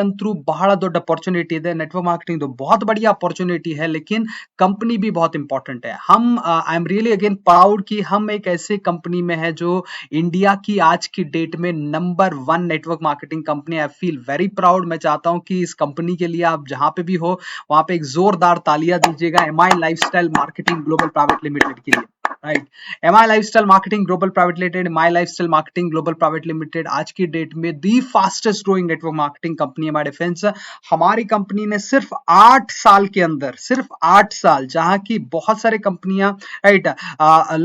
ಅಂತೂ ಬಹಳ ದೊಡ್ಡ ಅಪॉर्चुनिटी ಇದೆ नेटवर्क मार्केटिंग तो बहुत बढ़िया अपॉर्चुनिटी है लेकिन कंपनी भी बहुत इंपॉर्टेंट है हम I am really again proud कि हम एक ऐसे कंपनी में है जो इंडिया की आज की डेट में number 1 network marketing company I feel very proud मैं चाहता हूं कि इस कंपनी के लिए आप जहां पे भी हो वहां पे एक जोरदार तालियां दीजिएगा MI lifestyle marketing global private limited के लिए right MI lifestyle marketing global private limited my lifestyle marketing global private limited आज की डेट में the fastest growing network marketing company है माय डिफेंस हमारी कंपनी ने सिर्फ 8 साल के अंदर सिर्फ 8 साल जहां की बहुत सारे कंपनियां राइट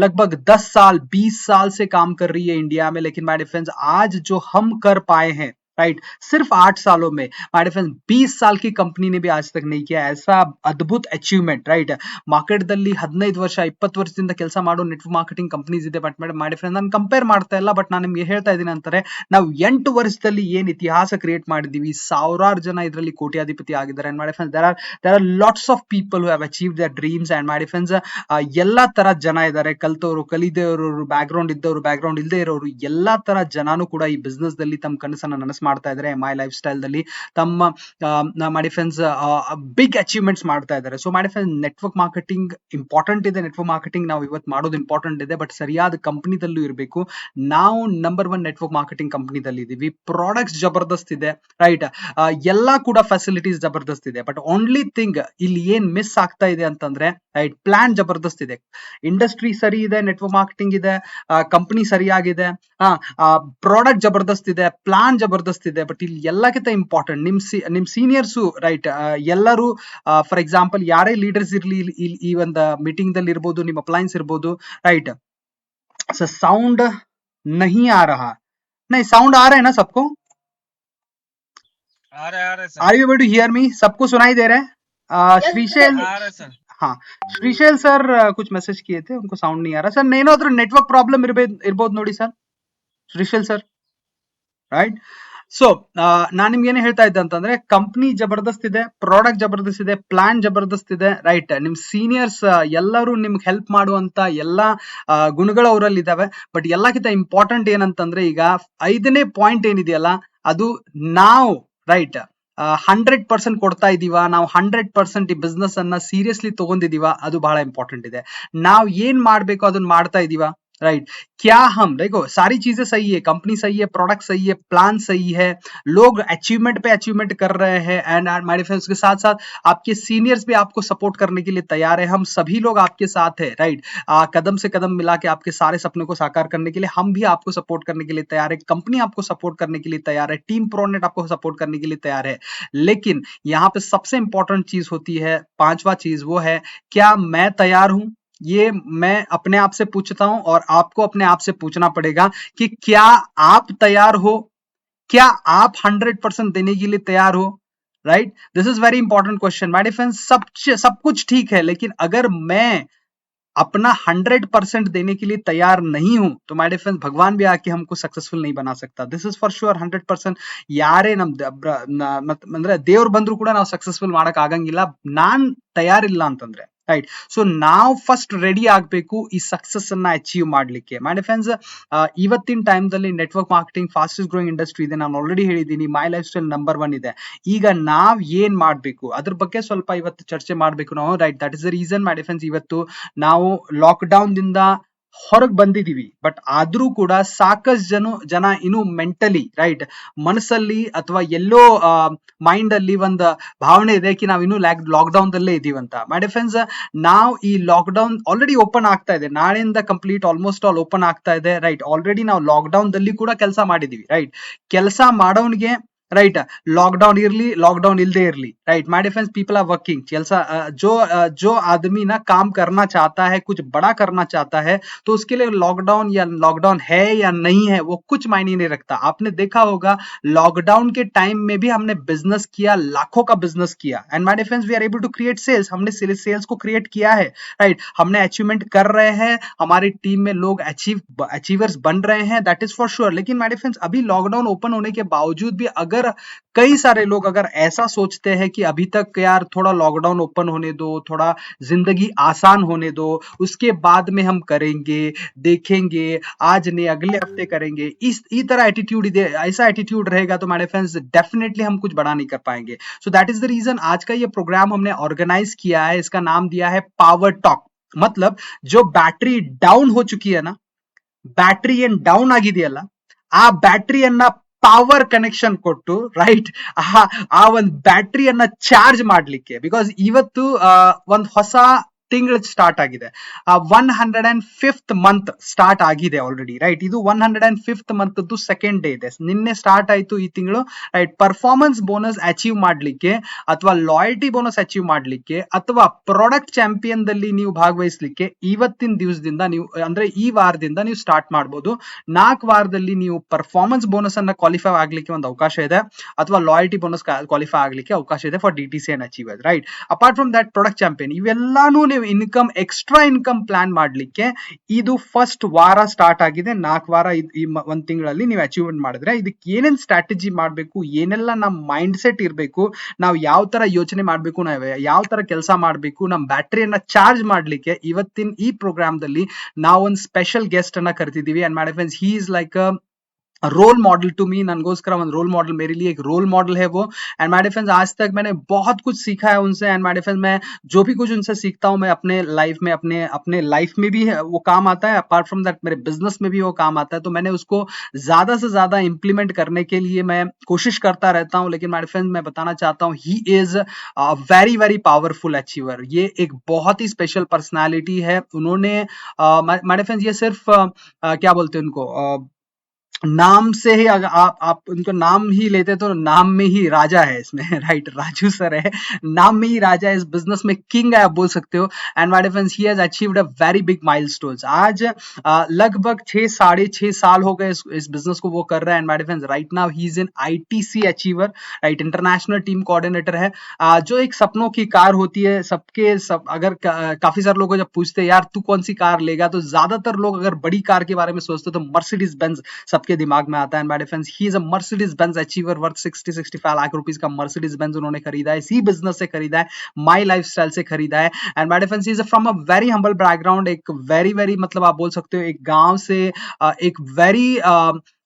लगभग 10 साल 20 साल से काम कर रही है इंडिया में लेकिन माय डिफेंस आज जो हम कर पाए हैं राइट सिर्फ 8 सालों में माय डिफेंस 20 साल की कंपनी ने भी आज तक नहीं किया ऐसा ಅದ್ಭುತ ಅಚೀವ್ಮೆಂಟ್ ರೈಟ್ ಮಾರ್ಕೆಟ್ ದಲ್ಲಿ 15 ವರ್ಷ 20 ವರ್ಷದಿಂದ ಕೆಲಸ ಮಾಡೋ ನೆಟ್ವರ್ಕ್ ಮಾರ್ಕೆಟಿಂಗ್ ಕಂಪನೀಸ್ ಇದೆ ಬಟ್ ಮೈ ಡಿಫರೆಂಟ್ ನಾನು ಕಂಪೇರ್ ಮಾಡ್ತಾ ಇಲ್ಲ ಬಟ್ ನಾನು ನಿಮಗೆ ಹೇಳ್ತಾ ಇದ್ದೀನಿ ಅಂತಾರೆ ನಾವು 8 ವರ್ಷದಲ್ಲಿ ಏನು ಇತಿಹಾಸ ಕ್ರಿಯೇಟ್ ಮಾಡಿದೀವಿ ಸಾವಿರಾರು ಜನ ಇದರಲ್ಲಿ ಕೋಟ್ಯಾಧಿಪತಿ ಆಗಿದ್ದಾರೆ and my different there are lots of people who have achieved their dreams and my different ಎಲ್ಲಾ ತರ ಜನ ಇದ್ದಾರೆ ಕಲ್ತವರು ಕಲಿದೇವರು ಬ್ಯಾಕ್ ಗ್ರೌಂಡ್ ಇದ್ದವರು ಬ್ಯಾಕ್ ಗ್ರೌಂಡ್ ಇಲ್ಲದೆ ಇರೋರು ಎಲ್ಲಾ ತರ ಜನನು ಕೂಡ ಈ ಬಿಸ್ನೆಸ್ ದಲ್ಲಿ ತಮ್ಮ ಕನಸನ್ನ ನನಸು ಮಾಡ್ತಾ ಇದ್ದಾರೆ ಮೈ ಲೈಫ್ ಸ್ಟೈಲ್ ದಲ್ಲಿ ತಮ್ಮ ಮೈ ಡಿಫರೆನ್ಸ್ ಬಿಗ್ ಅಚೀವ್ಮೆಂಟ್ಸ್ ಮಾಡ್ತಾ ಇದ್ದಾರೆ so my difference network marketing important ಇದೆ ನೆಟ್ವರ್ಕ್ ಮಾರ್ಕೆಟಿಂಗ್ ನಾವು ಇವತ್ತು ಮಾಡೋದು ಇಂಪಾರ್ಟೆಂಟ್ ಇದೆ ಬಟ್ ಸರಿಯಾದ ಕಂಪನಿದಲ್ಲೂ ಇರಬೇಕು ನಾವು ನಂಬರ್ 1 ನೆಟ್ವರ್ಕ್ ಮಾರ್ಕೆಟಿಂಗ್ ಕಂಪನಿದಲ್ಲಿ ಇದೀವಿ ಪ್ರಾಡಕ್ಟ್ಸ್ ಜಬರ್ದಸ್ತ್ ಇದೆ ರೈಟ್ ಎಲ್ಲಾ ಕೂಡ ಫೆಸಿಲಿಟೀಸ್ ಜಬರ್ದಸ್ತ್ ಇದೆ ಬಟ್ ಓನ್ಲಿ ಥಿಂಗ್ ಇಲ್ಲಿ ಏನ್ ಮಿಸ್ ಆಗ್ತಾ ಇದೆ ಅಂತಂದ್ರೆ ರೈಟ್ ಪ್ಲಾನ್ ಜಬರ್ದಸ್ತ್ ಇದೆ ಇಂಡಸ್ಟ್ರಿ ಸರಿ ಇದೆ ನೆಟ್ವರ್ಕ್ ಮಾರ್ಕೆಟಿಂಗ್ ಇದೆ ಕಂಪನಿ ಸರಿಯಾಗಿದೆ ಪ್ರಾಡಕ್ಟ್ ಜಬರ್ದಸ್ತ್ ಇದೆ ಪ್ಲಾನ್ ಜಬರ್ದಸ್ತ್ ಇದೆ ಬಟ್ ಇಲ್ಲಿ ಎಲ್ಲಕ್ಕಿಂತ ಇಂಪಾರ್ಟೆಂಟ್ ನಿಮ್ ಸೀನಿಯರ್ಸ್ ರೈಟ್ ಎಲ್ಲರೂ ಫಾರ್ ಎಕ್ಸಾಂಪಲ್ ಯಾರೇ ಲೀಡರ್ಸ್ ಇರ್ಲಿ ಈ ಒಂದು ಮೀಟಿಂಗ್ ದಲ್ಲಿ ಇರ್ಬೋದು ನಿಮ್ಮ ಅಪ್ಲೈನ್ಸ್ ಇರ್ಬೋದು ರೈಟ್ साउंड नहीं आ रहा नहीं साउंड आ रहा है ना सबको आ रहे sir are you able to hear me सबको सुनाई दे रहा है श्रीशैल आ रहे सर हाँ श्रीशैल सर कुछ मैसेज किए थे उनको साउंड नहीं आ रहा सर नेनोद्र नेटवर्क प्रॉब्लम ಇರಬಹುದು ನೋಡಿ sir Shrishail sir right so ನಾನು ನಿಮ್ಗೆ ಏನ್ ಹೇಳ್ತಾ ಇದ್ದೆ ಅಂತಂದ್ರೆ ಕಂಪನಿ ಜಬರ್ದಸ್ತ್ ಇದೆ ಪ್ರಾಡಕ್ಟ್ ಜಬರ್ದಸ್ತ್ ಇದೆ ಪ್ಲಾನ್ ಜಬರ್ದಸ್ತ್ ಇದೆ ರೈಟ್ ನಿಮ್ ಸೀನಿಯರ್ಸ್ ಎಲ್ಲರೂ ನಿಮ್ಗೆ ಹೆಲ್ಪ್ ಮಾಡುವಂತ ಎಲ್ಲಾ ಗುಣಗಳು ಅವರಲ್ಲಿ ಇದಾವೆ ಬಟ್ ಎಲ್ಲಕ್ಕಿಂತ ಇಂಪಾರ್ಟೆಂಟ್ ಏನಂತಂದ್ರೆ ಈಗ 5ನೇ ಪಾಯಿಂಟ್ ಏನಿದೆಯಲ್ಲ ಅದು ನಾವು ರೈಟ್ 100% ಕೊಡ್ತಾ ಇದೀವ ನಾವು 100% ಈ ಬಿಸ್ನೆಸ್ ಅನ್ನ ಸೀರಿಯಸ್ಲಿ ತಗೊಂಡಿದೀವ ಅದು ಬಹಳ ಇಂಪಾರ್ಟೆಂಟ್ ಇದೆ ನಾವು ಏನ್ ಮಾಡ್ಬೇಕು ಅದನ್ನ ಮಾಡ್ತಾ ಇದೀವ राइट क्या हम देखो सारी चीजें सही है कंपनी सही है प्रोडक्ट सही है प्लान सही है लोग अचीवमेंट पे अचीवमेंट कर रहे हैं एंड माय फ्रेंड्स के साथ साथ आपके सीनियर्स भी आपको सपोर्ट करने के लिए तैयार है हम सभी लोग आपके साथ है राइट कदम से कदम मिला के आपके सारे सपने को साकार करने के लिए हम भी आपको सपोर्ट करने के लिए तैयार है कंपनी आपको सपोर्ट करने के लिए तैयार है टीम प्रोनेट आपको सपोर्ट करने के लिए तैयार है लेकिन यहाँ पे सबसे इंपॉर्टेंट चीज होती है 5वां चीज वो है क्या मैं तैयार हूं ये मैं अपने आप से पूछता हूं और आपको अपने आप से पूछना पड़ेगा कि क्या आप तैयार हो क्या आप 100% देने के लिए तैयार हो right this is very important question my defence सब कुछ ठीक है लेकिन अगर मैं अपना 100% देने के लिए तैयार नहीं हूं तो माय डिफेंस भगवान भी आके हमको सक्सेसफुल नहीं बना सकता दिस इज फॉर श्योर 100% ಯಾರೇ ಅಂದ್ರೆ ದೇವ್ರು ಬಂದ್ರು ಕೂಡ ನಾವು ಸಕ್ಸಸ್ಫುಲ್ ಮಾಡಕ್ ಆಗಂಗಿಲ್ಲ ನಾನ್ ತಯಾರಿಲ್ಲ ಅಂತಂದ್ರೆ ರೈಟ್ ಸೊ ನಾವು ಫಸ್ಟ್ ರೆಡಿ ಆಗ್ಬೇಕು ಈ ಸಕ್ಸಸ್ ಅನ್ನ ಅಚೀವ್ ಮಾಡ್ಲಿಕ್ಕೆ ಮೈ ಡಿಫೆನ್ಸ್ ಇವತ್ತಿನ ಟೈಮ್ ದಲ್ಲಿ network marketing fastest growing industry ಇದೆ ನಾನು ಆಲ್ರೆಡಿ ಹೇಳಿದ್ದೀನಿ ಮೈ ಲೈಫ್ ಸ್ಟೈಲ್ ನಂಬರ್ 1 ಇದೆ ಈಗ ನಾವ್ ಏನ್ ಮಾಡ್ಬೇಕು ಅದ್ರ ಬಗ್ಗೆ ಸ್ವಲ್ಪ ಇವತ್ತು ಚರ್ಚೆ ಮಾಡ್ಬೇಕು ನಾವು right that is the reason my defence ಇವತ್ತು ನಾವು ಲಾಕ್ ಡೌನ್ ದಿಂದ ಹೊರಗೆ ಬಂದಿದೀವಿ ಬಟ್ ಆದ್ರೂ ಕೂಡ ಸಾಕಷ್ಟು ಜನ ಇನ್ನು ಮೆಂಟಲಿ ರೈಟ್ ಮನಸ್ಸಲ್ಲಿ ಅಥವಾ ಎಲ್ಲೋ ಮೈಂಡ್ ಅಲ್ಲಿ ಒಂದು ಭಾವನೆ ಇದೆ ಕಿ ನಾವು ಇನ್ನು ಲಾಕ್ ಡೌನ್ ದಲ್ಲೇ ಇದೀವಂತ ಮೈ ಡಿಫೆನ್ಸ್ ನಾವು ಈ ಲಾಕ್ ಡೌನ್ ಆಲ್ರೆಡಿ ಓಪನ್ ಆಗ್ತಾ ಇದೆ ನಾಳೆಯಿಂದ ಕಂಪ್ಲೀಟ್ ಆಲ್ಮೋಸ್ಟ್ ಆಲ್ ಓಪನ್ ಆಗ್ತಾ ಇದೆ ರೈಟ್ ಆಲ್ರೆಡಿ ನಾವು ಲಾಕ್ ಡೌನ್ ದಲ್ಲಿ ಕೂಡ ಕೆಲಸ ಮಾಡಿದೀವಿ ರೈಟ್ ಕೆಲಸ ಮಾಡೋನಿಗೆ राइट लॉकडाउन इरली लॉकडाउन इल्दे early right my defence people are working जो आदमी ना काम करना चाहता है कुछ बड़ा करना चाहता है तो उसके लिए लॉकडाउन या लॉकडाउन है या नहीं है वो कुछ मायने नहीं रखता। आपने देखा होगा लॉकडाउन के टाइम में भी हमने बिजनेस किया, लाखों का बिजनेस किया and my defence we are able to create sales, हमने सेल्स को क्रिएट किया है राइट, हमने अचीवमेंट कर रहे हैं, हमारी टीम में लोग अचीवर्स बन रहे हैं, दैट इज फॉर श्योर। लेकिन माय डिफेंस अभी लॉकडाउन ओपन होने के बावजूद भी अगर अगर कई सारे लोग अगर ऐसा सोचते हैं कि अभी तक यार थोड़ा लॉकडाउन ओपन होने दो, थोड़ा जिंदगी आसान होने दो, उसके बाद में हम करेंगे, देखेंगे, आज नहीं अगले हफ्ते करेंगे, इस तरह एटीट्यूड, ऐसा एटीट्यूड रहेगा तो हमारे फ्रेंड्स डेफिनेटली हम कुछ बड़ा नहीं कर पाएंगे। So that is the reason आज का ये प्रोग्राम हमने ऑर्गेनाइज किया है। इसका नाम दिया है पावर टॉक। मतलब जो बैटरी डाउन हो चुकी है ना, ಬ್ಯಾಟ್ರಿ ಏನ್ ಡೌನ್ ಆಗಿದೆಯಲ್ಲ, ಆ ಬ್ಯಾಟ್ರಿಯನ್ನ ಪವರ್ ಕನೆಕ್ಷನ್ ಕೊಟ್ಟು ರೈಟ್, ಆ ಒಂದು ಬ್ಯಾಟ್ರಿಯನ್ನ ಚಾರ್ಜ್ ಮಾಡ್ಲಿಕ್ಕೆ, ಬಿಕಾಸ್ ಇವತ್ತು ಒಂದು ಹೊಸ ತಿಂಗಳು ಸ್ಟಾರ್ಟ್ ಆಗಿದೆ, 105th ಮಂತ್ ಸ್ಟಾರ್ಟ್ ಆಗಿದೆ ಆಲ್ರೆಡಿ, ರೈಟ್. ಇದು 105th ಮಂತ್ ಸೆಕೆಂಡ್ ಡೇ ಇದೆ, ನಿನ್ನೆ ಸ್ಟಾರ್ಟ್ ಆಯ್ತು ಈ ತಿಂಗಳು, ರೈಟ್. ಪರ್ಫಾರ್ಮೆನ್ಸ್ ಬೋನಸ್ ಅಚೀವ್ ಮಾಡ್ಲಿಕ್ಕೆ ಅಥವಾ ಲಾಯಲ್ಟಿ ಬೋನಸ್ ಅಚೀವ್ ಮಾಡ್ಲಿಕ್ಕೆ ಅಥವಾ ಪ್ರಾಡಕ್ಟ್ ಚಾಂಪಿಯನ್ ದಲ್ಲಿ ನೀವು ಭಾಗವಹಿಸ್ಲಿಕ್ಕೆ ಇವತ್ತಿನ ದಿವಸದಿಂದ ನೀವು, ಅಂದ್ರೆ ಈ ವಾರದಿಂದ ನೀವು ಸ್ಟಾರ್ಟ್ ಮಾಡಬಹುದು. 4 ವಾರದಲ್ಲಿ ನೀವು ಪರ್ಫಾರ್ಮೆನ್ಸ್ ಬೋನಸ್ ಅನ್ನ ಕ್ವಾಲಿಫೈ ಆಗ್ಲಿಕ್ಕೆ ಒಂದು ಅವಕಾಶ ಇದೆ, ಅಥವಾ ಲಾಯಲ್ಟಿ ಬೋನಸ್ ಕ್ವಾಲಿಫೈ ಆಗ್ಲಿಕ್ಕೆ ಅವಕಾಶ ಇದೆ for DTC and achievers, right. Apart from that product champion, ಇವೆಲ್ಲಾನು ನೀವು ಇನ್ಕಮ್, ಎಕ್ಸ್ಟ್ರಾ ಇನ್ಕಮ್ ಪ್ಲಾನ್ ಮಾಡ್ಲಿಕ್ಕೆ ಇದು ಫಸ್ಟ್ ವಾರ ಸ್ಟಾರ್ಟ್ ಆಗಿದೆ. 4 ವಾರ ಈ ಒಂದ್ ತಿಂಗಳಲ್ಲಿ ನೀವು ಅಚೀವ್ಮೆಂಟ್ ಮಾಡಿದ್ರೆ ಇದಕ್ಕೆ ಏನೇನ್ ಸ್ಟ್ರಾಟಜಿ ಮಾಡ್ಬೇಕು, ಏನೆಲ್ಲ ನಮ್ ಮೈಂಡ್ ಸೆಟ್ ಇರ್ಬೇಕು, ನಾವು ಯಾವ ತರ ಯೋಚನೆ ಮಾಡ್ಬೇಕು, ನಾವು ಯಾವ ತರ ಕೆಲಸ ಮಾಡ್ಬೇಕು, ನಮ್ ಬ್ಯಾಟ್ರಿಯನ್ನ ಚಾರ್ಜ್ ಮಾಡ್ಲಿಕ್ಕೆ ಇವತ್ತಿನ ಈ ಪ್ರೋಗ್ರಾಮ್ ದಲ್ಲಿ ನಾವು ಒಂದು ಸ್ಪೆಷಲ್ ಗೆಸ್ಟ್ ಅನ್ನ ಕರೆದಿದ್ದೀವಿ. And my friends, he is like role model to me, ननगोस्कर वन रोल मॉडल, मेरे लिए एक रोल मॉडल है वो. एंड माय फ्रेंड्स, आज तक मैंने बहुत कुछ सीखा है उनसे. एंड माय फ्रेंड्स, मैं जो भी कुछ उनसे सीखता हूँ मैं अपने लाइफ में, अपने लाइफ में भी वो काम आता है, अपार्ट फ्रॉम दैट मेरे बिजनेस में भी वो काम आता है. तो मैंने उसको ज्यादा से ज्यादा इंप्लीमेंट करने के लिए मैं कोशिश करता रहता हूँ. लेकिन माय फ्रेंड्स, मैं बताना चाहता हूँ, he is very very powerful achiever. ये एक बहुत ही स्पेशल पर्सनैलिटी है. उन्होंने माय फ्रेंड्स, ये सिर्फ क्या बोलते हैं उनको, नाम से ही, अगर आप उनको नाम ही लेते तो नाम में ही राजा है इसमें, राइट. राजू सर है, नाम में ही राजा है, इस बिजनेस में किंग है आप बोल सकते हो. And my friends, he has achieved a very big milestones. आज लगभग 6 साल हो गए इस बिजनेस को वो कर रहा है. And my friends, right now he is in ITC achiever, right, international team coordinator है. जो एक सपनों की कार होती है सबके सब, अगर काफी सारे लोग जब पूछते हैं यार तू कौन सी कार लेगा, तो ज्यादातर लोग अगर बड़ी कार के बारे में सोचते तो मर्सिडीज बेंज सबके दिमाग में आता है. My friends, he is a Mercedes Benz achiever worth 60-65 lakh rupees का मर्सिडीज बेंज उन्होंने खरीदा है. इसी बिजनेस से खरीदा है, माई लाइफस्टाइल से खरीदा है. And my friends, he is from a very humble background, एक वेरी वेरी, मतलब आप बोल सकते हो एक गांव से, एक वेरी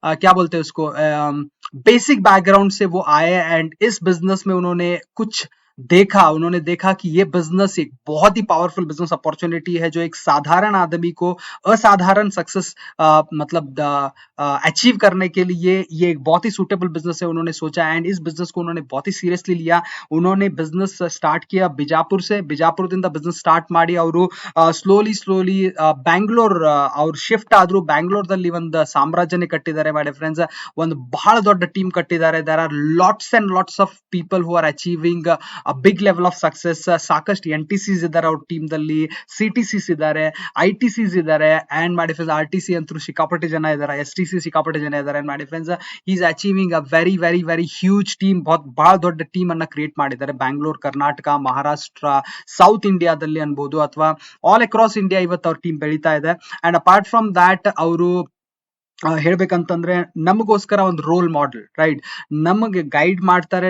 क्या बोलते हैं उसको, बेसिक बैकग्राउंड से वो आए. एंड इस बिजनेस में उन्होंने कुछ देखा, उन्होंने देखा कि ये बिजनेस एक बहुत ही पावरफुल बिजनेस अपॉर्चुनिटी है, जो एक साधारण आदमी को असाधारण सक्सेस मतलब अचीव करने के लिए ये एक बहुत ही सूटेबल बिजनेस है. उन्होंने सोचा एंड इस बिजनेस को उन्होंने बहुत ही सीरियसली लिया. उन्होंने बिजनेस स्टार्ट किया ಬಿಜಾಪುರ से, ಬಿಜಾಪುರದಿಂದ ಬಿಸ್ನೆಸ್ ಸ್ಟಾರ್ಟ್ ಮಾಡಿ ಅವರು ಸ್ಲೋಲಿ ಬ್ಯಾಂಗ್ಳೂರ್ ಅವ್ರು ಶಿಫ್ಟ್ ಆದ್ರು. ಬ್ಯಾಂಗ್ಳೂರ್ದಲ್ಲಿ ಒಂದು ಸಾಮ್ರಾಜ್ಯನೇ ಕಟ್ಟಿದ್ದಾರೆ ಮೈ ಫ್ರೆಂಡ್ಸ್, ಒಂದು ಬಹಳ ದೊಡ್ಡ ಟೀಮ್ ಕಟ್ಟಿದ್ದಾರೆ. There are lots and lots of people who are achieving big level of success. ಸಾಕಷ್ಟು NTCs ಇದ್ದಾರೆ ಅವ್ರ ಟೀಮ್ ದಲ್ಲಿ, CTCs ಇದ್ದಾರೆ, ITCs ಇದ್ದಾರೆ. ಅಂಡ್ ಮೈ ಫ್ರೆಂಡ್ಸ್, RTC ಅಂತೂ ಸಿಕ್ಕಾಪಟ್ಟೆ ಜನ ಇದ್ದಾರೆ, STC ಸಿಕ್ಕಾಪಟ್ಟೆ ಜನ ಇದ್ದಾರೆ. My friends, he is achieving a very very very huge team, ಬಹಳ ದೊಡ್ಡ ಟೀಮ್ ಅನ್ನ ಕ್ರಿಯೇಟ್ ಮಾಡಿದ್ದಾರೆ. ಬ್ಯಾಂಗ್ಳೂರ್, ಕರ್ನಾಟಕ, ಮಹಾರಾಷ್ಟ್ರ, ಸೌತ್ ಇಂಡಿಯಾದಲ್ಲಿ ಅನ್ಬೋದು, ಅಥವಾ ಆಲ್ ಅಕ್ರಾಸ್ ಇಂಡಿಯಾ ಇವತ್ತು ಅವ್ರ ಟೀಮ್ ಬೆಳೀತಾ ಇದೆ. ಅಂಡ್ ಅಪಾರ್ಟ್ ಫ್ರಮ್ ದ್ಯಾಟ್, ಅವರು ಹೇಳ್ಬೇಕಂತಂದ್ರೆ ನಮಗೋಸ್ಕರ ಒಂದು ರೋಲ್ ಮಾಡೆಲ್, ರೈಟ್. ನಮಗೆ ಗೈಡ್ ಮಾಡ್ತಾರೆ,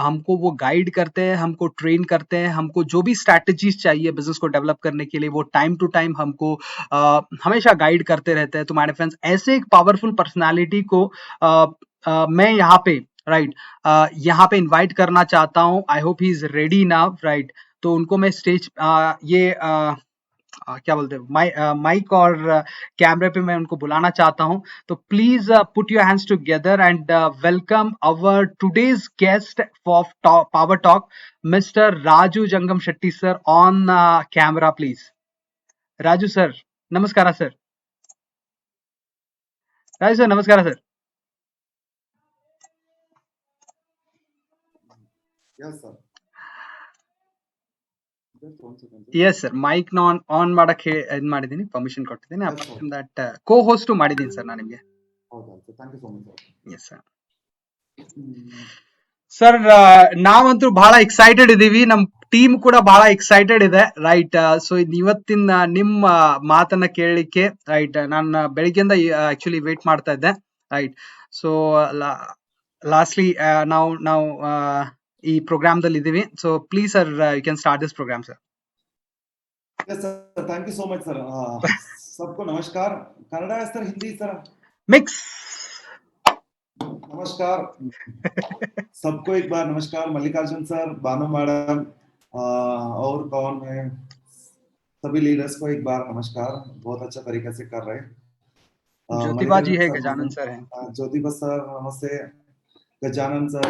हमको वो गाइड करते हैं, हमको ट्रेन करते हैं, हमको जो भी स्ट्रैटेजीज चाहिए बिजनेस को डेवलप करने के लिए वो टाइम टू टाइम हमको हमेशा गाइड करते रहते हैं. तो माय फ्रेंड्स, ऐसे एक पावरफुल पर्सनालिटी को मैं यहाँ पे, राइट, यहाँ पे इनवाइट करना चाहता हूँ. I hope he is ready now, right. तो उनको मैं स्टेज ये क्या बोलते हैं, माइक और कैमरे पे मैं उनको बुलाना चाहता हूं. तो please put your hands together and welcome our today's guest for power talk, mister Raju Jangam Shetty sir on camera please. Raju sir नमस्कार सर. राजू सर नमस्कार sir. Yes, sir. Yes sir, mike ನ ಆನ್ ಮಾಡಕ್ಕೆ ಇದು ಮಾಡಿದೀನಿ, ಪರ್ಮಿಷನ್ ಕೊಟ್ಟಿದ್ದೀನಿ. ಅಪಾರ್ಟ್ ದಟ್ ಕೋ ಹೋಸ್ಟ್ ಮಾಡಿದೀನಿ sir ನಾನು ನಿಮಗೆ. Thank you so much sir. Yes sir. Sir, ನಾವಂತೂ ಬಹಳ ಎಕ್ಸೈಟೆಡ್ ಇದೀವಿ, ನಮ್ ಟೀಮ್ ಕೂಡ ಬಹಳ ಎಕ್ಸೈಟೆಡ್ ಇದೆ, ರೈಟ್. ಸೊ ಇವತ್ತಿನ ನಿಮ್ಮ ಮಾತನ್ನ ಕೇಳಲಿಕ್ಕೆ, ರೈಟ್, ನಾನು ಬೆಳಿಗ್ಗೆಯಿಂದ ಆಕ್ಚುಲಿ ವೇಟ್ ಮಾಡ್ತಾ ಇದ್ದೆ, ರೈಟ್. ಸೊ ಲಾಸ್ಟ್ಲಿ ನಾವು ಈ ಪ್ರೋಗ್ರಾಮ್ದಲ್ಲಿ ಇದ್ದೀವಿ. So please sir you can start this programme sir. Yes, sir. Thank you so much, sir. सबको नमस्कार. कन्नड़ है सर, हिंदी सर. ಮಿಕ್ಸ್. नमस्कार. सबको एक बार नमस्कार. मल्लिकार्जुन सर, बानो मैडम और कौन है, सभी लीडर्स को एक बार नमस्कार. बहुत अच्छा तरीके से कर रहे हैं. ज्योतिबा जी है, सर, गजानन सर है, ज्योतिबा सर नमस्ते. गजानन सर,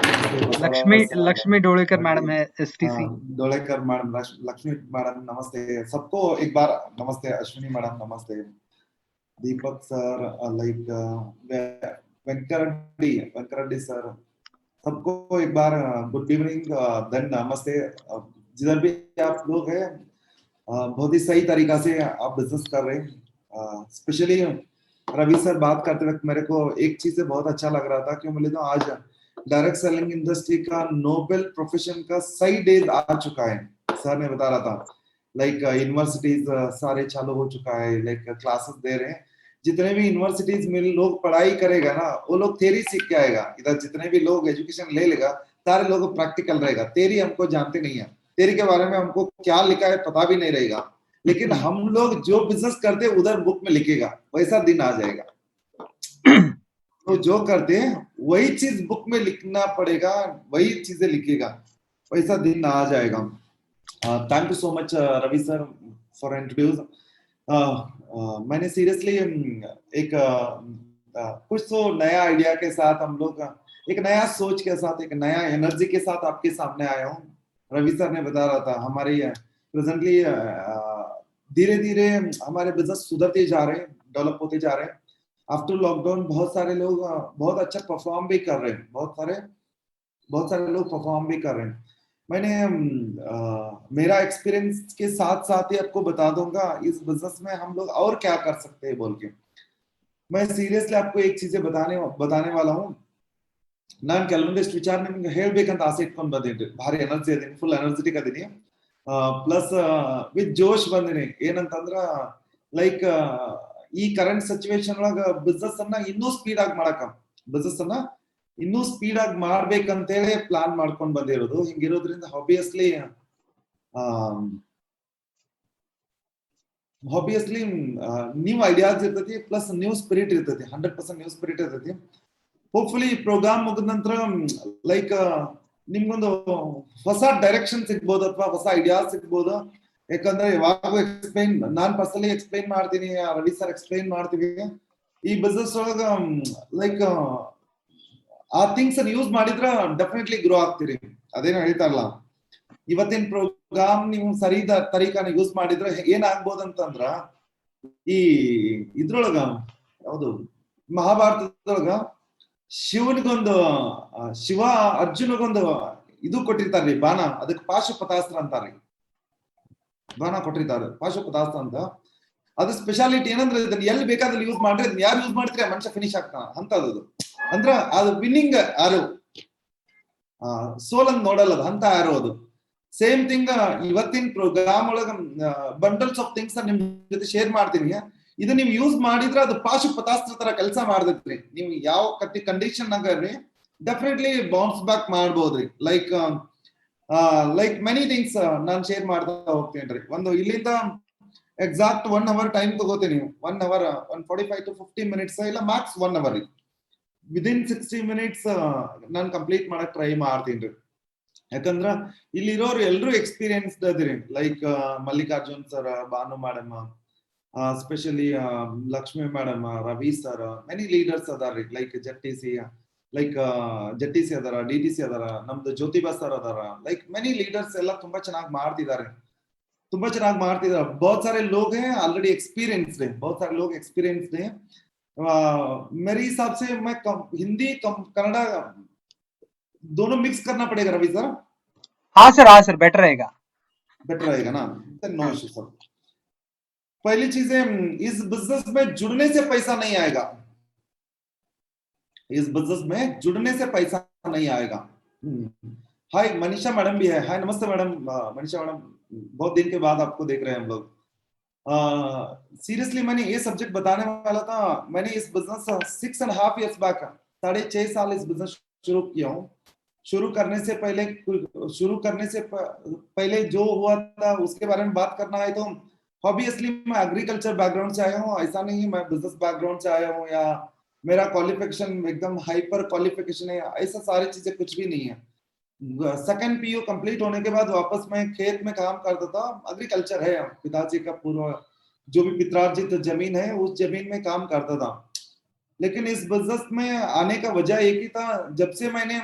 लक्ष्मी डोळेकर मैडम है, STC. डोलेकर मैडम, लक्ष्मी मैडम नमस्ते. सबको एक बार नमस्ते. अश्विनी मैडम नमस्ते. दीपक सर, लाइक वेंकरेड्डी सर, सबको एक बार गुड इवनिंग, देन नमस्ते. जिधर भी आप लोग हैं, बहुत ही सही तरीका से आप बिजनेस कर रहे हैं. स्पेशली रवि सर बात करते वक्त मेरे को एक चीज से बहुत अच्छा लग रहा था कि मुझे तो आज डायरेक्ट सेलिंग इंडस्ट्री का नोबेल प्रोफेशन का सही डेज आ चुका है. सर ने बता रहा था लाइक यूनिवर्सिटीज सारे चालू हो चुका है, लाइक क्लासेस दे रहे हैं. जितने भी यूनिवर्सिटीज में लोग पढ़ाई करेगा ना, वो लोग थ्योरी सीख के आएगा. इधर जितने भी लोग एजुकेशन ले लेगा, सारे लोग प्रैक्टिकल रहेगा. थ्योरी हमको जानते नहीं है, थ्योरी के बारे में हमको क्या लिखा है पता भी नहीं रहेगा. लेकिन हम लोग जो बिजनेस करते हैं उधर बुक में लिखेगा, वैसा दिन आ जाएगा. तो जो करते हैं वही चीज बुक में लिखना पड़ेगा, वही चीजें लिखेगा, वैसा दिन आ जाएगा. Thank you so much Ravi sir for introduce. मैंने सीरियसली एक कुछ तो नया आइडिया के साथ हम लोग एक नया सोच के साथ एक नया एनर्जी के साथ आपके सामने आया हूँ. रवि सर ने बता रहा था हमारे प्रेजेंटली धीरे धीरे हमारे बिजनेस सुधरते जा रहे हैं, डेवलप होते जा रहे हैं. आफ्टर लॉकडाउन बहुत सारे लोग बहुत अच्छा परफॉर्म भी कर रहे हैं, बहुत सारे लोग परफॉर्म भी कर रहे हैं. मैंने मेरा एक्सपीरियंस के साथ साथ ही आपको बता दूंगा इस बिजनेस में हम लोग और क्या कर सकते हैं बोल के. मैं सीरियसली आपको एक चीजें बताने वाला हूँ. ನಾನು ಕೆಲವೊಂದಿಷ್ಟು ವಿಚಾರ ನಿಮ್ಗೆ ಹೇಳ್ಬೇಕಂತ ಆಸೆ ಇಟ್ಕೊಂಡು ಬಂದಿದ್ದೆ. ಭಾರಿ ಎನರ್ಜಿ ಅದೀನಿ, ಫುಲ್ ಎನರ್ಜೆಟಿಕ್ ಅದೀನಿ, ಪ್ಲಸ್ ವಿತ್ ಜೋಶ್ ಬಂದಿನಿ. ಏನಂತಂದ್ರ ಲೈಕ್ ಈ ಕರೆಂಟ್ ಸಿಚುವೇಶನ್ ಒಳಗ ಬಿಸ್ನೆಸ್ ಅನ್ನ ಇನ್ನೂ ಸ್ಪೀಡ್ ಆಗಿ ಮಾಡ್ಬೇಕಂತೇಳಿ ಪ್ಲಾನ್ ಮಾಡ್ಕೊಂಡ್ ಬಂದಿರೋದು. ಹಿಂಗಿರೋದ್ರಿಂದ ಆಬ್ವಿಯಸ್ಲಿ ನ್ಯೂ ಐಡಿಯಾಸ್ ಇರ್ತೈತಿ, ಪ್ಲಸ್ ನ್ಯೂ ಸ್ಪಿರಿಟ್ ಇರ್ತೈತಿ, 100% ನ್ಯೂ ಸ್ಪಿರಿಟ್ ಇರ್ತೈತಿ. ಹೋಪ್ಫುಲಿ ಪ್ರೋಗ್ರಾಮ್ ಮುಗಿದ ನಂತರ ಲೈಕ್ ನಿಮ್ಗೊಂದು ಹೊಸ ಡೈರೆಕ್ಷನ್ ಸಿಗ್ಬೋದು ಅಥವಾ ಹೊಸ ಐಡಿಯಾಸ್ ಸಿಗ್ಬೋದು. ಯಾಕಂದ್ರೆ ಯಾವಾಗೂ ನಾನ್ ಪರ್ಸನಲಿ ಎಕ್ಸ್ಪ್ಲೈನ್ ಮಾಡ್ತೀನಿ, ರವಿ ಸರ್ ಎಕ್ಸ್ಪ್ಲೈನ್ ಮಾಡ್ತೀವಿ. ಈ ಬಿಸ್ನೆಸ್ ಒಳಗ ಲೈಕ್ ಆ ಥಿಂಗ್ಸ್ ಯೂಸ್ ಮಾಡಿದ್ರ ಡೆಫಿನೆಟ್ಲಿ ಗ್ರೋ ಆಗ್ತೀರಿ. ಅದೇನೋ ಹೇಳ್ತಾರಲ್ಲ, ಇವತ್ತಿನ ಪ್ರೋಗ್ರಾಮ್ ನೀವು ಸರಿ ತರೀಕಾನ ಯೂಸ್ ಮಾಡಿದ್ರೆ ಏನಾಗ್ಬೋದಂತಂದ್ರ, ಈ ಇದ್ರೊಳಗ ಯಾವುದು ಮಹಾಭಾರತದೊಳಗ ಶಿವ ಅರ್ಜುನಗೊಂದು ಇದು ಕೊಟ್ಟಿರ್ತಾರ್ರಿ, ಬಾಣ. ಅದಕ್ಕೆ ಪಾಶುಪತಾಸ್ತ್ರ ಅಂತಾರ್ರಿ, ಬಾಣ ಕೊಟ್ಟಿರ್ತಾರೆ ಪಾಶುಪತಾಸ್ತ್ರ ಅಂತ. ಅದು ಸ್ಪೆಷಾಲಿಟಿ ಏನಂದ್ರೆ ಇದನ್ನ ಎಲ್ಲಿ ಬೇಕಾದ್ರೂ ಯೂಸ್ ಮಾಡ್ರಿ, ಅದನ್ನ ಯಾರು ಯೂಸ್ ಮಾಡ್ತೀರಿ ಆ ಮನುಷ್ಯ ಫಿನಿಶ್ ಆಗ್ತಾನ ಅಂತದ್ದು. ಅಂದ್ರ ಅದು ವಿನ್ನಿಂಗ್ ಆರೋ, ಸೋಲ್ ಅಂತ ನೋಡಲ್ಲ ಅಂತ ಆರೋ. ಅದು ಸೇಮ್ ಥಿಂಗ್ ಇವತ್ತಿನ ಪ್ರೋಗ್ರಾಮ್ ಒಳಗ ಬಂಡಲ್ಸ್ ಆಫ್ ಥಿಂಗ್ಸ್ ನಿಮ್ ಜೊತೆ ಶೇರ್ ಮಾಡ್ತೀನಿ. ಇದು ನೀವು ಯೂಸ್ ಮಾಡಿದ್ರೆ ಅದು ಪಾಶುಪತಾಸ್ತ್ರ ತರ ಕೆಲಸ ಮಾಡ್ದೈತ್ರಿ. ನೀವು ಯಾವ ಕಂಡೀಷನ್ ಆಗ್ರಿ ಡೆಫಿನೆಟ್ಲಿ ಬೌನ್ಸ್ ಬ್ಯಾಕ್ ಮಾಡ್ಬೋದ್ರಿ. ಲೈಕ್ ಮೆನಿ ಥಿಂಗ್ಸ್ ನಾನು ಶೇರ್ ಮಾಡ್ತಾ ಹೋಗ್ತೇನ್ರಿ. ಒಂದು ಇಲ್ಲಿಂದ ಎಕ್ಸಾಕ್ಟ್ 1 hour ಟೈಮ್ ತಗೋತೀನಿ. 1 hour 145 to 50 minutes ಇಲ್ಲ ಮ್ಯಾಕ್ಸ್ 1 hour. ವಿದಿನ್ 60 minutes ನಾನು ಕಂಪ್ಲೀಟ್ ಮಾಡಕ್ ಟ್ರೈ ಮಾಡ್ತೀನಿ. ಯಾಕಂದ್ರ ಇಲ್ಲಿರೋರು ಎಲ್ರು ಎಕ್ಸ್ಪೀರಿಯನ್ಸ್ಡ್ ಅದಿರಿ. Like Mallikarjun sir, Banu madam, specially Lakshmi madam, Ravi sir, many leaders ಅದಾರ್ರಿ. ಲೈಕ್ ಜೆಟಿಸಿ ಅದಾರ, DTC ಅದಾರ, ನಮ್ದು ಜ್ಯೋತಿಬಾ ಸರ್ ಅದಾರ. ಲೈಕ್ ಮೆನಿ ಲೀಡರ್ಸ್ ಎಲ್ಲ ತುಂಬಾ ಚೆನ್ನಾಗಿ ಮಾಡ್ತಿದ್ದಾರೆ. बहुत सारे लोग हैं ऑलरेडी एक्सपीरियंस्ड है, बहुत सारे लोग एक्सपीरियंस्ड हैं. मेरे हिसाब से मैं हिंदी कन्नड़ा दोनों मिक्स करना पड़ेगा रवि सर. हाँ सर बेटर रहेगा ना. No issue sir. पहली चीज है, इस बिजनेस में जुड़ने से पैसा नहीं आएगा. हाय मनीषा मैडम भी है. हाय नमस्ते मैडम. मनीषा मैडम, बहुत दिन के बाद आपको देख रहे हैं हम लोग. सीरियसली मैंने ये सब्जेक्ट बताने वाला था. मैंने इस बिजनेस 6.5 years बैक, 6.5 साल इस बिजनेस शुरू किया हूँ। शुरू करने से पहले जो हुआ था उसके बारे में बात करना है तो ऑब्वियसली मैं एग्रीकल्चर बैकग्राउंड से आया हूँ। ऐसा नहीं है मैं बिजनेस बैकग्राउंड से आया हूँ या मेरा क्वालिफिकेशन एकदम हाइपर क्वालिफिकेशन है, ऐसा सारी चीजें कुछ भी नहीं है। सेकंड पीयू कंप्लीट होने के बाद वापस मैं खेत में काम करता था। एग्रीकल्चर है, पिताजी का पूरा जो भी पित्रार्जित जमीन है उस जमीन में काम करता था। लेकिन इस बिजनेस में आने का वजह एक ही था, जब से मैंने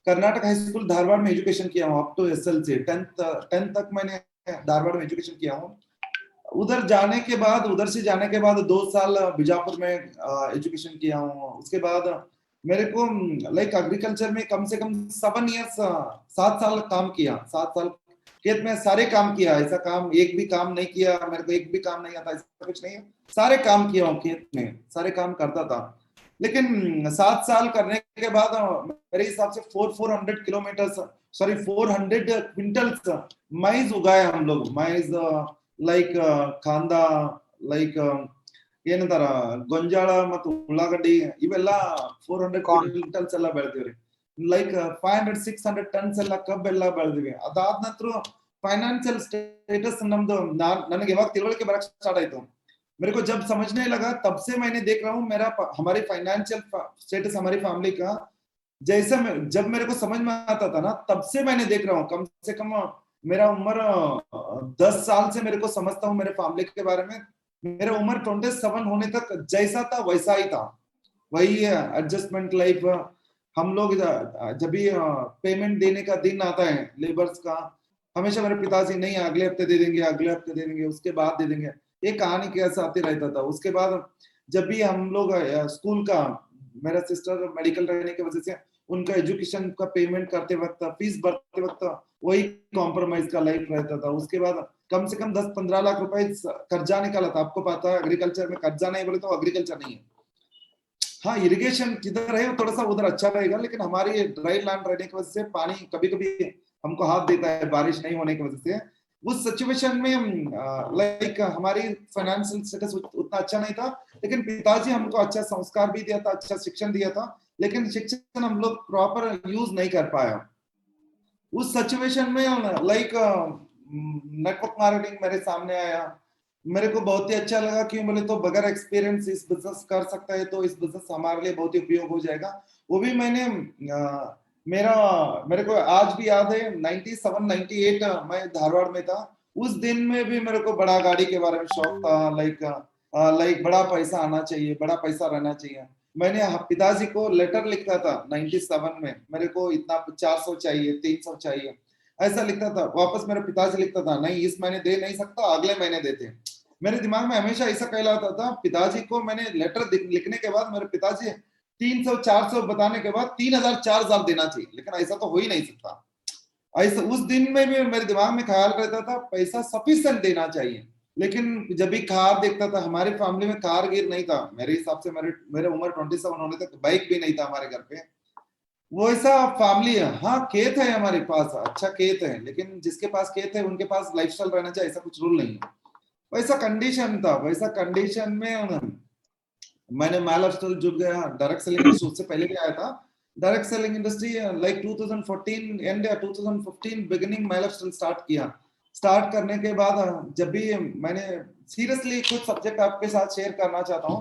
कर्नाटक हाई स्कूल धारवाड़ में एजुकेशन किया हूँ, अप टू एसएलसी 10th तक मैंने धारवाड़ में एजुकेशन किया हूँ। उधर से जाने के बाद 2 साल बीजापुर में एजुकेशन किया हूँ। उसके बाद मेरे को लाइक एग्रीकल्चर में कम से कम 7 इयर्स 7 साल काम किया। 7 साल खेत में सारे काम किया, ऐसा काम एक भी काम नहीं किया मेरे को, एक भी काम नहीं आता ऐसा कुछ नहीं है, सारे काम किया हूँ खेत में, सारे काम करता था। लेकिन 7 साल करने के बाद मेरे हिसाब से 400 किलोमीटर सॉरी 400 क्विंटल्स माइज उगाया हम लोग। माइज ಲೈಕ್ ಕಾಂದ ಲೈಕ್ ಏನಂತಾರ ಗೊಂಜಾಳ ಮತ್ತು ಉಳ್ಳಾಗಡ್ಡಿ ಇವೆಲ್ಲ 400 ಕ್ವಿಂಟಲ್ಸ್ ಎಲ್ಲ ಬೆಳೆದಿವ್ರಿ. ಲೈಕ್ 500-600 ಟನ್ಸ್ ಎಲ್ಲ ಕಬ್ಬೆಲ್ಲ ಬೆಳೆದಿವಿ. ಅದಾದ ನಂತರ ಫೈನಾನ್ಷಿಯಲ್ स्टेटस नಮ್ದು ನನಗೆ ಯಾವಾಗ ತಿಳುವಳಿಕೆ ಬರಕ್ಕೆ ಸ್ಟಾರ್ಟ್ ಆಯ್ತು, मेरे को जब समझने लगा तब से मैंने देख रहा हूँ मेरा हमारी फाइनेंशियल स्टेटस हमारी फैमिली का जैसे जब मेरे को समझ में आता था ना तब से मैंने देख रहा हूँ। कम से कम मेरा उम्र 10 साल से मेरे को समझता हूँ मेरे फैमिली के बारे में। मेरा उम्र 27 होने तक जैसा था वैसा ही था, वही एडजस्टमेंट लाइफ। हम लोग जब भी पेमेंट देने का दिन आता है लेबर्स का, हमेशा मेरे पिताजी नहीं अगले हफ्ते दे देंगे, अगले हफ्ते दे देंगे, उसके बाद दे देंगे, ये कहानी कैसा आती रहता था। उसके बाद जब भी हम लोग स्कूल का, मेरा सिस्टर मेडिकल रहने की वजह से उनका एजुकेशन का पेमेंट करते वक्त, फीस भरते वक्त वही कॉम्प्रोमाइज का लाइफ रहता था। उसके बाद कम से कम 10-15 लाख रुपए कर्जा निकाला था। आपको पता है एग्रीकल्चर में कर्जा नहीं बोले तो एग्रीकल्चर नहीं है। हाँ, इरिगेशन किधर है थोड़ा सा उधर अच्छा रहेगा, लेकिन हमारी ड्राई लैंड रहने की वजह से पानी कभी कभी हमको हाथ देता है बारिश नहीं होने की वजह से। उस सिचुएशन में लाइक हमारी फाइनेंशियल स्टेटस उतना अच्छा नहीं था, लेकिन पिताजी हमको अच्छा संस्कार भी दिया था, अच्छा शिक्षण दिया था, लेकिन शिक्षण हम लोग प्रॉपर यूज नहीं कर पाया। उस सिचुएशन में लाइक नेटवर्क मार्केटिंग मेरे सामने आया। मेरे को बहुत ही अच्छा लगा, क्यों बोले तो बगैर एक्सपीरियंस इस बिजनेस कर सकता है तो इस बिजनेस हमारे लिए बहुत ही उपयोग हो जाएगा। वो भी मैंने मेरे को आज भी याद है 97-98 मैं धारवाड़ में था। उस दिन में भी मेरे को बड़ा गाड़ी के बारे में शौक था, लाइक बड़ा पैसा आना चाहिए, बड़ा पैसा रहना चाहिए। मैंने पिताजी को लेटर लिखता था 97 में, मेरे को इतना 400 चाहिए, 300 चाहिए, ऐसा लिखता था। वापस मेरे पिताजी लिखता था नहीं इस महीने दे नहीं सकता, अगले महीने देते। मेरे दिमाग में हमेशा ऐसा कहलाता था। पिताजी को मैंने लेटर लिखने के बाद मेरे पिताजी 300-400 बताने के बाद 3000-4000 देना चाहिए, लेकिन ऐसा तो हो ही नहीं सकता। ऐसा उस दिन में भी मेरे दिमाग में ख्याल रहता था पैसा सफिशिएंट देना चाहिए। लेकिन जब भी कार देखता था, हमारी फैमिली में कार गिर नहीं था मेरे हिसाब से, मेरे उम्र 27 होने तक बाइक भी नहीं था हमारे घर पे। वो ऐसा फैमिली है। हाँ, खेत है हमारे पास, अच्छा खेत है, लेकिन जिसके पास खेत है उनके पास लाइफस्टाइल रहना चाहिए, ऐसा कुछ रूल नहीं है। वैसा कंडीशन था। वैसा कंडीशन में मैंने माइल स्टोर जुड़ गया। डायरेक्ट सेलिंग इंडस्ट्री उससे पहले भी आया था। Direct selling industry like 2014 and 2015 beginning mile store start किया। स्टार्ट करने के बाद जब भी मैंने सीरियसली कुछ सब्जेक्ट आपके साथ शेयर करना चाहता हूँ।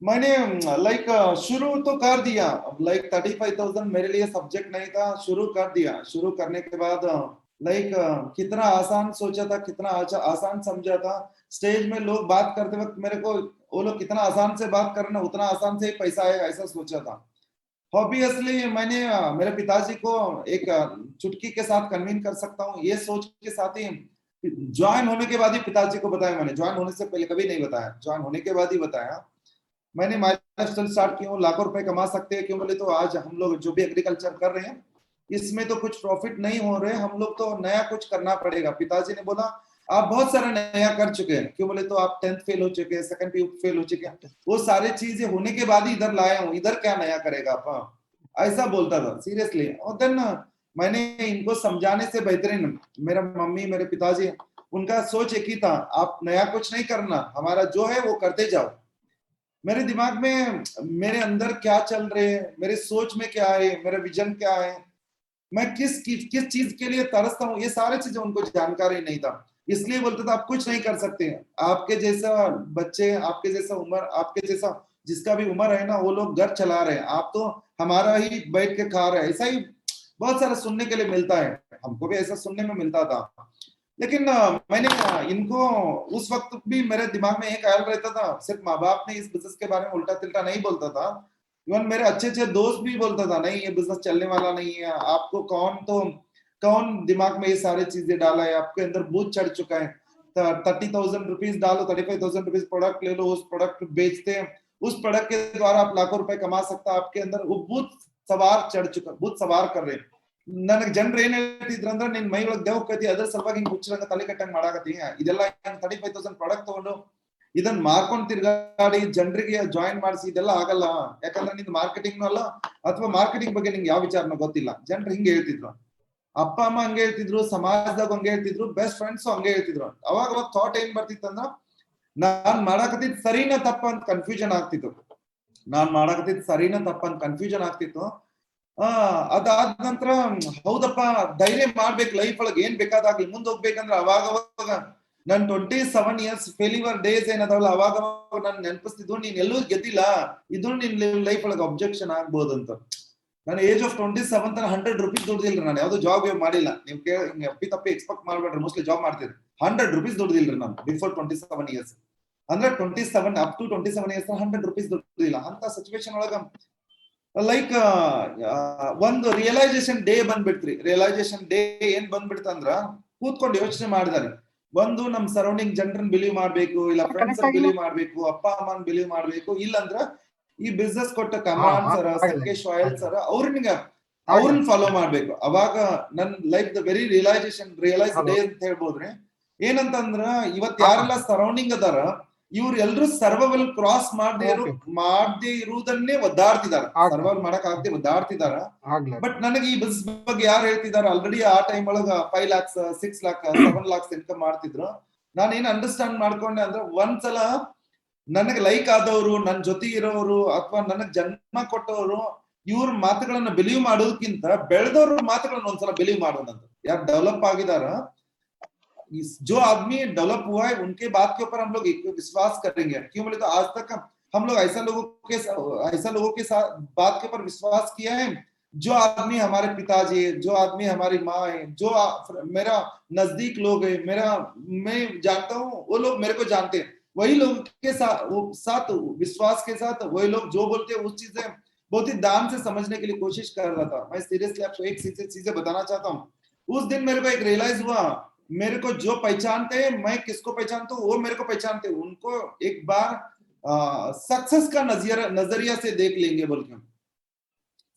मैंने लाइक शुरू तो कर दिया, लाइक 35,000 मेरे लिए सब्जेक्ट नहीं था, शुरू कर दिया। शुरू करने के बाद लाइक कितना आसान सोचा था, कितना आसान समझा था। स्टेज में लोग बात करते वक्त मेरे को वो लोग कितना आसान से बात करना, उतना आसान से ही पैसा आएगा ऐसा सोचा था। ऑब्वियसली मैंने मेरे पिताजी को एक चुटकी के साथ कन्विंस कर सकता हूँ ये सोच के साथ ही ज्वाइन होने के बाद ही पिताजी को बताया। मैंने ज्वाइन होने से पहले कभी नहीं बताया, ज्वाइन होने के बाद ही बताया। मैंने माई लाइफस्टाइल स्टार्ट किया, लाखों रुपए कमा सकते हैं। क्यों बोले तो आज हम लोग जो भी एग्रीकल्चर कर रहे हैं इसमें तो कुछ प्रॉफिट नहीं हो रहे, हम लोग तो नया कुछ करना पड़ेगा। पिताजी ने बोला आप बहुत सारा नया कर चुके हैं, क्यों बोले तो आप 10th फेल हो चुके हैं, सेकंड पीयू फेल हो चुके हैं, वो सारी चीजें होने के बाद ही इधर लाया हूँ, इधर क्या नया करेगा आप, ऐसा बोलता था सीरियसली। और देन मैंने इनको समझाने से बेहतरीन मेरा मम्मी मेरे पिताजी उनका सोच एक ही था, आप नया कुछ नहीं करना, हमारा जो है वो करते जाओ। मेरे दिमाग में मेरे अंदर क्या चल रहे है, मेरे सोच में क्या है, मेरा विजन क्या है, मैं किस चीज के लिए तरसता हूँ, ये सारी चीजें उनको जानकारी नहीं था। इसलिए बोलते थे आप कुछ नहीं कर सकते, आपके जैसा बच्चे, आपके जैसा उम्र, आपके जैसा जिसका भी उम्र है ना, वो लोग घर चला रहे हैं, आप तो हमारा ही बैठ के खा रहे हैं। ऐसा ही बहुत सारा सुनने के लिए मिलता है, हमको भी ऐसा सुनने में मिलता था। लेकिन मैंने इनको उस वक्त भी मेरे दिमाग में एक ख्याल रहता था, सिर्फ माँ बाप ने इस बिजनेस के बारे में उल्टा तिल्टा नहीं बोलता था, इवन मेरे अच्छे अच्छे दोस्त भी बोलता था नहीं ये बिजनेस चलने वाला नहीं है, आपको कौन दिमाग में ये सारी चीजें डाला है, आपके अंदर भूत चढ़ चुका है, 30,000 रुपीज डालो, 35,000 रुपीज प्रोडक्ट ले लो, उस प्रोडक्ट बेचते हैं, उस प्रोडक्ट के द्वारा आप लाखों रुपए कमा सकता, आपके अंदर वो भूत सवार कर रहे हैं। ನನಗೆ ಜನರು ಏನ್ ಹೇಳ್ತಿದ್ರು ಅಂದ್ರೆ ನಿನ್ ಮೈ ಒಳಗೆ ದೇವ್ ಕತಿ ಅದ್ರ ಸಲುವಾಗಿ ಹಿಂಗ್ ಹುಚ್ಚರಂಗ ತಲೆ ಕಟ್ಟಂಗ್ ಮಾಡಾಕತ್ತಿ, ಇದೆಲ್ಲ 35,000 ಪ್ರಾಡಕ್ಟ್ ತಗೊಂಡು ಇದನ್ನ ಮಾರ್ಕೊಂಡ್ ತಿರ್ಗಾಡಿ ಜನರಿಗೆ ಜಾಯಿನ್ ಮಾಡಿಸಿ ಇದೆಲ್ಲ ಆಗಲ್ಲ, ಯಾಕಂದ್ರೆ ನಿನ್ ಮಾರ್ಕೆಟಿಂಗ್ ಅಲ್ಲ ಅಥವಾ ಮಾರ್ಕೆಟಿಂಗ್ ಬಗ್ಗೆ ನಿಂಗೆ ಯಾವ ವಿಚಾರನೂ ಗೊತ್ತಿಲ್ಲ. ಜನರು ಹಿಂಗೆ ಹೇಳ್ತಿದ್ರು, ಅಪ್ಪ ಅಮ್ಮ ಹಂಗೆ ಹೇಳ್ತಿದ್ರು, ಸಮಾಜದಾಗ ಹಂಗೆ ಹೇಳ್ತಿದ್ರು, ಬೆಸ್ಟ್ ಫ್ರೆಂಡ್ಸ್ ಹಂಗೆ ಹೇಳ್ತಿದ್ರು. ಅವಾಗ ಥಾಟ್ ಏನ್ ಬರ್ತಿತ್ತಂದ್ರ ನಾನ್ ಮಾಡಾಕತ್ತಿದ್ ಸರಿನಾ ತಪ್ಪ ಅಂತ ಕನ್ಫ್ಯೂಷನ್ ಆಗ್ತಿತ್ತು, ಅದಾದ ನಂತರ ಹೌದಪ್ಪ ಧೈರ್ಯ ಮಾಡ್ಬೇಕು, ಲೈಫ್ ಒಳಗೆ ಏನ್ ಬೇಕಾದಾಗ್ಲಿ ಮುಂದ್ ಹೋಗ್ಬೇಕಂದ್ರೆ ಅವಾಗ ನನ್ 27 ಇಯರ್ಸ್ ಫೇಲ್ಯೂರ್ ಡೇಸ್ ಏನದಾವಲ್ಲ ಅವಾಗ ನಾನು ನೆನಪಿಸ್ತಿದ್ವು, ನೀನ್ ಎಲ್ಲೂ ಗೆದ್ದಿಲ್ಲ, ಇದು ನಿನ್ ಲೈಫ್ ಒಳಗೆ ಅಬ್ಜೆಕ್ಷನ್ ಆಗ್ಬೋದಂತ. ನಾನು ಏಜ್ ಆಫ್ 27 ತನ 100 ರೂಪೀಸ್ ದುಡ್ದಿಲ್ರಿ, ನಾನು ಯಾವ್ದು ಜಾಬ್ ಮಾಡಿಲ್ಲ, ನೀವು ಹಿಂಗೆ ಅಪ್ಪಿ ತಪ್ಪಿ ಎಕ್ಸ್ಪೆಕ್ಟ್ ಮಾಡ್ಬೇಡ್ರಿ, ಮೋಸ್ಟ್ಲಿ ಜಾಬ್ ಮಾಡ್ತಿದ್ರಿ. 100 ರೂಪೀಸ್ ದುಡ್ದಿಲ್ರಿ ನಾನು ಬಿಫೋರ್ 27 ಇಯರ್ಸ್, ಅಂದ್ರೆ 27 ಅಪ್ ಟು 27 ಇಯರ್ಸ್ 100 ರೂಪೀಸ್ ದುಡ್ದಿಲ್ಲ. ಅಂತ ಸಿಚುವೇಶನ್ ಒಳಗ ಲೈಕ್ ಒಂದು ರಿಯಲೈಸೇಷನ್ ಡೇ ಬಂದ್ಬಿಡ್ತ್ರಿ. ರಿಯಲೈಸೇಷನ್ ಡೇ ಏನ್ ಬಂದ್ಬಿಡ್ತಂದ್ರ ಕೂತ್ಕೊಂಡು ಯೋಚನೆ ಮಾಡಿದಾರೆ, ಒಂದು ನಮ್ ಸರೌಂಡಿಂಗ್ ಜನರನ್ನ ಬಿಲೀವ್ ಮಾಡ್ಬೇಕು, ಇಲ್ಲ ಫ್ರೆಂಡ್ಸ್ ಬಿಲೀವ್ ಮಾಡ್ಬೇಕು, ಅಪ್ಪ ಅಮ್ಮನ್ ಬಿಲೀವ್ ಮಾಡ್ಬೇಕು, ಇಲ್ಲಂದ್ರ ಈ ಬಿಸ್ನೆಸ್ ಕೊಟ್ಟ ಕಮ್ರಾನ್ ಸರ್, ಸಂಕೇಶ್ ವಾಯಲ್ ಸರ್ ಅವ್ರನ್ನ ಫಾಲೋ ಮಾಡ್ಬೇಕು. ಅವಾಗ ನನ್ life the very realise day ಅಂತ ಹೇಳ್ಬೋದ್ರಿ. ಏನಂತಂದ್ರ ಇವತ್ ಯಾರೆಲ್ಲ ಸರೌಂಡಿಂಗ್ ಅದಾರ ಇವ್ರು ಎಲ್ರು ಸರ್ವೈವಲ್ ಕ್ರಾಸ್ ಮಾಡದೇ ಇರುವುದನ್ನೇ ಒದ್ದಾಡ್ತಿದಾರ, ಸರ್ವೈವಲ್ ಮಾಡಕ್ ಆಗದೆ ಒದ್ದಾಡ್ತಿದಾರ. ಬಟ್ ನನಗೆ ಈ ಬಿಸ್ನೆಸ್ ಬಗ್ಗೆ ಯಾರು ಹೇಳ್ತಿದಾರ, ಆಲ್ರೆಡಿ ಆ ಟೈಮ್ ಒಳಗ 5 lakhs 6 lakhs 7 lakhs ಇನ್ಕಮ್ ಮಾಡ್ತಿದ್ರು. ನಾನು ಏನ್ ಅಂಡರ್ಸ್ಟ್ಯಾಂಡ್ ಮಾಡ್ಕೊಂಡೆ ಅಂದ್ರೆ ಒಂದ್ಸಲ ನನಗೆ ಲೈಕ್ ಆದವರು, ನನ್ ಜೊತೆ ಇರೋರು ಅಥವಾ ನನಗ್ ಜನ್ಮ ಕೊಟ್ಟವರು ಇವ್ರ ಮಾತುಗಳನ್ನ ಬಿಲೀವ್ ಮಾಡೋದಕ್ಕಿಂತ ಬೆಳೆದವ್ರ ಮಾತುಗಳನ್ನ ಒಂದ್ಸಲ ಬಿಲೀವ್ ಮಾಡೋಣಂತ. ಯಾರು ಡೆವಲಪ್ ಆಗಿದಾರ, जो आदमी डेवलप हुआ है उनके बात के ऊपर हम लोग विश्वास करेंगे। क्यों बोले तो आज तक हम लोग ऐसा लोगों के साथ बात के ऊपर विश्वास किया है, जो आदमी हमारे पिताजी है, जो आदमी हमारी माँ है, जो मेरा नजदीक लोग है, मैं जानता हूँ, वो लोग मेरे को जानते हैं, वही लोग के साथ विश्वास के साथ वही लोग जो बोलते हैं उस चीजें बहुत ही दान से समझने के लिए कोशिश कर रहा था। मैं सीरियसली आपको एक चीजें बताना चाहता हूँ। उस दिन मेरे को एक रियलाइज हुआ, मेरे को जो पहचानते हैं, मैं किसको पहचानता हूँ वो मेरे को पहचानते हैं, उनको एक बार सक्सेस का नजरिया से देख लेंगे, बोल के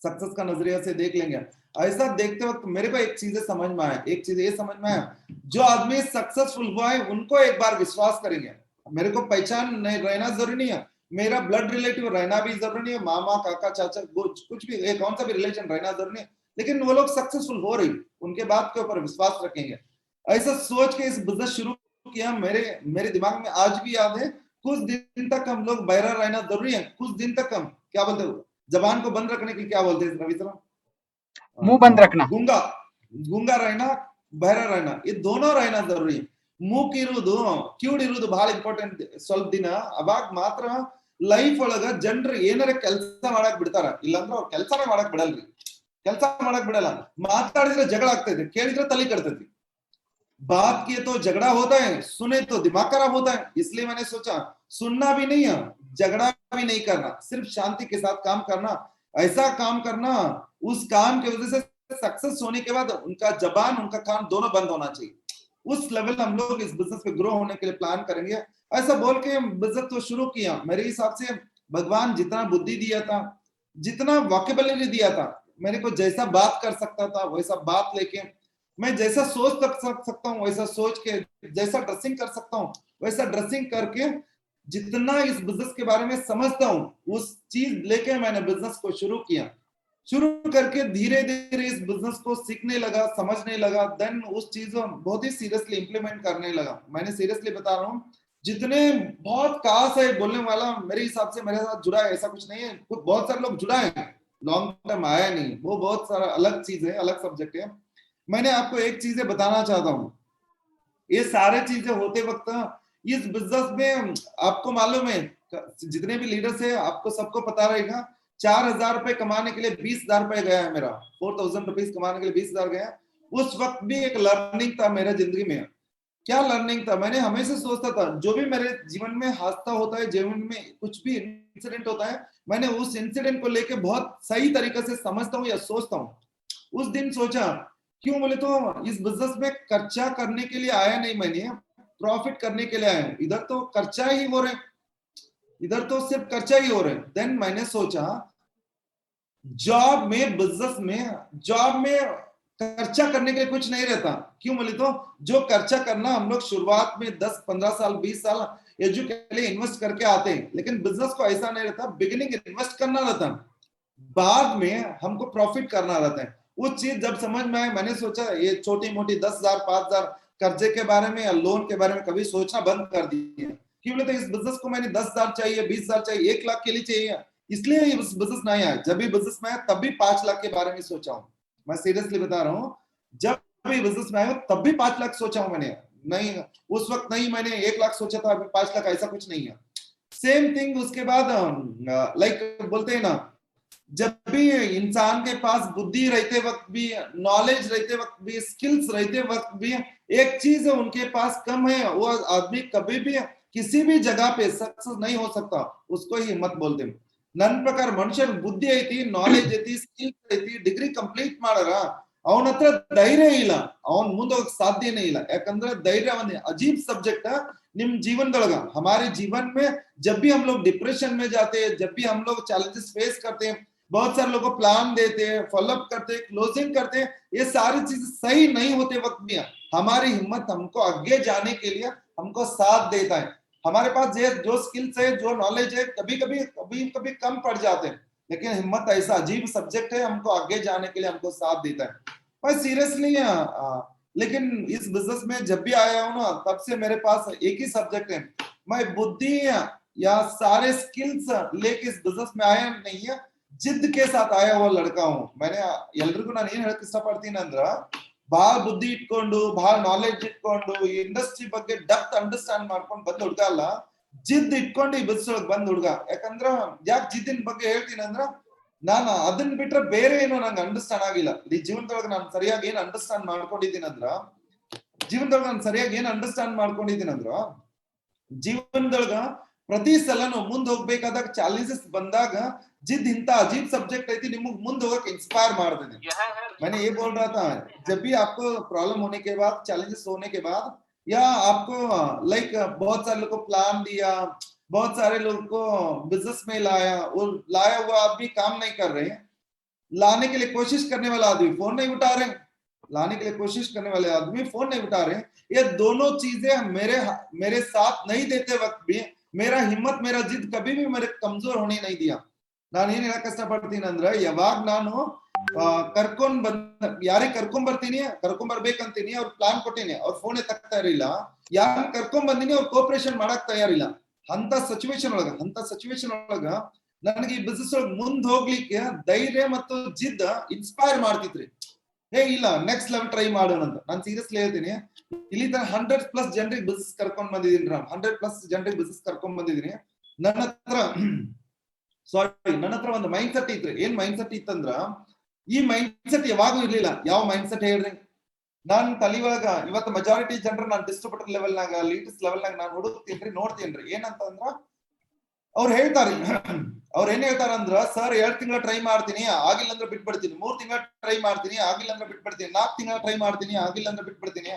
सक्सेस का नजरिया से देख लेंगे। ऐसा देखते वक्त मेरे को एक चीज समझ में आया, जो आदमी सक्सेसफुल हुआ है उनको एक बार विश्वास करेंगे। मेरे को पहचान नहीं रहना जरूरी नहीं है, मेरा ब्लड रिलेटिव रहना भी जरूरी नहीं है, मामा काका चाचा कुछ भी कौन सा भी रिलेशन रहना जरूरी नहीं है, लेकिन वो लोग सक्सेसफुल हो रही उनके बात के ऊपर विश्वास रखेंगे। ऐसा सोच के इस बिजनेस शुरू किया। मेरे दिमाग में आज भी याद है, कुछ दिन तक हम लोग बहरा रहना जरूरी है, कुछ दिन तक हम क्या बोलते हैं, जबान को बंद रखने के क्या बोलते हैं रवि सर, मुंह बंद रखना, गूंगा रहना, बहरा रहना, ये दोनों रहना जरूरी है। ಮೂಕ್ ಇರುವುದು ಕ್ಯೂಡ್ ಇರುವುದು ಬಹಳ ಇಂಪಾರ್ಟೆಂಟ್ ಸ್ವಲ್ಪ ದಿನ, ಅವಾಗ ಮಾತ್ರ ಲೈಫ್ ಒಳಗ ಜನರು ಏನಾರ ಕೆಲಸ ಮಾಡಕ್ ಬಿಡ್ತಾರ, ಇಲ್ಲಾಂದ್ರೆ ಅವ್ರ ಕೆಲಸನೇ ಮಾಡಕ್ ಬಿಡಲ್ರಿ, ಕೆಲಸ ಮಾಡಕ್ ಬಿಡಲ್ಲ, ಮಾತಾಡಿದ್ರೆ ಜಗಳ ಆಗ್ತೈತಿ, ಕೇಳಿದ್ರೆ ತಲೆ ಕೆಡ್ತೈತಿ। बात किए तो झगड़ा होता है, सुने तो दिमाग खराब होता है, इसलिए मैंने सोचा सुनना भी नहीं है, झगड़ा भी नहीं करना, सिर्फ शांति के साथ काम करना, ऐसा काम करना उस काम की वजह से सक्सेस होने के बाद उनका जबान उनका कान दोनों बंद होना चाहिए। उस लेवल हम लोग इस बिजनेस में ग्रो होने के लिए प्लान करेंगे। ऐसा बोल के बिजनेस तो शुरू किया। मेरे हिसाब से भगवान जितना बुद्धि दिया था, जितना वोकेबुलरी दिया था, मेरे को जैसा बात कर सकता था वैसा बात लेके, मैं जैसा सोच सकता हूँ वैसा सोच के, जैसा ड्रेसिंग कर सकता हूँ वैसा ड्रेसिंग करके, जितना इस बिजनेस के बारे में समझता हूँ उस चीज लेके मैंने बिजनेस को शुरू किया। शुरू करके धीरे धीरे इस बिजनेस को सीखने लगा, समझने लगा, देन उस चीज को बहुत ही सीरियसली इंप्लीमेंट करने लगा। मैंने सीरियसली बता रहा हूँ, जितने बहुत काश है बोलने वाला मेरे हिसाब से मेरे साथ जुड़ा है ऐसा कुछ नहीं है, बहुत सारे लोग जुड़ा है, लॉन्ग टर्म आया नहीं, वो बहुत सारा अलग चीज है, अलग सब्जेक्ट है। मैंने आपको एक चीजें बताना चाहता हूँ, ये सारे चीजें होते वक्त इस बिजनेस में आपको मालूम है, जितने भी लीडर्स है आपको सबको पता रहेगा, 4,000 रुपए कमाने के लिए 20,000 रुपए गया है मेरा, 4,000 रुपीज कमाने के लिए 20,000 गया। उस वक्त भी एक लर्निंग था मेरे जिंदगी में। क्या लर्निंग था, मैंने हमेशा सोचता था जो भी मेरे जीवन में हादसा होता है, जीवन में कुछ भी इंसिडेंट होता है, मैंने उस इंसिडेंट को लेके बहुत सही तरीके से समझता हूँ या सोचता हूँ। उस दिन सोचा, क्यों बोले तो इस बिजनेस में खर्चा करने के लिए आया नहीं, मैंने प्रॉफिट करने के लिए आया हूँ। इधर तो खर्चा ही हो रहे, इधर तो सिर्फ खर्चा ही हो रहे। देन मैंने सोचा जॉब में खर्चा करने के लिए कुछ नहीं रहता। क्यों बोले तो जो खर्चा करना हम लोग शुरुआत में 10 15 साल 20 साल एजुकेशन के लिए इन्वेस्ट करके आते हैं, लेकिन बिजनेस को ऐसा नहीं रहता, बिगिनिंग इन्वेस्ट करना रहता, बाद में हमको प्रॉफिट करना रहता है। वो चीज जब समझ में आए, मैंने सोचा ये छोटी मोटी 10,000 5,000 कर्जे के बारे में या लोन के बारे में कभी सोचना बंद कर दिया। क्यों बोले तो इस बिजनेस को मैंने 10,000 चाहिए, 20,000 चाहिए, 1 लाख के लिए चाहिए, इसलिए ये बिजनेस नहीं आया। जब भी बिजनेस में आया तब भी 5 लाख के बारे में सोचा हूँ, मैं सीरियसली बता रहा हूँ। जब भी बिजनेस में आया तब भी 5 लाख सोचा हूँ मैंने, नहीं उस वक्त नहीं मैंने 1 लाख सोचा था, अभी 5 लाख ऐसा कुछ नहीं है। सेम थिंग उसके बाद लाइक बोलते हैं ना, जब भी इंसान के पास बुद्धि रहते वक्त भी, नॉलेज रहते वक्त भी, स्किल्स रहते वक्त भी एक चीज उनके पास कम है, वो आदमी कभी भी किसी भी जगह पे सक्सेस नहीं हो सकता, उसको ही हिम्मत बोलते हैं। ನನ್ನ ಪ್ರಕಾರ ಮನುಷ್ಯನ ಬುದ್ಧಿ ಐತಿ, ನಾಲೆಜ್ ಐತಿ, ಸ್ಕಿಲ್ಸ್ ಐತಿ, ಡಿಗ್ರಿ ಕಂಪ್ಲೀಟ್ ಮಾಡಾರ, ಅವನ ಹತ್ರ ಧೈರ್ಯ ಇಲ್ಲ, ಅವನ್ ಮುಂದೆ ಹೋಗಕ್ ಸಾಧ್ಯನೇ ಇಲ್ಲ। ಯಾಕಂದ್ರೆ ಧೈರ್ಯ ಒಂದು अजीब सब्जेक्ट है निम जीवन दलगा। हमारे जीवन में जब भी हम लोग डिप्रेशन में जाते हैं, जब भी हम लोग चैलेंजेस फेस करते हैं, बहुत सारे लोगों को प्लान देते हैं, फॉलोअप करते हैं, क्लोजिंग करते हैं, ये सारी चीजें सही नहीं होते वक्त भी हमारी हिम्मत हमको आगे जाने के लिए हमको साथ देता है। हमारे पास जो स्किल्स है, जो नॉलेज है, कभी कभी कम पड़ जाते हैं, लेकिन हिम्मत ऐसा अजीब सब्जेक्ट है, हमको आगे जाने के लिए हमको साथ देता है। मैं सीरियसली लेकिन इस बिजनेस में जब भी आया हूं ना, तब से मेरे पास एक ही सब्जेक्ट है, मैं बुद्धि या सारे स्किल्स लेके इस बिजनेस में आया नहीं है, जिद के साथ आया हुआ लड़का हूं। मैंने ಎಲ್ರಿಗೂ ನಾನು ಏನು ಹೇಳಕ್ಕೆ ಇಷ್ಟಪಡ್ತೀನಿ ಅಂದ್ರೆ, ಬಹಳ ಬುದ್ಧಿ ಇಟ್ಕೊಂಡು ಬಹಳ ನಾಲೆಜ್ ಇಟ್ಕೊಂಡು ಈ ಇಂಡಸ್ಟ್ರಿ ಬಗ್ಗೆ ಡಪ್ತ್ ಅಂಡರ್ಸ್ಟ್ಯಾಂಡ್ ಮಾಡ್ಕೊಂಡು ಬಂದ ಹುಡುಗ ಅಲ್ಲ, ಜಿದ್ ಇಟ್ಕೊಂಡು ಈ ಬಿಸ್ನೆಸ್ ಒಳಗೆ ಬಂದ ಹುಡುಗ। ಯಾಕಂದ್ರ ಯಾಕೆ ಜಿದ್ದಿನ ಬಗ್ಗೆ ಹೇಳ್ತೀನಿ ಅಂದ್ರ, ನಾನು ಅದನ್ನ ಬಿಟ್ರೆ ಬೇರೆ ಏನೋ ನಂಗೆ ಅಂಡರ್ಸ್ಟ್ಯಾಂಡ್ ಆಗಿಲ್ಲ ಈ ಜೀವನದೊಳಗೆ। ನಾನು ಸರಿಯಾಗಿ ಏನ್ ಅಂಡರ್ಸ್ಟ್ಯಾಂಡ್ ಮಾಡ್ಕೊಂಡಿದ್ದೀನಿ ಅಂದ್ರ, ಜೀವನದೊಳಗೆ ನಾನು ಸರಿಯಾಗಿ ಏನ್ ಅಂಡರ್ಸ್ಟ್ಯಾಂಡ್ ಮಾಡ್ಕೊಂಡಿದ್ದೀನಿ ಅಂದ್ರ, ಜೀವನದೊಳಗ ಪ್ರತಿ ಸಲನು ಮುಂದೆ ಹೋಗ್ಬೇಕಾದಾಗ ಚಾಲೆಂजेस ಬಂದಾಗ जिद इंता अजीब सब्जेक्ट है निम्ग मुंद होकर इंस्पायर मार देने। मैंने ये बोल रहा था, जब भी आपको प्रॉब्लम होने के बाद, चैलेंजेस होने के बाद, या आपको लाइक बहुत सारे लोगों को प्लान दिया, बहुत सारे लोगों को बिजनेस में लाया, और लाया हुआ आदमी काम नहीं कर रहे, लाने के लिए कोशिश करने वाला आदमी फोन नहीं उठा रहे, लाने के लिए कोशिश करने वाले आदमी फोन नहीं उठा रहे, ये दोनों चीजें मेरे साथ नहीं देते वक्त भी मेरा हिम्मत, मेरा जिद कभी भी मेरे कमजोर होने नहीं दिया। ನಾನು ಏನ್ ಹೇಳಕ್ ಇಷ್ಟಪಡ್ತೀನಿ ಅಂದ್ರೆ, ಯಾವಾಗ ನಾನು ಕರ್ಕೊಂಡ್ ಬಂದ ಯಾರಿಗೆ ಕರ್ಕೊಂಡ್ ಬರ್ತೀನಿ, ಕರ್ಕೊಂಡ್ ಬರ್ಬೇಕಂತೀನಿ, ಅವ್ರ ಪ್ಲಾನ್ ಕೊಟ್ಟಿನಿ, ಅವ್ರ ಫೋನ್ ಎತ್ತಕ್ತಾ ಇರಲಿಲ್ಲ, ಯಾರು ಕರ್ಕೊಂಡ್ ಬಂದಿನಿ ಅವ್ರ ಕೋಪರೇಷನ್ ಮಾಡಕ್ ತಯಾರಿಲ್ಲ, ಅಂತ ಸಿಚುವೇಶನ್ ಒಳಗ ನನಗೆ ಈ ಬಿಸ್ನೆಸ್ ಒಳಗೆ ಮುಂದ್ ಹೋಗ್ಲಿಕ್ಕೆ ಧೈರ್ಯ ಮತ್ತು ಜಿದ್ ಇನ್ಸ್ಪೈರ್ ಮಾಡ್ತಿದ್ರಿ। ಹೇ ಇಲ್ಲ ನೆಕ್ಸ್ಟ್ ಲೆವೆಲ್ ಟ್ರೈ ಮಾಡೋಣ ಅಂತ ನಾನು ಸೀರಿಯಸ್ಲಿ ಹೇಳ್ತೀನಿ। ಇಲ್ಲಿ ತರ 100+ ಜನರಿಗೆ ಬಿಸ್ನೆಸ್ ಕರ್ಕೊಂಡ್ ಬಂದಿದ್ದೀನಿ, 100+ ಜನರಿಗೆ ಬಿಸ್ನೆಸ್ ಕರ್ಕೊಂಡ್ ಬಂದಿದ್ದೀನಿ। ನನ್ನ ಹತ್ರ ಒಂದು ಮೈಂಡ್ ಸೆಟ್ ಇತ್ತು। ಏನ್ ಮೈಂಡ್ ಸೆಟ್ ಇತ್ತಂದ್ರ, ಈ ಮೈಂಡ್ ಸೆಟ್ ಯಾವಾಗೂ ಇರ್ಲಿಲ್ಲ। ಯಾವ ಮೈಂಡ್ ಸೆಟ್ ಹೇಳ್ರಿ, ನಾನ್ ತಲಿವಾಗ ಇವತ್ತು ಮೆಜಾರಿಟಿ ಜನರು ನಾನು ಡಿಸ್ಟ್ರಿಬ್ಯೂಟರ್ ಲೆವೆಲ್ನಾಗ, ಲೀಡರ್ಸ್ ಲೆವೆಲ್ನಾಗ ನಾನು ಹುಡುಕ್ತೀನಿ, ನೋಡ್ತೀನಿ ಏನಂತಂದ್ರ, ಅವ್ರು ಹೇಳ್ತಾರೆ, ಅವ್ರ ಏನ್ ಹೇಳ್ತಾರಂದ್ರ, ಸರ್ 2 ತಿಂಗಳ ಟ್ರೈ ಮಾಡ್ತೀನಿ, ಆಗಿಲ್ಲ ಅಂದ್ರೆ ಬಿಟ್ಬಿಡ್ತೀನಿ, 3 ತಿಂಗಳ ಟ್ರೈ ಮಾಡ್ತೀನಿ, ಆಗಿಲ್ಲ ಅಂದ್ರೆ ಬಿಟ್ಬಿಡ್ತೀನಿ, 4 ತಿಂಗಳ ಟ್ರೈ ಮಾಡ್ತೀನಿ, ಆಗಿಲ್ಲ ಅಂದ್ರೆ ಬಿಟ್ಬಿಡ್ತೀನಿ,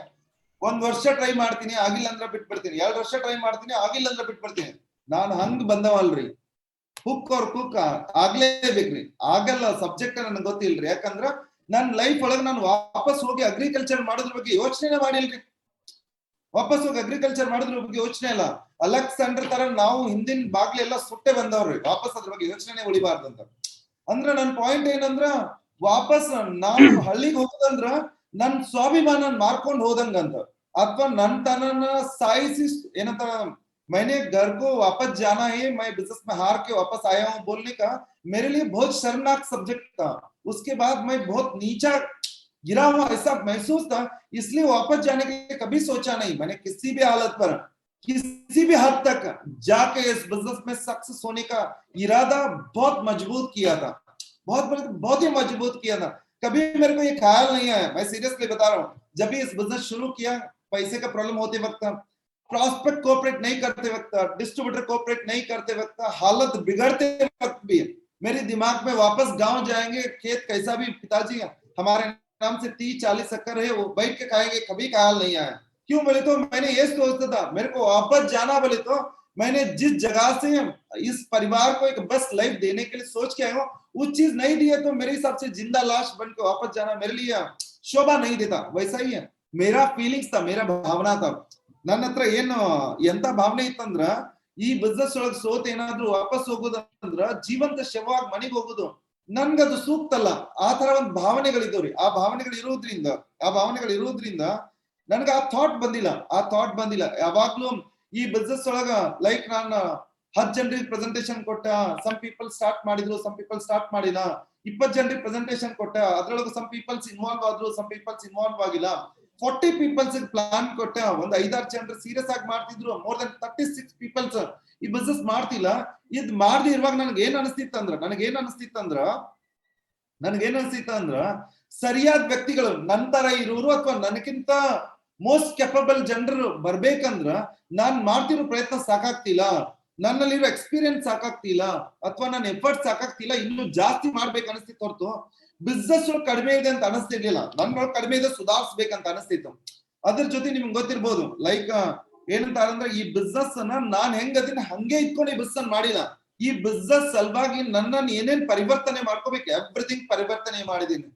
1 ವರ್ಷ ಟ್ರೈ ಮಾಡ್ತೀನಿ, ಆಗಿಲ್ಲ ಅಂದ್ರೆ ಬಿಟ್ಬಿಡ್ತೀನಿ, 2 ವರ್ಷ ಟ್ರೈ ಮಾಡ್ತೀನಿ, ಆಗಿಲ್ಲ ಅಂದ್ರೆ ಬಿಟ್ಬಿಡ್ತೀನಿ। ನಾನು ಹಂಗ್ ಬಂದವಲ್ರಿ, ಹುಕ್ ಅವ್ರ ಕುಕ್ ಆಗ್ಲೇಬೇಕ್ರಿ, ಆಗಲ್ಲ ಸಬ್ಜೆಕ್ಟ್ ನನಗೆ ಗೊತ್ತಿಲ್ರಿ। ಯಾಕಂದ್ರ ನನ್ ಲೈಫ್ ಒಳಗೆ ನಾನು ವಾಪಸ್ ಹೋಗಿ ಅಗ್ರಿಕಲ್ಚರ್ ಮಾಡೋದ್ರ ಬಗ್ಗೆ ಯೋಚನೆ ಮಾಡಿಲ್ರಿ, ವಾಪಸ್ ಹೋಗಿ ಅಗ್ರಿಕಲ್ಚರ್ ಮಾಡೋದ್ರ ಬಗ್ಗೆ ಯೋಚನೆ ಇಲ್ಲ। ಅಲೆಕ್ಸಾಂಡರ್ ತರ ನಾವು ಹಿಂದಿನ ಬಾಗ್ಲೆಲ್ಲ ಸುಟ್ಟೆ ಬಂದವ್ರಿ, ವಾಪಸ್ ಅದ್ರ ಬಗ್ಗೆ ಯೋಚನೆ ಉಳಿಬಾರ್ದಂತ। ಅಂದ್ರ ನನ್ ಪಾಯಿಂಟ್ ಏನಂದ್ರ, ವಾಪಸ್ ನಾನು ಹಳ್ಳಿಗೆ ಹೋಗೋದಂದ್ರ ನನ್ ಸ್ವಾಭಿಮಾನ ಮಾರ್ಕೊಂಡ್ ಹೋದಂಗಂತ, ಅಥವಾ ನನ್ ತನನ ಸಾಯಿಸಿ ಏನಂತ मैंने घर को वापस जाना है, मैं बिजनेस में हार के वापस आया हूँ बोलने का मेरे लिए बहुत शर्मनाक सब्जेक्ट था। उसके बाद मैं बहुत नीचा गिरा हुआ ऐसा महसूस था, इसलिए वापस जाने के कभी सोचा नहीं। मैंने किसी भी हालत पर किसी भी हद तक जाके इस बिजनेस में सक्सेस होने का इरादा बहुत मजबूत किया था, बहुत ही मजबूत किया था। कभी मेरे को ये ख्याल नहीं आया, मैं सीरियसली बता रहा हूँ, जब भी इस बिजनेस शुरू किया, पैसे का प्रॉब्लम होते वक्त, प्रॉस्पेक्ट कोऑपरेट नहीं करते वक्त, डिस्ट्रीब्यूटर कोऑपरेट नहीं करते वक्त, हालत बिगड़ते वक्त भी मेरे दिमाग में वापस गांव जाएंगे, खेत कैसा भी पिताजी हमारे नाम से 30-40 एकड़ है, वो बैठ के खाएंगे, कभी ख्याल नहीं आया। क्यों बोले तो मैंने ये सोचता था मेरे को वापस जाना, बोले तो मैंने जिस जगह से इस परिवार को एक बेस्ट लाइफ देने के लिए सोच के आया हूँ, वो चीज नहीं दी है तो मेरे हिसाब से जिंदा लाश बन के वापस जाना मेरे लिए शोभा नहीं देता। वैसा ही है मेरा फीलिंग्स था, मेरा भावना था। ನನ್ನ ಹತ್ರ ಏನು ಎಂತ ಭಾವನೆ ಇತ್ತಂದ್ರ ಈ ಬಿಸ್ನೆಸ್ ಒಳಗ್ ಸೋತ್ ಏನಾದ್ರೂ ವಾಪಸ್ ಹೋಗೋದಂದ್ರ ಜೀವಂತ ಶವವಾಗಿ ಮನೆಗೆ ಹೋಗುದು ನನ್ಗದು ಸೂಕ್ತ ಅಲ್ಲ, ಆ ತರ ಒಂದ್ ಭಾವನೆಗಳಿದ್ದವ್ರಿ। ಆ ಭಾವನೆಗಳು ಇರೋದ್ರಿಂದ ನನ್ಗ ಆ ಥಾಟ್ ಬಂದಿಲ್ಲ ಯಾವಾಗ್ಲೂ ಈ ಬಿಸ್ನೆಸ್ ಒಳಗ ಲೈಕ್ ನಾನು 10 ಜನರಿಗೆ ಪ್ರೆಸೆಂಟೇಶನ್ ಕೊಟ್ಟ, ಸಮ್ ಪೀಪಲ್ ಸ್ಟಾರ್ಟ್ ಮಾಡಿದ್ರು, ಸಮ್ ಪೀಪಲ್ ಸ್ಟಾರ್ಟ್ ಮಾಡಿಲ್ಲ, 20 ಜನರಿಗೆ ಪ್ರೆಸೆಂಟೇಶನ್ ಕೊಟ್ಟ, ಅದ್ರೊಳಗೆ ಸಮ್ ಪೀಪಲ್ಸ್ ಇನ್ವಾಲ್ವ್ ಆದ್ರು, ಸಮ್ ಪೀಪಲ್ಸ್ ಇನ್ವಾಲ್ವ್ ಆಗಿಲ್ಲ, 40 ಪೀಪಲ್ಸ್ ಪ್ಲಾನ್ ಕೊಟ್ಟ, ಒಂದ್ 5-6 ಜನರು ಸೀರಿಯಸ್ ಆಗಿ ಮಾಡ್ತಿದ್ರು, ಮೋರ್ ದನ್ 36 ಪೀಪಲ್ಸ್ ಈ ಬಿಸ್ನೆಸ್ ಮಾಡ್ತಿಲ್ಲ। ಇದ್ ಮಾಡದೆ ಇರುವಾಗ ನನಗೇನ್ ಅನಿಸ್ತಿತ್ತಂದ್ರ ಸರಿಯಾದ ವ್ಯಕ್ತಿಗಳು ನಂತರ ಇರೋರು ಅಥವಾ ನನಗಿಂತ ಮೋಸ್ಟ್ ಕೆಪಬಲ್ ಜನರು ಬರ್ಬೇಕಂದ್ರ ನಾನ್ ಮಾಡ್ತಿರೋ ಪ್ರಯತ್ನ ಸಾಕಾಗ್ತಿಲ್ಲ, ನನ್ನಲ್ಲಿರೋ ಎಕ್ಸ್ಪೀರಿಯನ್ಸ್ ಸಾಕಾಗ್ತಿಲ್ಲ, ಅಥವಾ ನನ್ನ ಎಫರ್ಟ್ ಸಾಕಾಗ್ತಿಲ್ಲ, ಇನ್ನು ಜಾಸ್ತಿ ಮಾಡ್ಬೇಕು ಅನಿಸ್ತಿತ್ತು ಹೊರತು ಬಿಸ್ನೆಸ್ ಕಡಿಮೆ ಇದೆ ಅಂತ ಅನಿಸ್ತಿರ್ಲಿಲ್ಲ। ನನ್ನೊಳಗೆ ಕಡಿಮೆ ಇದೆ, ಸುಧಾರಿಸ್ಬೇಕಂತ ಅನಿಸ್ತಿತ್ತು। ಅದ್ರ ಜೊತೆ ನಿಮ್ಗೆ ಗೊತ್ತಿರ್ಬೋದು ಲೈಕ್ ಏನಂತ ಅಂದ್ರೆ ಈ ಬಿಸ್ನೆಸ್ ಅನ್ನ ನಾನ್ ಹೆಂಗದಿನ ಹಂಗೆ ಇಟ್ಕೊಂಡು ಈ ಬಿಸ್ನೆಸ್ ಮಾಡಿಲ್ಲ, ಈ ಬಿಸ್ನೆಸ್ ಸಲುವಾಗಿ ನನ್ನನ್ನು ಏನೇನ್ ಪರಿವರ್ತನೆ ಮಾಡ್ಕೋಬೇಕು ಎವ್ರಿಥಿಂಗ್ ಪರಿವರ್ತನೆ ಮಾಡಿದೀನಿ।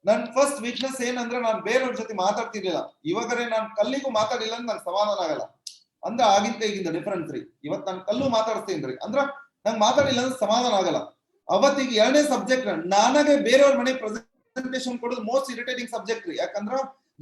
ನನ್ ಫಸ್ಟ್ ವೀಕ್ನೆಸ್ ಏನಂದ್ರೆ ನಾನು ಬೇರೆಯವ್ರ ಜೊತೆ ಮಾತಾಡ್ತಿರ್ಲಿಲ್ಲ, ಇವಾಗರೆ ನಾನು ಕಲ್ಲಿಗೂ ಮಾತಾಡಿಲ್ಲ ಅಂದ್ರೆ ನನ್ಗೆ ಸಮಾಧಾನ ಆಗಲ್ಲ, ಅಂದ್ರ ಆಗಿನ ಈಗಿಂದ ಡಿಫರೆನ್ಸ್ ರೀ। ಇವತ್ ನಾನು ಕಲ್ಲು ಮಾತಾಡ್ತೀನಿ ಅಂದ್ರ ನಂಗೆ ಮಾತಾಡಿಲ್ಲ ಅಂದ್ರೆ ಸಮಾಧಾನ ಆಗಲ್ಲ। ಅವತ್ತಿಗೆ ಎರಡನೇ ಸಬ್ಜೆಕ್ಟ್ ನನಗೆ ಬೇರೆಯವ್ರ ಮನೆ ಪ್ರೆಸೆಂಟೇಶನ್ ಕೊಡೋದು ಮೋಸ್ಟ್ ಇರಿಟೇಟಿಂಗ್ ಸಬ್ಜೆಕ್ಟ್ ರೀ, ಯಾಕಂದ್ರ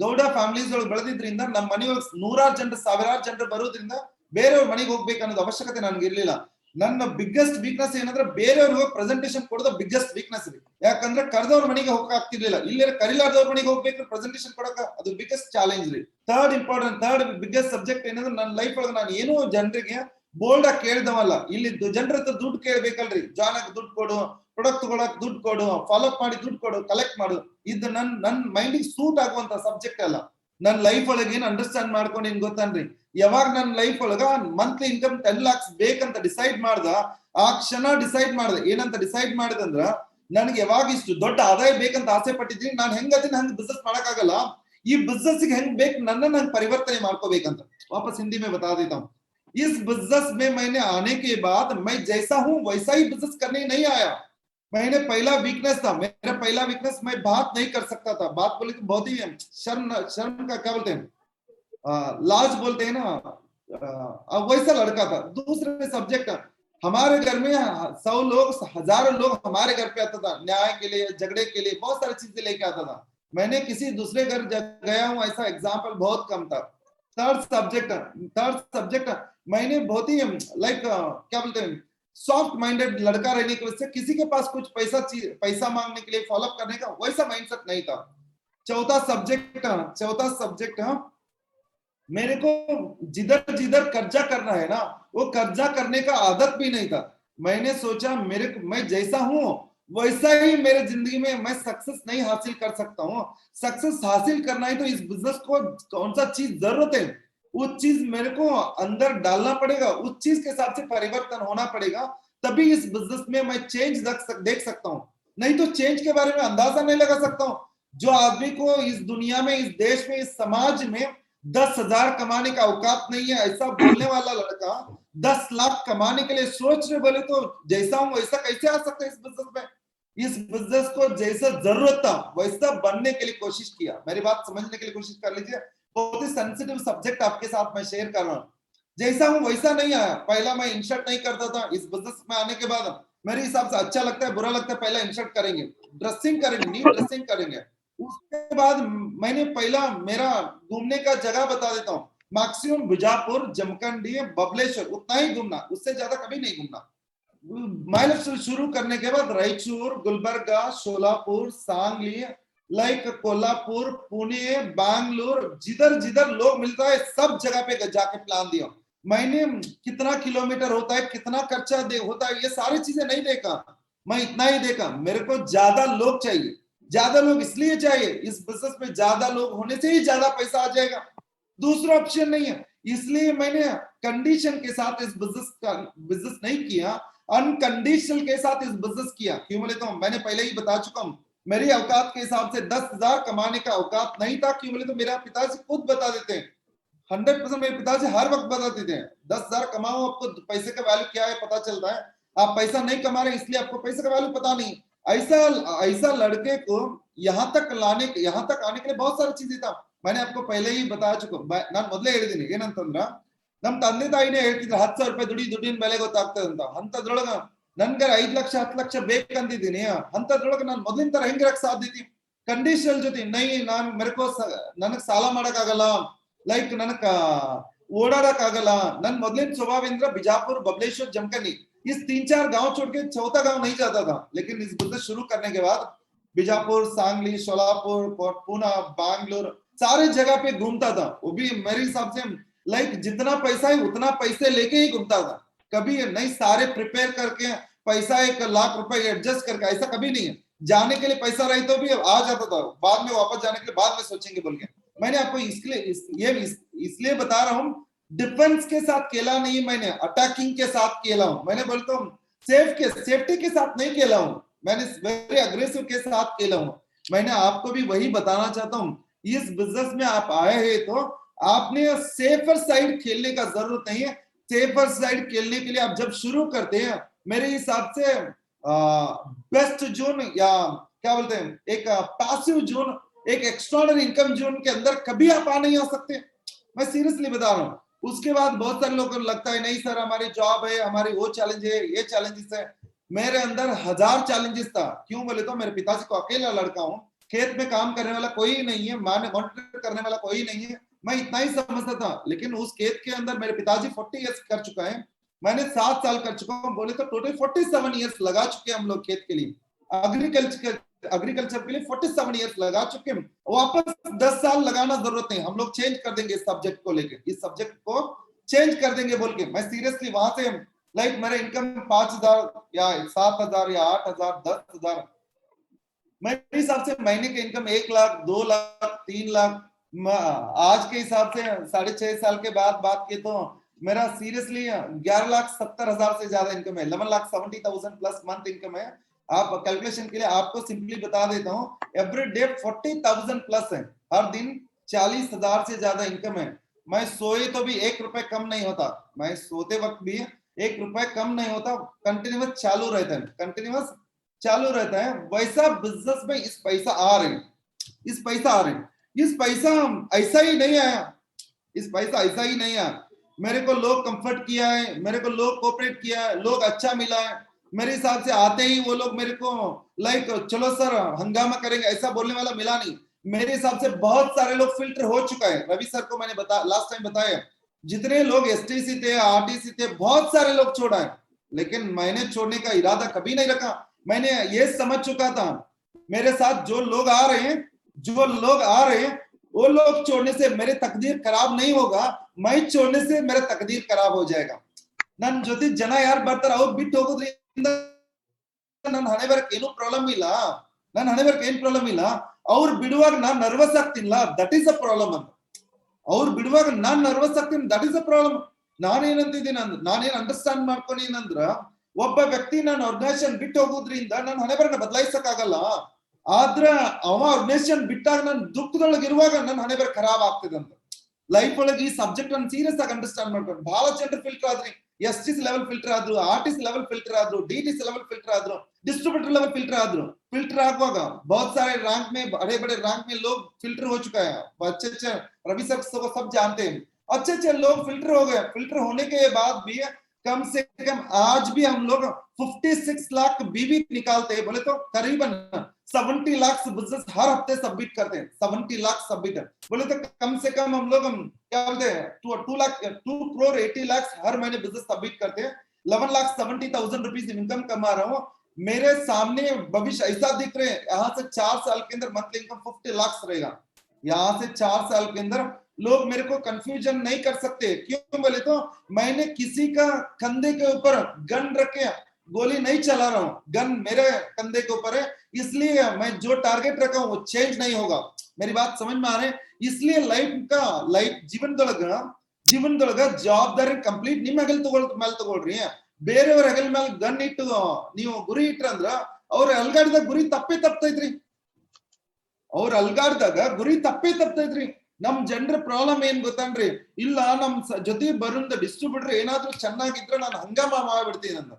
ಗೌಡ ಫ್ಯಾಮಿಲೀಸ್ ಒಳಗೆ ಬೆಳೆದಿದ್ರಿಂದ ನಮ್ಮ ಮನೆಯೊಳಗೆ 100 ಜನರು 1000 ಜನರು ಬರೋದ್ರಿಂದ ಬೇರೆಯವ್ರ ಮನೆಗೆ ಹೋಗ್ಬೇಕು ಅನ್ನೋದು ಅವಶ್ಯಕತೆ ನನ್ಗೆ ಇರ್ಲಿಲ್ಲ। ನನ್ನ ಬಿಗ್ಗೆಸ್ಟ್ ವೀಕ್ನೆಸ್ ಏನಂದ್ರೆ ಬೇರೆಯವ್ರಿಗೆ ಪ್ರೆಸೆಂಟೇಶನ್ ಕೊಡೋದು ಬಿಗ್ಗೆಸ್ಟ್ ವೀಕ್ನೆಸ್ ರೀ, ಯಾಕಂದ್ರೆ ಕರೆದವ್ರ ಮನೆಗೆ ಹೋಗಕ್ ಆಗ್ತಿರ್ಲಿಲ್ಲ, ಇಲ್ಲೇ ಕರಿಲಾರ್ದವ್ರ ಮನೆಗೆ ಹೋಗ್ಬೇಕು ಪ್ರೆಸೆಂಟೇಶನ್ ಕೊಡಕ, ಅದು ಬಿಗ್ಗೆಸ್ಟ್ ಚಾಲೆಂಜ್ ರೀ। ಥರ್ಡ್ ಬಿಗ್ಗೆಸ್ಟ್ ಸಬ್ಜೆಕ್ಟ್ ಏನಂದ್ರೆ ನನ್ನ ಲೈಫ್ ಒಳಗೆ ನಾನು ಏನೋ ಜನರಿಗೆ ಬೋಲ್ಡ್ ಆಗಿ ಕೇಳ್ದವಲ್ಲ, ಇಲ್ಲಿ ಜನರ ಹತ್ರ ದುಡ್ಡು ಕೇಳ್ಬೇಕಲ್ರಿ, ಜಾನ್ ಆಗಿ ದುಡ್ಡು ಕೊಡು, ಪ್ರೊಡಕ್ಟ್ ತಗೊಳಕ್ ದುಡ್ಡು ಕೊಡು, ಫಾಲೋ ಅಪ್ ಮಾಡಿ ದುಡ್ಡು ಕೊಡು, ಕಲೆಕ್ಟ್ ಮಾಡು, ಇದು ನನ್ ಮೈಂಡಿಗೆ ಸೂಟ್ ಆಗುವಂತ ಸಬ್ಜೆಕ್ಟ್ ಅಲ್ಲ। ನನ್ ಲೈಫ್ ಒಳಗೆ ಏನ್ ಅಂಡರ್ಸ್ಟ್ಯಾಂಡ್ ಮಾಡ್ಕೊಂಡು ಏನ್ ಗೊತ್ತನ್ರಿ, ಯಾವಾಗ ನನ್ನ ಲೈಫ್ ಒಳಗ ಮಂತ್ಲಿ ಇನ್ಕಮ್ 10 lakhs ಬೇಕಂತ ಡಿಸೈಡ್ ಮಾಡ್ದ, ಆ ಕ್ಷಣ ಡಿಸೈಡ್ ಮಾಡ್ದೆ, ಏನಂತ ಡಿಸೈಡ್ ಮಾಡಿದಂದ್ರ ನನ್ಗೆ ಯಾವಾಗ ಇಷ್ಟು ದೊಡ್ಡ ಆದಾಯ ಬೇಕಂತ ಆಸೆ ಪಟ್ಟಿದ್ದೀನಿ, ನಾನು ಹೆಂಗದಿನ ಹಂಗ ಬಿಸ್ನೆಸ್ ಮಾಡಕ್ ಆಗಲ್ಲ, ಈ ಬಿಸ್ನೆಸ್ ಹೆಂಗ್ ಬೇಕು ನನ್ನ ಪರಿವರ್ತನೆ ಮಾಡ್ಕೋಬೇಕಂತ ವಾಪಸ್ ಹಿಂದಿ में बता देता हूँ। इस बिजनेस में मैंने आने के बाद मैं जैसा हूं वैसा ही बिजनेस करने नहीं आया। मैंने पहला वीकनेस था, मेरा पहला वीकनेस मैं बात नहीं कर सकता था, बात बोले तो बहुत ही शर्म का क्या बोलते हैं, लाज बोलते हैं ना, वैसा लड़का था। दूसरे सब्जेक्ट हमारे घर में 100 लोग 1000 लोग हमारे घर पे आता था, न्याय के लिए झगड़े के लिए बहुत सारी चीजें लेके आता था। मैंने किसी दूसरे घर गया हूं ऐसा एग्जाम्पल बहुत कम था। थर्ड सब्जेक्ट मैंने बहुत ही लाइक क्या बोलते हैं सॉफ्ट माइंडेड लड़का रहने की वजह से किसी के पास कुछ पैसा मांगने के लिए फॉलो अप करने का वैसा माइंडसेट नहीं था। चौथा सब्जेक्ट मेरे को जिधर कर्जा करना है ना, वो कर्जा करने का आदत भी नहीं था। मैंने सोचा मैं जैसा हूं वैसा ही मेरे जिंदगी में मैं सक्सेस नहीं हासिल कर सकता हूँ। सक्सेस हासिल करना है तो इस बिजनेस को कौन सा चीज जरूरत है उस चीज मेरे को अंदर डालना पड़ेगा, उस चीज के हिसाब से परिवर्तन होना पड़ेगा, तभी इस बिजनेस में मैं चेंज देख सकता हूँ। नहीं तो चेंज के बारे में अंदाजा नहीं लगा सकता हूँ। जो आदमी को इस दुनिया में, इस देश में, इस समाज में 10,000 कमाने का औकात नहीं है ऐसा बोलने वाला लड़का 10 लाख कमाने के लिए सोच रहे, बोले तो जैसा हूं वैसा कैसे आ सकता है इस बिजनेस में। इस बिजनेस को जैसा जरूरत था वैसा बनने के लिए कोशिश किया। मेरी बात समझने के लिए कोशिश कर लीजिए, बहुत ही सेंसिटिव सब्जेक्ट आपके साथ मैं शेयर कर रहा हूँ। जैसा हूं वैसा नहीं आया। पहला मैं इंशर्ट नहीं करता था, इस बिजनेस में आने के बाद मेरे हिसाब से अच्छा लगता है बुरा लगता है, पहला इंशर्ट करेंगे, ड्रेसिंग करेंगे, न्यू ड्रेसिंग करेंगे। उसके बाद मैंने पहला मेरा घूमने का जगह बता देता हूँ, मैक्सिमम बीजापुर, जमखंडी, बबलेश्वर उतना ही घूमना, उससे ज्यादा कभी नहीं घूमना। माइल शुरू करने के बाद रायचूर, गुलबर्गा, शोलापुर, सांगली, लाइक कोल्हापुर, पुणे, बैंगलोर, जिधर जिधर लोग मिलता है सब जगह पे जाके प्लान दिया मैंने। कितना किलोमीटर होता है, कितना खर्चा होता है, ये सारी चीजें नहीं देखा, मैं इतना ही देखा, मेरे को ज्यादा लोग चाहिए। ज्यादा लोग इसलिए चाहिए, इस बिजनेस में ज्यादा लोग होने से ही ज्यादा पैसा आ जाएगा, दूसरा ऑप्शन नहीं है। इसलिए मैंने कंडीशन के साथ इस बिजनेस नहीं किया, अनकंडीशनल के साथ इस बिजनेस किया। क्यों बोले तो मैंने पहले ही बता चुका हूं, मेरी औकात के हिसाब से 10,000 कमाने का औकात नहीं था। क्यों बोले तो मेरा पिताजी खुद बता देते हैं, 100% मेरे पिताजी हर वक्त बता देते हैं, 10,000 कमाओ, आपको पैसे का वैल्यू क्या है पता चलता है। आप पैसा नहीं कमा रहे इसलिए आपको पैसे का वैल्यू पता नहीं। ऐसा ऐसा लड़के को यहाँ तक आने के लिए बहुत सारी चीजें था, मैंने आपको पहले ही बता चुका। ನಾನು ಮೊದಲೇ ಹೇಳಿದ್ದೀನಿ ಏನಂತಂದ್ರ, ನಮ್ ತಂದೆ ತಾಯಿನೇ ಹೇಳ್ತಿದ್ರು 10,000 ರೂಪಾಯಿ ದುಡಿನ ಬೆಲೆ ಗೊತ್ತಾಗ್ತದೆ ಅಂತ, ಅಂತದ್ರೊಳಗ ನನ್ಗೆ 5 ಲಕ್ಷ 10 ಲಕ್ಷ ಬೇಕಂತಿದ್ದೀನಿ, ಅಂತದ್ರೊಳಗ ನಾನು ಮೊದಲಿನ ತರ ಹೆಂಗಿರಕ್ ಸಾಧ್ಯತಿ, ಕಂಡೀಷನ್ ಜೊತೆ ನೈ ನಾನು ಮೆರಕೋ ನನಗ್ ಸಾಲ ಮಾಡಕ್ ಆಗಲ್ಲ, लाइक ನನಕ ಓಡಾಡಕ್ ಆಗಲ್ಲ, ನನ್ ಮೊದಲಿನ ಸ್ವಭಾವದಿಂದ बीजापुर, बबलेश्वर, जमखंडी इस 3-4 गांव छोड़ के चौथा गांव नहीं जाता था। लेकिन इस बिजनेस शुरू करने के बाद बीजापुर, सांगली, शोलापुर, पुणे, बैंगलोर सारे जगह पे घूमता था। वो भी मेरे हिसाब से लाइक जितना पैसा है उतना पैसे लेके ही घूमता था, कभी नहीं सारे प्रिपेयर करके पैसा 1,00,000 रुपए एडजस्ट करके, ऐसा कभी नहीं है। जाने के लिए पैसा रही तो भी आ जाता था, बाद में वापस जाने के लिए बाद में सोचेंगे बोल के। मैंने आपको इसलिए बता रहा हूं, डिफेंस के साथ खेला नहीं, मैंने अटैकिंग के साथ खेला हूं। मैंने बोलता हूं सेफ्टी के साथ नहीं खेला हूं, मैंने वेरी अग्रेसिव के साथ खेला हूं। मैंने आपको भी वही बताना चाहता हूं, इस बिजनेस में आप आए हैं तो आपने सेफर साइड खेलने का जरूरत नहीं है। सेफर साइड खेलने के लिए आप जब शुरू करते हैं, मेरे हिसाब से बेस्ट जोन या क्या बोलते हैं, एक पैसिव जोन, एक एक्स्ट्राऑर्डिनरी इनकम जोन के अंदर कभी आप आ नहीं आ सकते, मैं सीरियसली बता रहा हूं। उसके बाद बहुत सारे लोगों को लगता है नहीं सर हमारी जॉब है, हमारी वो चैलेंज है, ये चैलेंजेस है। मेरे अंदर 1000 चैलेंजेस था। क्यों बोले तो मेरे पिताजी को अकेला लड़का हूं, खेत में काम करने वाला कोई नहीं है, मॉनिटर करने वाला कोई नहीं है, मैं इतना ही समझता था। लेकिन उस खेत के अंदर मेरे पिताजी 40 इयर्स कर चुका है, मैंने 7 साल कर चुका हूं, बोले तो टोटल 47 इयर्स लगा चुके हैं हम लोग खेत के लिए, एग्रीकल्चर के लिए 47 इयर्स लगा चुके हैं। वापस 10 साल लगाना जरूरत नहीं, हम लोग चेंज कर देंगे इस सब्जेक्ट को लेकर, इस सब्जेक्ट को चेंज कर देंगे बोल के। मैं सीरियसली वहां से लाइक मेरा इनकम 5,000 या 7,000 या 8,000 10,000, मेरे हिसाब से महीने के इनकम 1 लाख 2 लाख 3 लाख, आज के हिसाब से 6.5 साल के बाद बात की तो मेरा सीरियसली 11,70,000 से ज्यादा इनकम है, 11,70,000 प्लस मंथ इनकम है। आप कैलकुलेशन के लिए आपको सिंपली बता देता हूँ, एवरी डे 40,000 प्लस है, हर दिन 40,000 से ज्यादा इनकम है। मैं सोए तो भी 1 रुपए कम नहीं होता, मैं सोते वक्त भी 1 रुपए कम नहीं होता, कंटिन्यूस चालू रहता है, कंटिन्यूस चालू रहता है। वैसा बिजनेस में इस पैसा आ रहे हैं, इस पैसा ऐसा ही नहीं आया, इस पैसा ऐसा ही नहीं आया। मेरे को लोग कंफर्ट किया है, मेरे को लोग कोऑपरेट किया है, लोग अच्छा मिला है। मेरे हिसाब से आते ही वो लोग मेरे को लाइक चलो सर हंगामा करेंगे ऐसा बोलने वाला मिला नहीं। मेरे हिसाब से बहुत सारे लोग फिल्टर हो चुका है। रवि सर को मैंने लास्ट टाइम बताया, जितने लोग एसटीसी थे, आरटीसी थे, बहुत सारे लोग छोड़ा है, लेकिन मैंने छोड़ने का इरादा कभी नहीं रखा। मैंने ये समझ चुका था मेरे साथ जो लोग आ रहे हैं, वो लोग छोड़ने से मेरे तकदीर खराब नहीं होगा, मैं छोड़ने से मेरा तकदीर खराब हो जाएगा। नन ಜೊತೆ ಜನ ಯಾರು ಬರ್ತಾರೆ ಅವ್ರು ಬಿಟ್ಟು ಹೋಗೋದ್ರಿಂದ ನನ್ನ ಹಣೆ ಬರಕ್ಕೆ ಏನು ಪ್ರಾಬ್ಲಮ್ ಇಲ್ಲ, ಅವ್ರು ಬಿಡುವಾಗ ನಾನು ನರ್ವಸ್ ಆಗ್ತಿಲ್ಲ, ದಟ್ ಈಸ್ ಅ ಪ್ರಾಬ್ಲಮ್ ಅಂತ। ಅವ್ರು ಬಿಡುವಾಗ ನಾನು ನರ್ವಸ್ ಆಗ್ತೀನಿ, ದಟ್ ಈಸ್ ಅ ಪ್ರಾಬ್ಲಮ್। ನಾನೇನಂತಿದ್ದೀನಿ ಅಂದ್ರೆ, ನಾನೇನ್ ಅಂಡರ್ಸ್ಟ್ಯಾಂಡ್ ಮಾಡ್ಕೊಂಡೇನಂದ್ರ, ಒಬ್ಬ ವ್ಯಕ್ತಿ ನಾನು ಆರ್ಗನೈಸೇಷನ್ ಬಿಟ್ಟು ಹೋಗೋದ್ರಿಂದ ನನ್ನ ಹಣೆ ಬರನ್ನ ಬದಲಾಯಿಸಕ್ ಆಗಲ್ಲ, ಆದ್ರ ಅವ ಆರ್ಗನೈಸೇಷನ್ ಬಿಟ್ಟಾಗ ನಾನು ದುಃಖದೊಳಗೆ ಇರುವಾಗ ನನ್ನ ಹಣೆ ಬರ ಖರಾಬ್ ಆಗ್ತದೆ ಅಂತ। ಲೈಫ್ ಒಳಗೆ ಈ ಸಬ್ಜೆಕ್ಟ್ ಅನ್ನು ಸೀರಿಯಸ್ ಆಗಿ ಅಂಡರ್ಸ್ಟ್ಯಾಂಡ್ ಮಾಡ್ಕೊಂಡು ಬಹಳ ಜನರು ಫಿಲ್ಟರ್ ಆದ್ರಿ, ಎಸ್ಟಿಸ್ ಲೆವೆಲ್ ಫಿಲ್ಟರ್ ಆದ್ರು, ಆರ್ಟಿಸ್ಟ್ ಲೆವೆಲ್ ಫಿಲ್ಟರ್ ಆದ್ರು, ಡಿಟಿಸ್ ಲೆವೆಲ್ ಫಿಲ್ಟರ್ ಆದ್ರು, डिस्ट्रीब्यूटर लेवल फिल्टर आದ್ರು। फिल्टर आगुवागा बहुत सारे रैंक में, बड़े बड़े रैंक में लोग फिल्टर हो चुका है, अच्छे अच्छे रवि सर को सब जानते हैं, अच्छे अच्छे लोग फिल्टर हो गए। फिल्टर होने के बाद भी कम से कम आज भी हम लोग 56 लाख बीवी निकालते हैं, बोले तो करीबन 70 लाख बिजनेस हर हफ्ते सबमिट करते हैं, 70 लाख सबमिट है। बोले तो कम से कम हम लोग क्या बोलते हैं 2 करोड़ 80 लाख हर महीने बिजनेस सबमिट करते हैं। 11,70,000 रुपीज इनकम कमा रहा हूँ। मेरे सामने भविष्य ऐसा दिख रहे हैं, यहाँ से 4 साल के अंदर मंथली इनकम 50 लाख रहेगा। यहाँ से 4 साल के अंदर लोग मेरे को कंफ्यूजन नहीं कर सकते। क्यों बोले तो मैंने किसी का कंधे के ऊपर गन रखे गोली नहीं चला रहा हूँ, गन मेरे कंधे के ऊपर है, इसलिए मैं जो टारगेट रखा हूँ वो चेंज नहीं होगा। मेरी बात समझ में आ रहे हैं? इसलिए लाइफ ಜೀವನದೊಳಗ ಜವಾಬ್ದಾರಿ ಕಂಪ್ಲೀಟ್ ನಿಮ್ಮ ಹೆಗಲ್ ಮೇಲೆ ತಗೊಳ್ರಿ। ಬೇರೆಯವ್ರ ಹೆಗಲ್ ಮೇಲೆ ಗನ್ ಇಟ್ಟು ನೀವು ಗುರಿ ಇಟ್ರಂದ್ರ ಅವ್ರ ಅಲ್ಗಾಡ್ದಾಗ ಗುರಿ ತಪ್ಪೈತ್ರಿ, ಅವ್ರ ಅಲ್ಗಾಡ್ದಾಗ ಗುರಿ ತಪ್ಪೈತ್ರಿ। ನಮ್ ಜನರ ಪ್ರಾಬ್ಲಮ್ ಏನ್ ಗೊತ್ತನ್ರಿ, ಇಲ್ಲ ನಮ್ ಜೊತೆ ಬರುಂದ ಡಿಸ್ಟ್ರಿಬ್ಯೂಟರ್ ಏನಾದ್ರೂ ಚೆನ್ನಾಗಿದ್ರೆ ನಾನು ಹಂಗಾಮ ಮಾಡ್ಬಿಡ್ತೀನಿ ಅಂತ।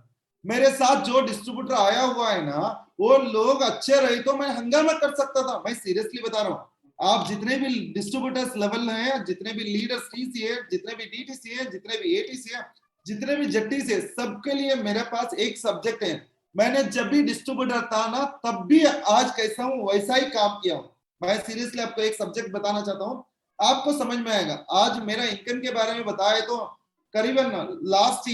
मेरे साथ जो डिस्ट्रीब्यूटर आया हुआ है ना, वो लोग अच्छे रहे तो मैं हंगामा कर सकता था। मैं सीरियसली बता रहा हूँ, आप जितने भी डिस्ट्रीब्यूटर्स लेवल हैं, जितने भी लीडर्स टीसी है, जितने भी डीटीसी है, जितने भी एटीसी है, जितने भी जट्टीसी है, सबके लिए मेरे पास एक सब्जेक्ट है। मैंने जब भी डिस्ट्रीब्यूटर था ना, तब भी आज कैसा हूँ वैसा ही काम किया हूँ। मैं सीरियसली आपको एक सब्जेक्ट बताना चाहता हूँ, आपको समझ में आएगा। आज मेरा इनकम के बारे में बताए तो करीबन last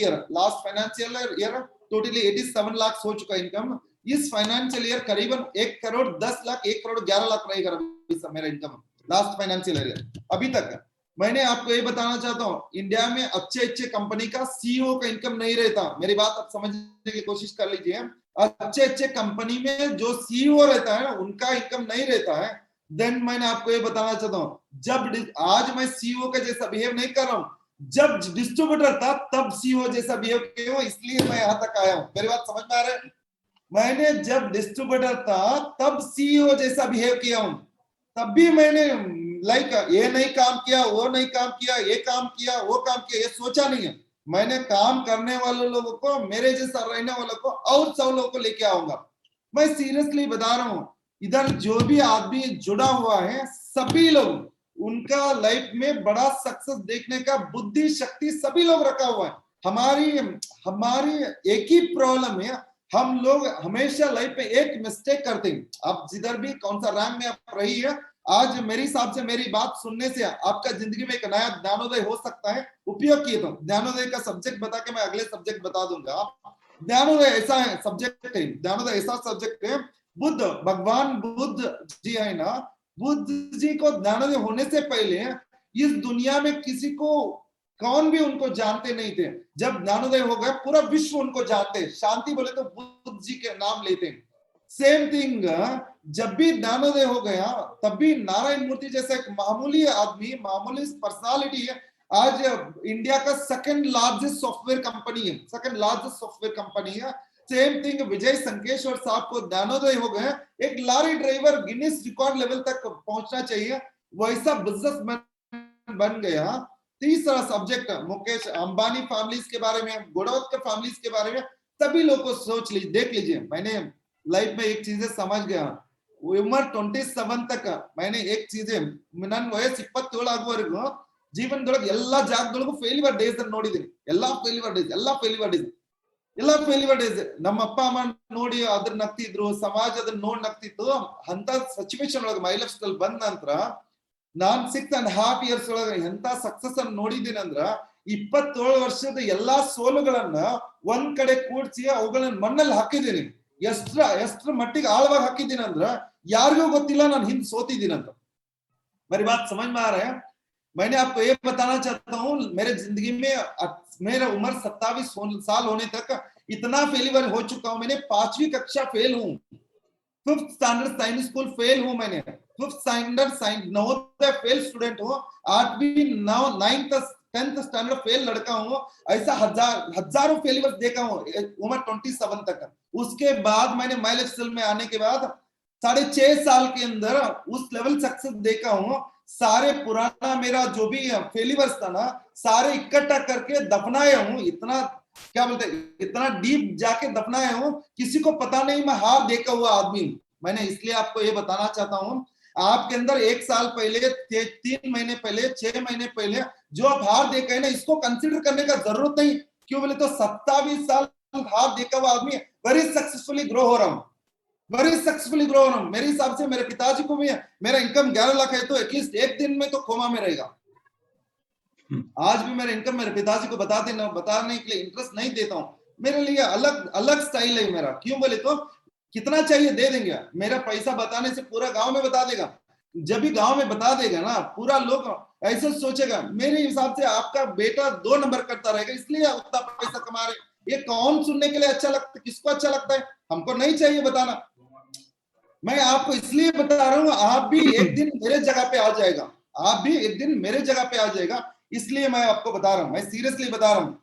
financial year totally 87 lakh हो चुका इनकम। इस फाइनेंशियल ईयर करीबन 1 करोड़ 10 लाख 1 करोड़ 11 लाख रहेगा मेरा इनकम लास्ट फाइनेंशियल ईयर अभी तक। मैंने आपको ये बताना चाहता हूँ, इंडिया में अच्छे कंपनी का सीईओ का इनकम नहीं रहता। मेरी बात आप समझने की कोशिश कर लीजिए। अच्छे कंपनी में जो सीईओ रहता है उनका इनकम नहीं रहता है। देन मैंने आपको ये बताना चाहता हूँ, जब आज मैं सीईओ का जैसा बिहेव नहीं कर रहा हूँ, जब डिस्ट्रीब्यूटर था तब सीईओ जैसा बिहेव किया हूं, इसलिए मैं यहां तक आया हूं। मेरी बात समझ में आ रहा है? मैंने जब डिस्ट्रीब्यूटर था तब सीईओ जैसा बिहेव किया हूं, तब भी मैंने ये नहीं काम किया, वो नहीं काम किया, ये काम किया, वो काम किया, ये सोचा नहीं है। मैंने काम करने वाले लोगों को, मेरे जैसा रहने वालों को और 100 लोगों को लेके आऊंगा। मैं सीरियसली बता रहा हूं, इधर जो भी आदमी जुड़ा हुआ है सभी लोग उनका लाइफ में बड़ा सक्सेस देखने का बुद्धि शक्ति सभी लोग रखा हुआ है। हमारी एक ही प्रॉब्लम है, हम लोग हमेशा लाइफ में एक मिस्टेक करते हैं। आप जिधर भी कौन सा रैंक में आप रही है, आज मेरे हिसाब से मेरी बात सुनने से आपका जिंदगी में एक नया ज्ञानोदय हो सकता है। उपयोग किए तो ज्ञानोदय का सब्जेक्ट बता के मैं अगले सब्जेक्ट बता दूंगा। ज्ञानोदय ऐसा है सब्जेक्ट है, ज्ञानोदय ऐसा सब्जेक्ट है, भगवान बुद्ध जी है ना, बुद्ध जी को ज्ञानोदय होने से पहले इस दुनिया में किसी को कौन भी उनको जानते नहीं थे। जब ज्ञानोदय हो गया पूरा विश्व उनको जानते, शांति बोले तो बुद्ध जी के नाम लेते हैं। सेम थिंग जब भी ज्ञानोदय हो गया तब भी नारायण मूर्ति जैसा एक मामूली आदमी, मामूली पर्सनालिटी है, आज इंडिया का सेकंड लार्जेस्ट सॉफ्टवेयर कंपनी है, सेकंड लार्जेस्ट सॉफ्टवेयर कंपनी है। सेम थिंग विजय संकेश्वर साहब को ज्ञानोदय हो गए, एक lorry driver Guinness record level तक पहुंचना चाहिए, वैसा बिजनेसमैन बन गया। तीसरा सब्जेक्ट मुकेश अंबानी फैमिलीज के बारे में, गोडावत फैमिलीज के बारे में सभी लोग को सोच लीजिए, देख लीजिए। मैंने लाइफ में एक चीजें समझ गया, उम्र 27 तक मैंने एक चीजें ನನ್ನ ವಯಸ್ಸು 27 ಆಗುವವರೆಗೂ ಜೀವನದೊಳಗೆ ಎಲ್ಲಾ ಜಾಗದೊಳಗೂ ಫೇಲ್ಯೂರ್ ಡೇಸ್ ಅನ್ನು ನೋಡಿದ್ದೀನಿ। ಎಲ್ಲಾ ಫೇಲ್ಯೂರ್ ಡೇಸ್ ನಮ್ಮ ಅಪ್ಪ ಅಮ್ಮ ನೋಡಿ ಅದ್ರ ನಗ್ತಿದ್ರು, ಸಮಾಜ ಅದನ್ನ ನೋಡಿ ನಗ್ತಿತ್ತು। ಅಂತ ಸಿಚುವೇಶನ್ ಒಳಗೆ ಮೈ ಲೈಫ್ ಸ್ಟೈಲ್ ಬಂದ ನಂತರ ನಾನ್ 6.5 years ಒಳಗೆ ಎಂತ ಸಕ್ಸಸ್ ಅನ್ನು ನೋಡಿದ್ದೀನಿ ಅಂದ್ರ 27 ವರ್ಷದ ಎಲ್ಲಾ ಸೋಲುಗಳನ್ನ ಒಂದ್ ಕಡೆ ಕೂಡ್ಸಿ ಅವುಗಳನ್ನ ಮಣ್ಣಲ್ಲಿ ಹಾಕಿದ್ದೀನಿ। ಎಷ್ಟ್ರ ಮಟ್ಟಿಗೆ ಆಳವಾಗಿ ಹಾಕಿದ್ದೀನಿ ಅಂದ್ರ ಯಾರಿಗೂ ಗೊತ್ತಿಲ್ಲ ನಾನು ಹಿಂದ್ ಸೋತಿದ್ದೀನಿ ಅಂತ। मेरी बात समझ में आ रहा है? मैंने आपको ये बताना चाहता हूँ, मेरे जिंदगी में मेरा उम्र 27 साल होने तक इतना फेलियर हो चुका हूँ। मैंने 5वीं कक्षा फेल हूँ, 5th standard science school fail हूँ, मैंने 5th standard science Navodaya fail student हूँ, 8वीं 9th 10th स्टैंडर्ड फेल लड़का हूँ। ऐसा हजारों फेलियर देखा हूँ उम्र 27 तक। उसके बाद मैंने माई लाइफ स्टाइल में आने के बाद 6.5 साल के अंदर उस लेवल सक्सेस देखा हूं। सारे पुराना मेरा जो भी फेलियर्स था ना, सारे इकट्ठा करके दफनाया हूं। इतना क्या बोलते हैं, इतना डीप जाके दफनाया हूं, किसी को पता नहीं मैं हार देखा हुआ आदमी। मैंने इसलिए आपको ये बताना चाहता हूं, आपके अंदर 1 साल पहले, 3 महीने पहले, 6 महीने पहले जो आप हार देखा है ना, इसको कंसिडर करने का जरूरत नहीं। क्यों बोले तो 27 साल हार देखा हुआ आदमी वेरी सक्सेसफुली ग्रो हो रहा हूं। वेरी सक्सेसफुली ग्रो रहा हूँ। मेरे हिसाब से मेरे पिताजी को भी मेरा इनकम 11 लाख है तो एटलीस्ट एक दिन में तो कोमा में रहेगा। आज भी मेरा इनकम मेरे पिताजी को बताने के लिए इंटरेस्ट नहीं देता हूँ। मेरे लिए अलग अलग स्टाइल है मेरा। क्यों बोले तो कितना चाहिए दे देंगे। मेरा पैसा बताने से पूरा गांव में बता देगा। जब भी गांव में बता देगा ना पूरा लोग ऐसे सोचेगा मेरे हिसाब से आपका बेटा 2 नंबर करता रहेगा इसलिए उतना पैसा कमा रहे। ये कौन सुनने के लिए अच्छा लगता है, किसको अच्छा लगता है? हमको नहीं चाहिए बताना। मैं आपको इसलिए बता रहा हूँ आप भी एक दिन मेरे जगह पे आ जाएगा। आप भी एक दिन मेरे जगह पे आ जाएगा इसलिए मैं आपको बता रहा हूँ। मैं सीरियसली बता रहा हूँ।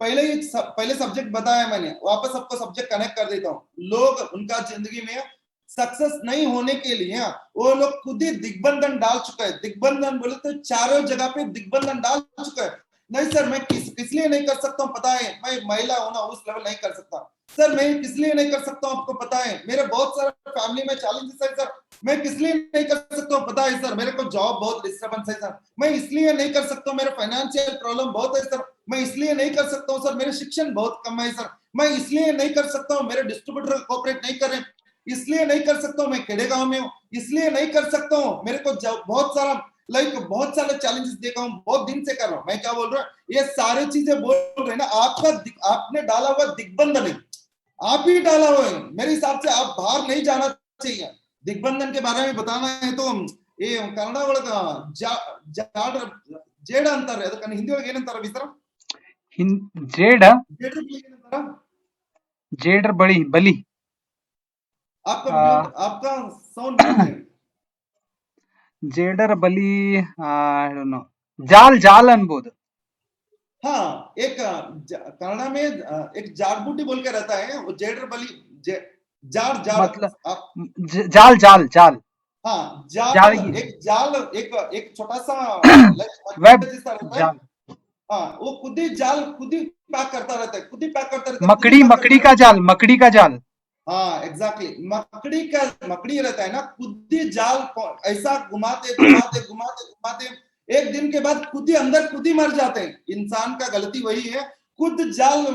पहले सब्जेक्ट बताया मैंने, वापस सबको सब्जेक्ट कनेक्ट कर देता हूँ। लोग उनका जिंदगी में सक्सेस नहीं होने के लिए वो लोग खुद ही दिग्बंधन डाल चुका है। दिग्बंधन बोले तो चारों जगह पे दिग्बंधन डाल चुका है। नहीं सर मैं किस लिए नहीं कर सकता हूँ पता है, मैं महिला होना उस लेवल नहीं कर सकता। सर मैं किस लिए नहीं कर सकता हूँ आपको पता है, मेरे बहुत सारे फैमिली में चैलेंजेस है सर। मैं किस लिए नहीं कर सकता हूँ पता है सर, मेरे को जॉब बहुत डिस्टर्बेंस है सर। मैं इसलिए नहीं कर सकता हूँ, मेरा फाइनेंशियल प्रॉब्लम बहुत है सर। मैं इसलिए नहीं कर सकता हूँ सर, मेरे शिक्षण बहुत कम है सर। मैं इसलिए नहीं कर सकता हूँ, मेरे डिस्ट्रीब्यूटर कोऑपरेट नहीं कर रहे। इसलिए नहीं कर सकता हूँ, मैं खेड़े गांव में हूँ इसलिए नहीं कर सकता हूँ। मेरे को बहुत सारा बहुत सारे चैलेंजेस देखा हूँ, बहुत दिन से कर रहा हूँ। मैं क्या बोल रहा हूँ, ये सारे चीजें बोल रहे हैं ना आपने डाला हुआ दिग्बंधन है। आप ही डाला हुआ है। मेरे हिसाब से आप बाहर नहीं जाना चाहिए। दिग्बंधन के बारे में बताना है तो ये कन्नಡ ಒಳಗ ಜೇಡ ಅಂತಾರೆ, ಅದಕ್ಕೆ ಹಿಂದಿ ಒಳಗೆ ಏನಂತಾರೆ ಬಿಸ್ತರ? ಜೇಡ ಜೇಡ್ರ ಬಲಿ ಏನಂತಾರ? ಜೇಡ್ರ ಬಲಿ आपका ಆ, म्यूट, आपका साउंड म्यूट है। ಜೇಡರ ಬಲಿ I don't know. ಜಾಲ್ ಜಾಲ್ ಅನ್ಬೋದು. हाँ एक कन्नड़ा में एक जाड़ बूटी बोल के रहता है, वो जेडर बली जाड़ जाड़ मतलब आप। जाल जाल जाल हाँ जाल, जाल जाल एक छोटा सा वेब जैसा रहता है। जाल हाँ वो खुद ही पैक करता रहता है, खुद ही पैक करता रहता है, खुद ही पैक करता रहता है। मकड़ी का जाल हाँ एग्जैक्टली मकड़ी रहता है ना, खुद ही जाल ऐसा घुमाते घुमाते घुमाते घुमाते एक दिन के बाद खुद ही अंदर खुद ही मर जाते हैं। इंसान का गलती वही है, खुद जाल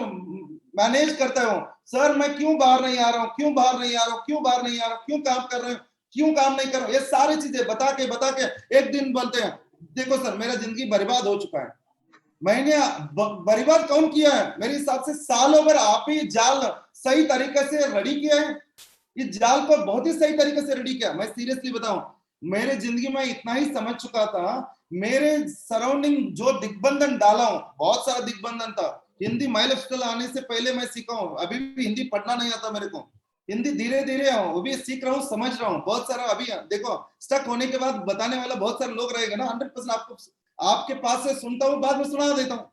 मैनेज करता है। सर मैं क्यों बाहर नहीं आ रहा हूँ, क्यों बाहर नहीं आ रहा हूँ, क्यों बाहर नहीं आ रहा हूँ, क्यों काम कर रहे हो, क्यों काम नहीं कर रहा हूँ, ये सारी चीजें बता के एक दिन बोलते हैं देखो सर मेरा जिंदगी बर्बाद हो चुका है। मैंने बर्बाद कौन किया है? मेरे हिसाब से सालों भर आप ही जाल सही तरीके से रेडी किया है। इस जाल को बहुत ही सही तरीके से रेडी किया। मैं सीरियसली बताऊं, मेरे जिंदगी में इतना ही समझ चुका था। मेरे सराउंडिंग जो दिग्बंधन डाला हूं, बहुत सारा दिग्बंधन था। हिंदी माई लाइफस्टाइल आने से पहले मैं सीखा हूं, अभी भी हिंदी पढ़ना नहीं आता मेरे को। हिंदी धीरे धीरे वो भी सीख रहा हूँ, समझ रहा हूँ। बहुत सारा अभी देखो स्टक होने के बाद बताने वाला बहुत सारे लोग रहेगा ना, 100% आपको आपके पास से सुनता हूँ, बाद में सुना देता हूँ।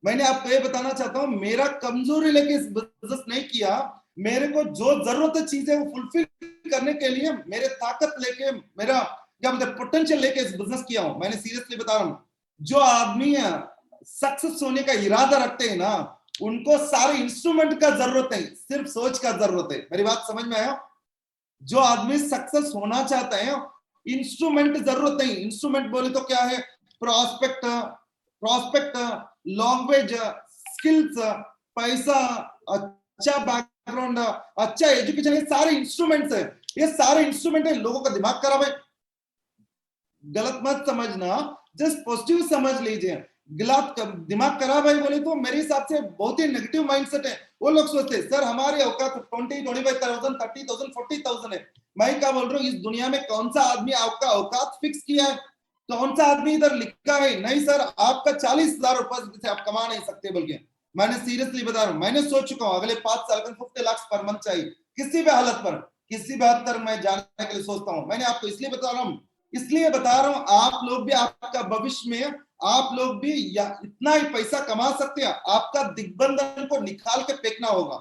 मैंने आपको ये बताना चाहता हूँ, मेरा कमजोरी लेके इस बिजनेस नहीं किया। मेरे को जो जरूरत है चीजें वो फुलफिल करने के लिए मेरे ताकत लेके, मेरा क्या बोलते पोटेंशियल लेके इस बिजनेस किया हूँ। मैंने सीरियसली बता रहा हूँ, जो आदमी सक्सेस होने का इरादा रखते हैं ना, उनको सारे इंस्ट्रूमेंट का जरूरत नहीं, सिर्फ सोच का जरूरत है। मेरी बात समझ में आया? जो आदमी सक्सेस होना चाहता है इंस्ट्रूमेंट जरूरत नहीं। इंस्ट्रूमेंट बोले तो क्या है? प्रॉस्पेक्ट, लैंग्वेज, स्किल्स, पैसा, अच्छा बैकग्राउंड, अच्छा एजुकेशन, ये सारे इंस्ट्रूमेंट्स है। ये सारे इंस्ट्रूमेंट है। लोगों का दिमाग खराब है, गलत मत समझना, जस्ट पॉजिटिव समझ लीजिए। गलत दिमाग खराब है बोले तो मेरे हिसाब से बहुत ही नेगेटिव माइंडसेट है। वो लोग सोचते हैं सर हमारी औकात 20-25,000 30,000 40,000 है। मैं क्या बोल रहा हूँ, इस दुनिया में कौन सा आदमी आपका औकात फिक्स किया है? कौन सा आदमी इधर लिखा है? नहीं सर आपका 40,000 रुपए से आप कमा नहीं सकते। बल्कि मैंने सीरियसली बता रहा हूँ, मैंने सोच चुका हूँ अगले 5 साल में 50 लाख पर मंथ चाहिए, किसी भी हालत पर, किसी भी हद तक मैं जाने के लिए सोचता हूँ। मैंने आपको इसलिए बता रहा हूँ, आप लोग भी आपका भविष्य में आप लोग भी इतना ही पैसा कमा सकते हैं। आपका दिग्बंधन को निकाल के फेंकना होगा।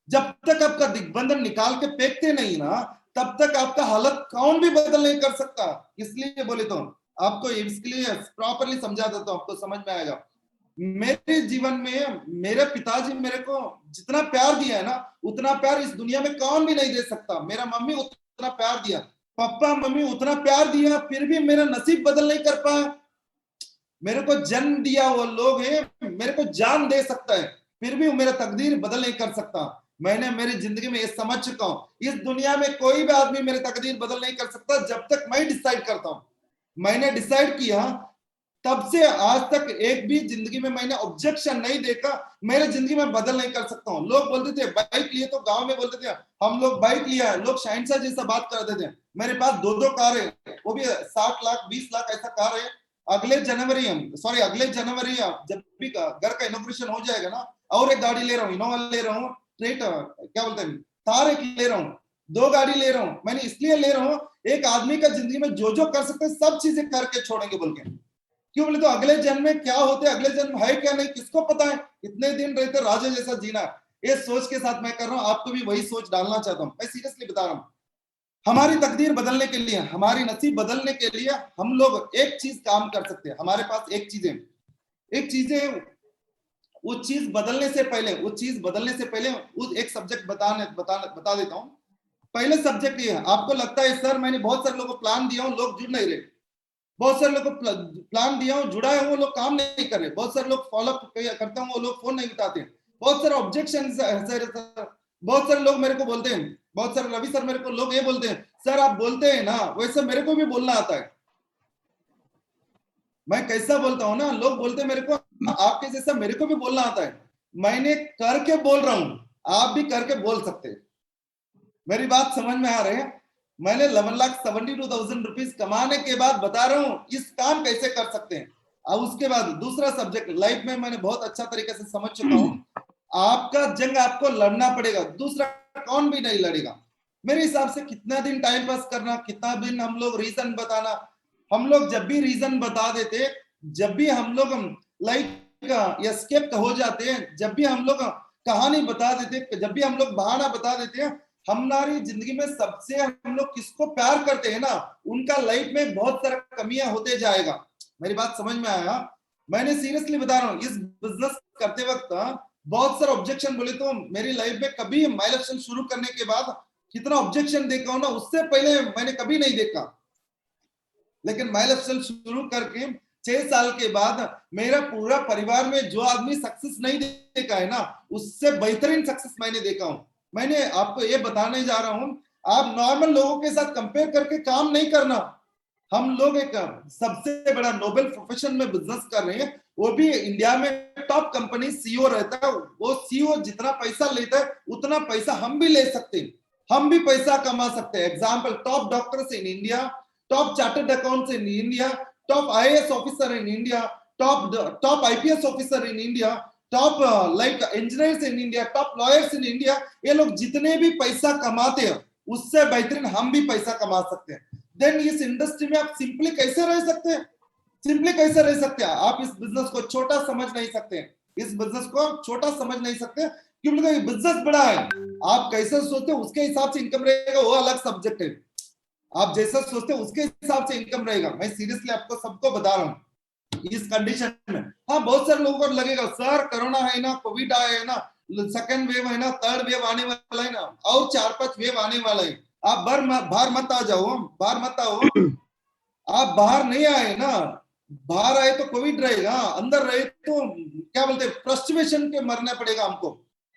जब तक आपका दिग्बंधन निकाल के फेंकते नहीं ना, तब तक आपका हालत कौन भी बदल नहीं कर सकता। इसलिए बोले तो आपको इसके लिए प्रॉपरली समझा देता हूँ, आपको समझ में आएगा। मेरे जीवन में मेरे पिताजी मेरे को जितना प्यार दिया है ना, उतना प्यार इस दुनिया में कौन भी नहीं दे सकता। मेरा मम्मी उतना प्यार दिया, पापा मम्मी उतना प्यार दिया, फिर भी मेरा नसीब बदल नहीं कर पाया। मेरे को जन्म दिया वो लोग हैं, मेरे को जान दे सकता है, फिर भी मेरा तकदीर बदल नहीं कर सकता। मैंने मेरी जिंदगी में ये समझ चुका हूं, इस दुनिया में कोई भी आदमी मेरी तकदीर बदल नहीं कर सकता जब तक मैं डिसाइड करता हूं। मैंने डिसाइड किया, तब से आज तक एक भी जिंदगी में मैंने ऑब्जेक्शन नहीं देखा। मेरे जिंदगी में बदल नहीं कर सकता हूँ। लोग बोलते थे बाइक लिए, तो गांव में बोलते थे हम लोग बाइक लिया है, लोग शहनशाह जैसा बात करते थे। मेरे पास दो कार है, वो भी 60 लाख 20 लाख ऐसा कार है। अगले जनवरी जब भी घर का इनॉग्रेशन हो जाएगा ना, और एक गाड़ी ले रहा हूँ, इनोवा ले रहा हूँ, क्या बोलते हैं, थार एक ले रहा हूँ, 2 गाड़ी ले रहा हूँ। मैंने इसलिए ले रहा हूँ, एक आदमी का जिंदगी में जो जो कर सकते हैं सब चीजें करके छोड़ेंगे बोल के। क्यों बोले तो अगले जन्म में क्या होते, अगले जन्म है क्या नहीं किसको पता है। इतने दिन रहते राजा जैसा जीना, ये सोच के साथ मैं कर रहा हूँ। आपको भी वही सोच डालना चाहता हूँ। मैं सीरियसली बता रहा हूँ, हमारी तकदीर बदलने के लिए, हमारी नसीब बदलने के लिए हम लोग एक चीज काम कर सकते हैं। हमारे पास एक चीज है, वो चीज बदलने से पहले उस एक सब्जेक्ट बता देता हूँ। पहले सब्जेक्ट ये है, आपको लगता है सर मैंने बहुत सारे लोगों को प्लान दिया हूँ, लोग जुड़ नहीं रहे। बहुत सारे लोग को प्लान दिया हूँ, जुड़ा है, वो लोग काम नहीं कर रहे। बहुत सारे लोग फॉलोअप करता हूँ, वो लोग फोन नहीं उठाते। बहुत सारे ऑब्जेक्शन, बहुत सारे लोग मेरे को बोलते हैं, बहुत सारे रवि सर मेरे को लोग ये बोलते हैं, सर आप बोलते हैं ना वैसे मेरे को भी बोलना आता है। मैं कैसा बोलता हूँ ना, लोग बोलते हैं मेरे को आपके जैसा मेरे को भी बोलना आता है। मैंने करके बोल रहा हूँ, आप भी करके बोल सकते हैं। मेरी बात समझ में आ रही है। मैंने 11,72,000 रुपीज कमाने के बाद बता रहा हूँ इस काम कैसे कर सकते हैं। और उसके बाद दूसरा सब्जेक्ट लाइफ में मैंने बहुत अच्छा तरीके से समझ चुका हूँ, आपका जंग आपको लड़ना पड़ेगा, दूसरा कौन भी नहीं लड़ेगा। मेरे हिसाब से कितना दिन टाइम पास करना, कितना दिन हम लोग रीजन बताना। हम लोग जब भी रीजन बता देते, जब भी हम लोग लाइक एस्केप हो जाते हैं, जब भी हम लोग कहानी बता देते, जब भी हम लोग बहाना बता देते हैं, हमारी जिंदगी में सबसे हम लोग किसको प्यार करते हैं ना, उनका लाइफ में बहुत सारा कमियां होते जाएगा। मेरी बात समझ में आया। मैंने सीरियसली बता रहा हूँ, इस बिजनेस करते वक्त बहुत सारे ऑब्जेक्शन बोले तो मेरी लाइफ में कभी माइलस्टोन शुरू करने के बाद कितना ऑब्जेक्शन देखा हूं ना, उससे पहले मैंने कभी नहीं देखा। लेकिन माइलस्टोन शुरू करके 6 साल के बाद मेरा पूरा परिवार में जो आदमी सक्सेस नहीं देखा है ना, उससे बेहतरीन सक्सेस मैंने देखा हूं। मैंने आपको ये बताने जा रहा हूं, आप नॉर्मल लोगों के साथ कंपेयर करके काम नहीं करना। हम लोग एक सबसे बड़ा नोबेल प्रोफेशन में बिजनेस कर रहे हैं, वो भी इंडिया में टॉप कंपनी सीईओ रहता है। वो सीईओ जितना पैसा लेता है उतना पैसा हम भी ले सकते हैं, हम भी पैसा कमा सकते हैं। Example, top doctors in India, top chartered accounts in India, top IAS officer in India, top IPS officer in India, top like engineers in India, top lawyers in India. ये लोग जितने भी पैसा कमाते हैं उससे बेहतरीन हम भी पैसा कमा सकते हैं। देन इस इंडस्ट्री में आप सिंपली कैसे रह सकते हैं, सिंपली कैसे रह सकते हैं। आप इस बिजनेस को छोटा समझ नहीं सकते, इस बिजनेस को छोटा समझ नहीं सकते, क्योंकि ये बिजनेस बड़ा है। आप कैसे सोचते हैं उसके हिसाब से इनकम रहेगा, वो अलग सब्जेक्ट है। आप जैसा सोचते हैं उसके हिसाब से इनकम रहेगा। मैं सीरियसली आपको सबको बता रहा हूँ इस कंडीशन में। हाँ, बहुत सारे लोगों को लगेगा सर कोरोना है ना, कोविड आया है ना, सेकंड वेव है ना, थर्ड वेव आने वाला है ना, और 4-5 वेव आने वाला है। आप बाहर मत आ जाओ, बाहर मत आओ। आप बाहर नहीं आए ना, बाहर आए तो कोविड रहेगा, अंदर रहे तो क्या बोलते हैं फ्रस्ट्रेशन के मरना पड़ेगा हमको।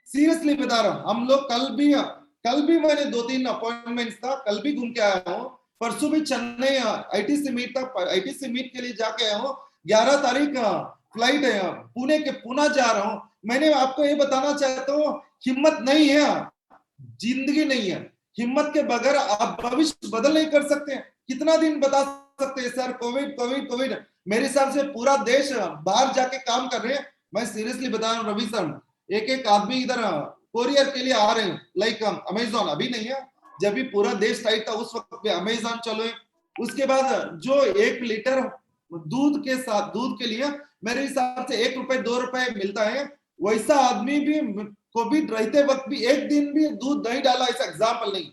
सीरियसली बता रहा हूँ, हम लोग कल भी मैंने 2-3 अपॉइंटमेंट्स था, कल भी घूम के आया हूँ। परसों भी चेन्नई आईटीसी मीट था, आईटीसी मीट के लिए जाके आया हूँ। 11 तारीख फ्लाइट है, पुणे जा रहा हूँ। मैंने आपको ये बताना चाहता हूँ, हिम्मत नहीं है, जिंदगी नहीं है, हिम्मत के बगैर आप भविष्य बदल नहीं कर सकते। कितना दिन बता सकते हैं सर कोविड कोविड कोविड। मेरे हिसाब से पूरा देश बाहर जाके काम कर रहे हैं। मैं सीरियसली बता रहा हूँ रवि सर, एक आदमी इधर कोरियर के लिए आ रहे हैं, लाइक अमेजोन अभी नहीं है, जब भी पूरा देश टाइट था उस वक्त पे अमेजोन चलो। उसके बाद जो 1 लीटर दूध के लिए मेरे हिसाब से 1 रुपए 2 रुपए मिलता है, वैसा आदमी भी कोविड रहते वक्त भी एक दिन भी दूध नहीं डाला, ऐसा एग्जाम्पल नहीं।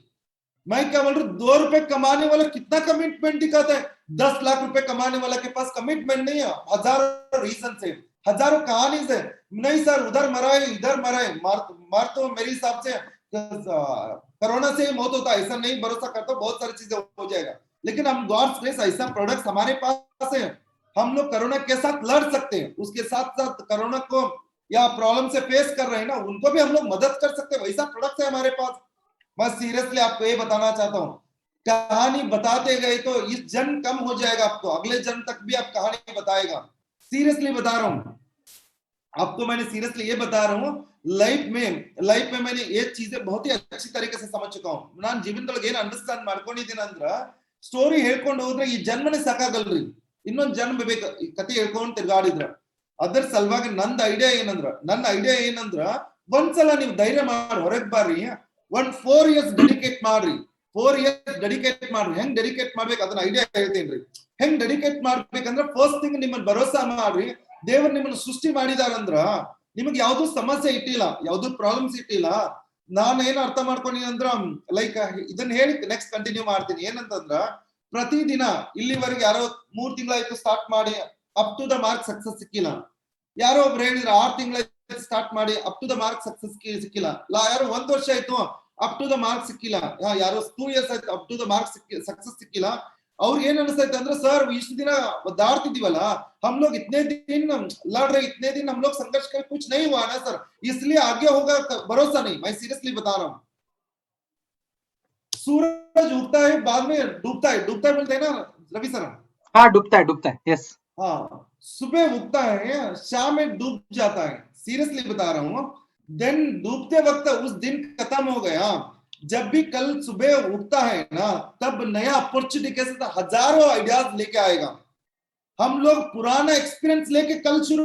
मैं क्या बोल रहा हूँ, 2 रुपए कमाने वाला कितना कमिटमेंट दिखाता है। 10 लाख रुपए कमाने वाला के पास कमिटमेंट नहीं है, हजारों रीजन से, हजारों कहानी से। नहीं सर उधर मरा है, इधर मरा है, मार तो मेरे हिसाब से कोरोना से ही मौत होता है, ऐसा नहीं भरोसा करता, बहुत सारी चीजें हो जाएगा। लेकिन हम गॉड्स ग्रेस ऐसा प्रोडक्ट हमारे पास है, हम लोग कोरोना के साथ लड़ सकते हैं। उसके साथ साथ कोरोना को या प्रॉब्लम से फेस कर रहे हैं ना, उनको भी हम लोग मदद कर सकते हैं, वैसा प्रोडक्ट है हमारे पास। मैं सीरियसली आपको ये बताना चाहता हूँ, कहानी बताते गए तो इस जन्म कम हो जाएगा, आपको अगले जन्म तक भी आप कहानी बताएगा। सीरियसली बता रहा हूँ आपको, मैंने सीरियसली ये बता रहा हूँ, लाइफ में मैंने ये चीजें बहुत ही अच्छी तरीके से समझ चुका हूँ। ನಾನು ಜೀವನದೊಳಗೆ ಏನು ಅಂಡರ್ಸ್ಟ್ಯಾಂಡ್ ಮಾಡ್ಕೊಂಡಿದ್ದೀನಿ ಅಂದ್ರ, ಸ್ಟೋರಿ ಹೇಳ್ಕೊಂಡು ಹೋದ್ರೆ ಈ ಜನ್ಮನೇ ಸಾಕಾಗಲ್ರಿ, ಇನ್ನೊಂದ್ ಜನ್ಮ ಬೇಕು ಈ ಕತೆ ಹೇಳ್ಕೊಂಡು ತಿರ್ಗಾಡಿದ್ರ. ಅದರ ಸಲುವಾಗಿ ನನ್ನ ಐಡಿಯಾ ಏನಂದ್ರ ಒಂದ್ಸಲ ನೀವು ಧೈರ್ಯ ಮಾಡಿ ಹೊರಗ್ ಬಾರಿ, 4 years ಡೆಡಿಕೇಟ್ ಮಾಡ್ರಿ. 4 years ಡೆಡಿಕೇಟ್ ಮಾಡ್ರಿ. ಹೆಂಗ್ ಡೆಡಿಕೇಟ್ ಮಾಡ್ಬೇಕು ಅದನ್ನ ಐಡಿಯಾ ಹೇಳ್ತೀನಿ. ಹೆಂಗ್ ಡೆಡಿಕೇಟ್ ಮಾಡ್ಬೇಕಂದ್ರೆ ಫಸ್ಟ್ ಥಿಂಗ್ ನಿಮ್ಮನ್ನ ಭರೋಸಾ ಮಾಡ್ರಿ. ದೇವರು ನಿಮ್ಮನ್ನ ಸೃಷ್ಟಿ ಮಾಡಿದಾರಂದ್ರ ನಿಮಗೆ ಯಾವ್ದು ಸಮಸ್ಯೆ ಇಟ್ಟಿಲ್ಲ, ಯಾವ್ದು ಪ್ರಾಬ್ಲಮ್ಸ್ ಇಟ್ಟಿಲ್ಲ. ನಾನು ಏನ್ ಅರ್ಥ ಮಾಡ್ಕೊಂಡಿನಿ ಅಂದ್ರ, ಲೈಕ್ ಇದನ್ನ ಹೇಳಿ ನೆಕ್ಸ್ಟ್ ಕಂಟಿನ್ಯೂ ಮಾಡ್ತೀನಿ. ಏನಂತಂದ್ರ ಪ್ರತಿದಿನ ಇಲ್ಲಿವರೆಗೆ ಯಾರೋ 3 ತಿಂಗಳಾಯ್ತು ಸ್ಟಾರ್ಟ್ ಮಾಡಿ up to the mark success ಸಿಕ್ಕಿಲ್ಲ. ಯಾರೋ ಒಬ್ರು ಹೇಳಿದ್ರು 6 ತಿಂಗಳಾಯ್ತು ಸ್ಟಾರ್ಟ್ ಮಾಡಿ up to the mark success ಸಿಕ್ಕಿಲ್ಲ. ಯಾರೋ 1 ವರ್ಷ ಆಯ್ತು ಅಪ್ ಟು ದ ಮಾರ್ಕ್ ಸಿಕ್ಕಿಲ್ಲ. ಯಾರೋ 2 years ಆಯ್ತು up to the mark success ಸಿಕ್ಕಿಲ್ಲ. ಅವ್ರಿಗೆ ಏನ್ ಅನಿಸ್ತೈತೆ ಅಂದ್ರೆ, ಸರ್ ಇಷ್ಟು ದಿನ दाड़तीदीवಲ್ಲ, हम लोग इतने दिन लड़ रहे, इतने दिन हम लोग संघर्ष कर, कुछ नहीं हुआ ना सर, इसलिए आगे होगा भरोसा नहीं। मैं सीरियसली बता रहा हूँ, सूरज उगता है बाद में डूबता है बोलते हैं ना रवि सर। हाँ डूबता है, यस। हाँ, सुबह उगता है शाम में डूब जाता है। सीरियसली बता रहा हूँ, दिन डूबते वक्त उस दिन खत्म हो गया। जब भी कल सुबह उगता है ना, तब नया अपॉर्चुनिटी के साथ हजारों आइडियाज लेके आएगा। हम लोग पुराना एक्सपीरियंस लेके कल शुरू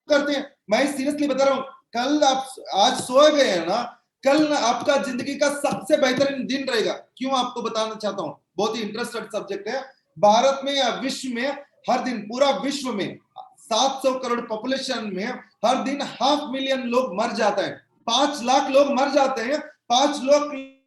करते हैं। मैं सीरियसली बता रहा हूँ, कल आप आज सो गए हैं ना, कल आपका जिंदगी का सबसे बेहतरीन दिन रहेगा। क्यों आपको बताना चाहता हूँ, बहुत ही इंटरेस्टेड सब्जेक्ट है। भारत में या विश्व में हर दिन, पूरा विश्व में 700 करोड़ पॉपुलेशन में हर दिन 500,000 लोग मर जाते हैं। 5 लाख लोग मर जाते हैं। 5 लाख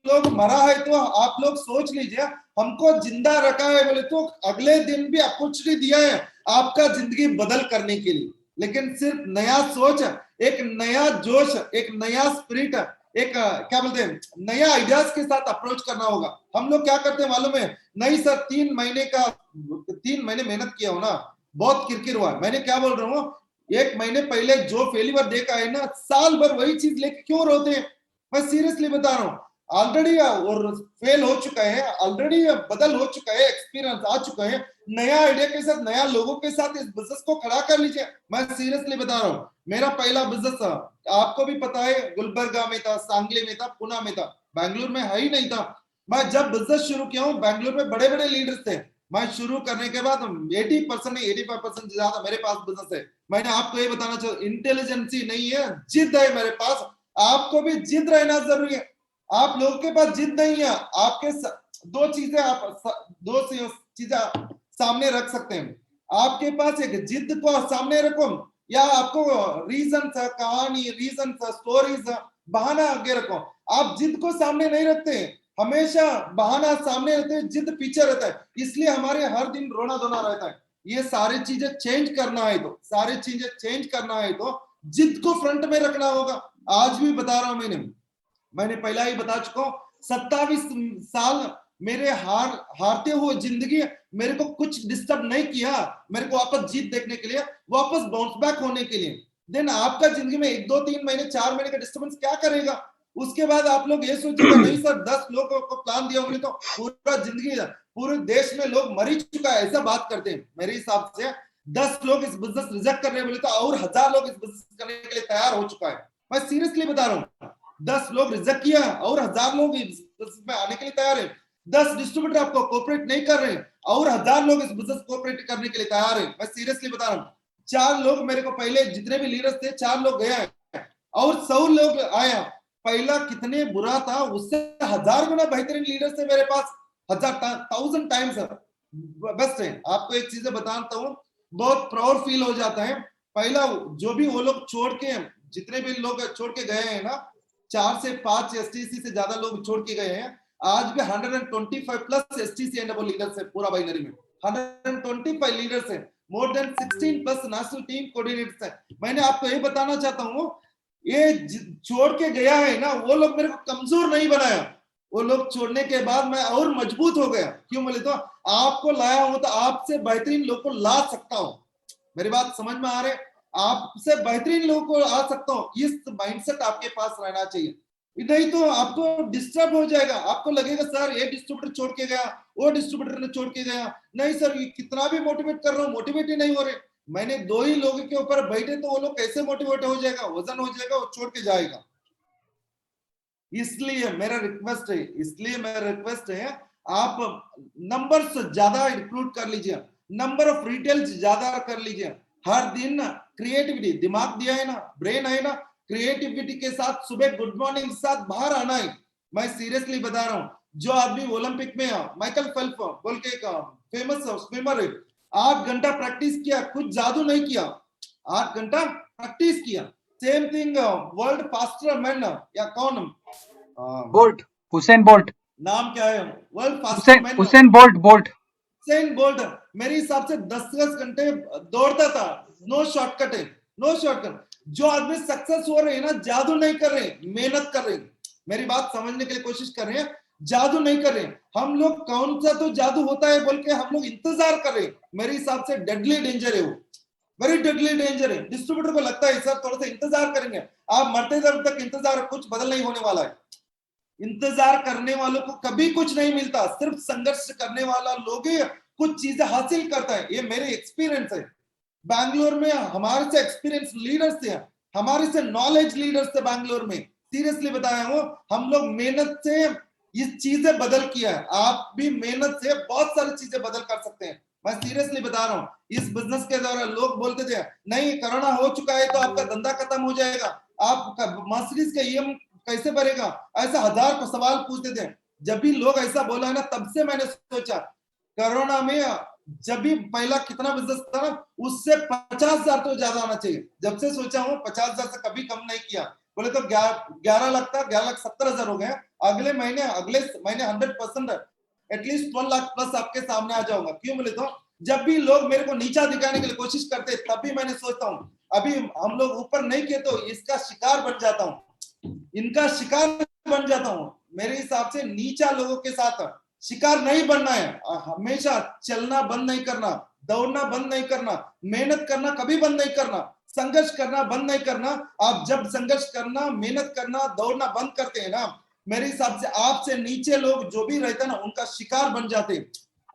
लोग मरा है तो आप लोग सोच लीजिए, हमको जिंदा रखा है बोले तो अगले दिन भी अपॉर्चुनिटी दिया है आपका जिंदगी बदल करने के लिए। लेकिन सिर्फ नया सोच, एक नया जोश, एक नया स्पिरिट, एक क्या बोलते हैं नया आइडियाज के साथ अप्रोच करना होगा। हम लोग क्या करते हैं मालूम है? नहीं सर 3 महीने मेहनत किया हो ना, बहुत किरकिर हुआ। मैंने क्या बोल रहा हूँ, 1 महीने पहले जो फेलियर देखा है ना, साल भर वही चीज लेके क्यों रोते हैं? मैं सीरियसली बता रहा हूँ, ऑलरेडी और फेल हो चुका है, ऑलरेडी बदल हो चुका है, एक्सपीरियंस आ चुका है। नया आइडिया के साथ, नया लोगों के साथ इस बिजनेस को खड़ा कर लीजिए। मैं सीरियसली बता रहा हूँ, मेरा पहला बिजनेस था, आपको भी पता है, गुलबर्गा में था, सांगली में था, पुणे में था, बैंगलोर में है ही नहीं था। मैं जब बिजनेस शुरू किया हूँ, बैंगलोर में बड़े बड़े लीडर्स थे। मैं शुरू करने के बाद 80% नहीं 85% से ज्यादा मेरे पास बिजनेस है। मैंने आपको ये बताना चाहता, इंटेलिजेंसी नहीं है, जिद है मेरे पास। आपको भी जिद रहना जरूरी है। आप लोगों के पास जिद नहीं है, आपके दो चीजें सामने रख सकते हैं। आपके पास एक जिद को सामने रखो, या आपको रीजन कहानी, रीजन स्टोरीज, बहाना आगे रखो। आप जिद को सामने नहीं रखते, हमेशा बहाना सामने रहते हैं, जिद पीछे रहता है। इसलिए हमारे हर दिन रोना धोना रहता है। ये सारी चीजें चेंज करना है तो जिद को फ्रंट में रखना होगा। आज भी बता रहा हूं, मैंने पहला ही बता चुका हूं, 27 साल मेरे हारते हुए जिंदगी मेरे को कुछ डिस्टर्ब नहीं किया। मेरे को वापस जीत देखने के लिए, वापस बाउंस बैक होने के लिए। देन आपका जिंदगी में 1 2 3 महीने 4 महीने का डिस्टर्बेंस क्या करेगा? उसके बाद आप लोग ये सोचेगा, नहीं सर 10 लोगों को प्लान दिया बोले तो पूरा जिंदगी, पूरे देश में लोग मर ही चुका है, ऐसा बात करते हैं। मेरे हिसाब से 10 लोग इस बिजनेस रिजेक्ट कर रहे हैं बोले तो और 1000 लोग इस बिजनेस करने के लिए तैयार हो चुका है। मैं सीरियसली बता रहा हूँ, 10 लोग रिजेक्ट किया और 1000 लोग इस बिजनेस में आने के लिए तैयार है। 10 डिस्ट्रीब्यूटर आपको कोऑपरेट नहीं कर रहे हैं और 1000 लोग इस बिजनेस कोऑपरेट करने के लिए तैयार है। मैं सीरियसली बता रहा हूँ, 4 लोग मेरे को पहले जितने भी लीडर्स थे, 4 लोग गए और 100 लोग आया। पहला कितने बुरा था, उससे 1000 गुना बेहतरीन लीडर्स थे मेरे पास, 1000 टाइम्स बेस्ट है। आपको एक चीज बताता हूँ, बहुत प्राउड फील हो जाता है। पहला जो भी वो लोग छोड़ के, जितने भी लोग छोड़ के गए हैं ना, 4 से 5 एसटीसी से ज्यादा लोग छोड़ के गए हैं। आज भी 125 प्लस एसटीसी एंड लीडर्स है पूरा बाइनरी में, 125 लीडर्स है, more than 16 plus national team coordinators है। मैंने आपको ये बताना चाहता हूँ, ये छोड़ के गया है ना, वो लोग मेरे को कमजोर नहीं बनाया। वो लोग छोड़ने के बाद मैं और मजबूत हो गया। क्यों बोले तो आपको लाया हूं तो आपसे बेहतरीन लोग को ला सकता हूं। मेरी बात समझ में आ रहे? आपसे बेहतरीन लोगों को आ सकता हूँ, इस माइंडसेट आपके पास रहना चाहिए। नहीं तो आपको डिस्टर्ब हो जाएगा, आपको लगेगा सर ये डिस्ट्रीब्यूटर छोड़ के गया, वो डिस्ट्रीब्यूटर ने छोड़ के गया, नहीं सर ये कितना भी मोटिवेट कर रहा हूँ मोटिवेट ही नहीं हो रहे। मैंने 2 ही लोगों के ऊपर बैठे तो वो लोग कैसे मोटिवेट हो जाएगा, वजन हो जाएगा, वो छोड़ के जाएगा। इसलिए मेरा रिक्वेस्ट है आप नंबर्स ज्यादा इंक्लूड कर लीजिए, नंबर ऑफ रिटेल्स ज्यादा कर लीजिए। हर दिन क्रिएटिविटी, दिमाग दिया है ना, ब्रेन है ना, क्रिएटिविटी के साथ सुबह गुड मॉर्निंग के साथ बाहर आना है। मैं सीरियसली बता रहा हूँ, जो आदमी ओलंपिक में माइकल फेल्प्स बोल के एक फेमस स्विमर है, 8 घंटा प्रैक्टिस किया, कुछ जादू नहीं किया, 8 घंटा प्रैक्टिस किया। Same thing world faster man या कौन, बोल्ट, हुसैन बोल्ट, नाम क्या है, world faster man Usain Bolt Usain Bolt मेरे हिसाब से 10-10 घंटे दौड़ता था। नो शॉर्टकट है, नो शॉर्टकट। जो आदमी सक्सेस हो रहे हैं ना, जादू नहीं कर रहे, मेहनत कर रहे हैं। मेरी बात समझने के लिए कोशिश कर रहे हैं, जादू नहीं कर रहे। हम लोग कौन सा तो जादू होता है बोल के हम लोग इंतजार कर रहे हैं। मेरे हिसाब से डेडली डेंजर है वो, वेरी डेडली डेंजर है। डिस्ट्रीब्यूटर को लगता है सर थोड़ा सा इंतजार करेंगे, आप मरते दम तक इंतजार, कुछ बदल नहीं होने वाला है। इंतजार करने वालों को कभी कुछ नहीं मिलता, सिर्फ संघर्ष करने वाला लोग ही कुछ चीजें हासिल करता है। ये मेरे एक्सपीरियंस है। बैंगलोर में हमारे से एक्सपीरियंस लीडर्स थे, हमारे से नॉलेज लीडर्स थे बैंगलोर में। सीरियसली बताया हूँ, हम लोग मेहनत से ये चीजें बदल किया है। आप भी मेहनत से बहुत सारी चीजें बदल कर सकते हैं। मैं सीरियसली बता रहा हूँ, इस बिजनेस के दौरान लोग बोलते थे नहीं कोरोना हो चुका है तो आपका धंधा खत्म हो जाएगा, आपका मर्सिडीज का ईएम कैसे भरेगा, ऐसा 1000 को सवाल पूछते थे। जब भी लोग ऐसा बोला है ना, तब से मैंने सोचा कोरोना में जब भी पहला कितना बिजनेस था ना, उससे 50,000 तो ज्यादा आना चाहिए। जब से सोचा हूँ 50,000 से कभी कम नहीं किया। बोले तो 11 लाख था, 11,70,000 हो गए। अगले महीने 100% एटलीस्ट 12 लाख प्लस आपके सामने आ जाऊंगा। क्यों बोले तो जब भी लोग मेरे को नीचा दिखाने के लिए कोशिश करते, तब भी मैंने सोचता हूँ अभी हम लोग ऊपर नहीं किए तो इसका शिकार बन जाता हूँ, इनका शिकार बन जाता हूँ। मेरे हिसाब से नीचा लोगों के साथ शिकार नहीं बनना है, हमेशा चलना बंद नहीं करना, दौड़ना बंद नहीं करना, मेहनत करना कभी बंद नहीं करना, संघर्ष करना बंद नहीं करना। आप जब संघर्ष करना, मेहनत करना, दौड़ना बंद करते हैं ना, मेरे हिसाब से आपसे नीचे लोग जो भी रहते हैं ना, उनका शिकार बन जाते हैं।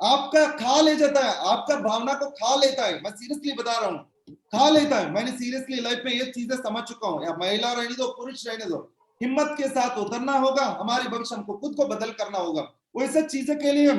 आपका खा ले जाता है, आपका भावना को खा लेता है। मैं सीरियसली बता रहा हूँ, खा लेता है। मैंने सीरियसली लाइफ में ये चीजें समझ चुका हूँ, या महिला रहने दो पुरुष रहने दो, हिम्मत के साथ उतरना होगा। हमारे भविष्य हमको खुद को बदल करना होगा। वैसा चीजें के लिए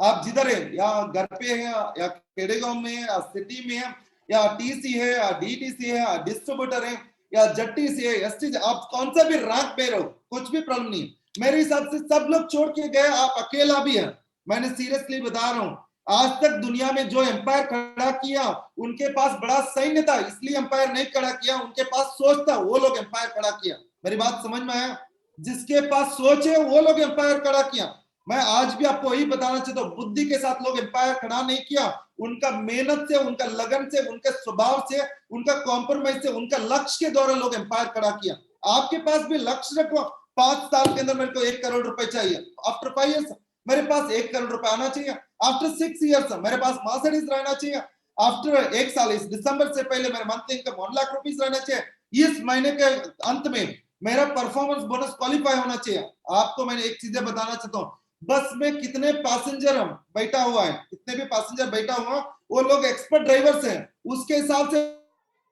आप जिधर है, या घर पे है, या खेड़ेगांव में है, या सिटी में है, या टीसी है, या डीटीसी है, या डिस्ट्रीब्यूटर है, या जट्टीसी है, एसटी, आप कौन सा भी रैंक पे रहो, कुछ भी प्रॉब्लम नहीं। मेरे हिसाब से सब लोग छोड़ के गए, आप अकेला भी है। मैंने सीरियसली बता रहा हूँ, आज तक दुनिया में जो एम्पायर खड़ा किया उनके पास बड़ा सैन्य था, इसलिए एम्पायर नहीं खड़ा किया, उनके पास सोच था, वो लोग एम्पायर खड़ा किया। मेरी बात समझ में आया? जिसके पास सोच है वो लोग एम्पायर खड़ा किया। मैं आज भी आपको यही बताना चाहता हूँ, बुद्धि के साथ लोग एम्पायर खड़ा नहीं किया, उनका मेहनत से, उनका लगन से, उनके स्वभाव से, उनका कॉम्प्रोमाइज से, उनका लक्ष्य के द्वारा लोग एम्पायर खड़ा किया। आपके पास भी लक्ष्य रखो, 5 साल के अंदर मेरे को 1 करोड़ रुपए चाहिए, आफ्टर 5 इयर्स मेरे पास 1 करोड़ रुपए आना चाहिए, आफ्टर 6 इयर्स मेरे पास मर्सिडीज रहना चाहिए, आफ्टर 1 साल इस दिसंबर से पहले मेरे मंथली इनकम 1 लाख रुपीस रहना चाहिए, इस महीने के अंत में मेरा परफॉर्मेंस बोनस क्वालिफाई होना चाहिए। आपको मैंने एक चीजें बताना चाहता हूँ, बस में कितने पैसेंजर बैठा हुआ है, कितने भी पैसेंजर बैठा हुआ, वो लोग एक्सपर्ट ड्राइवर्स हैं, उसके हिसाब से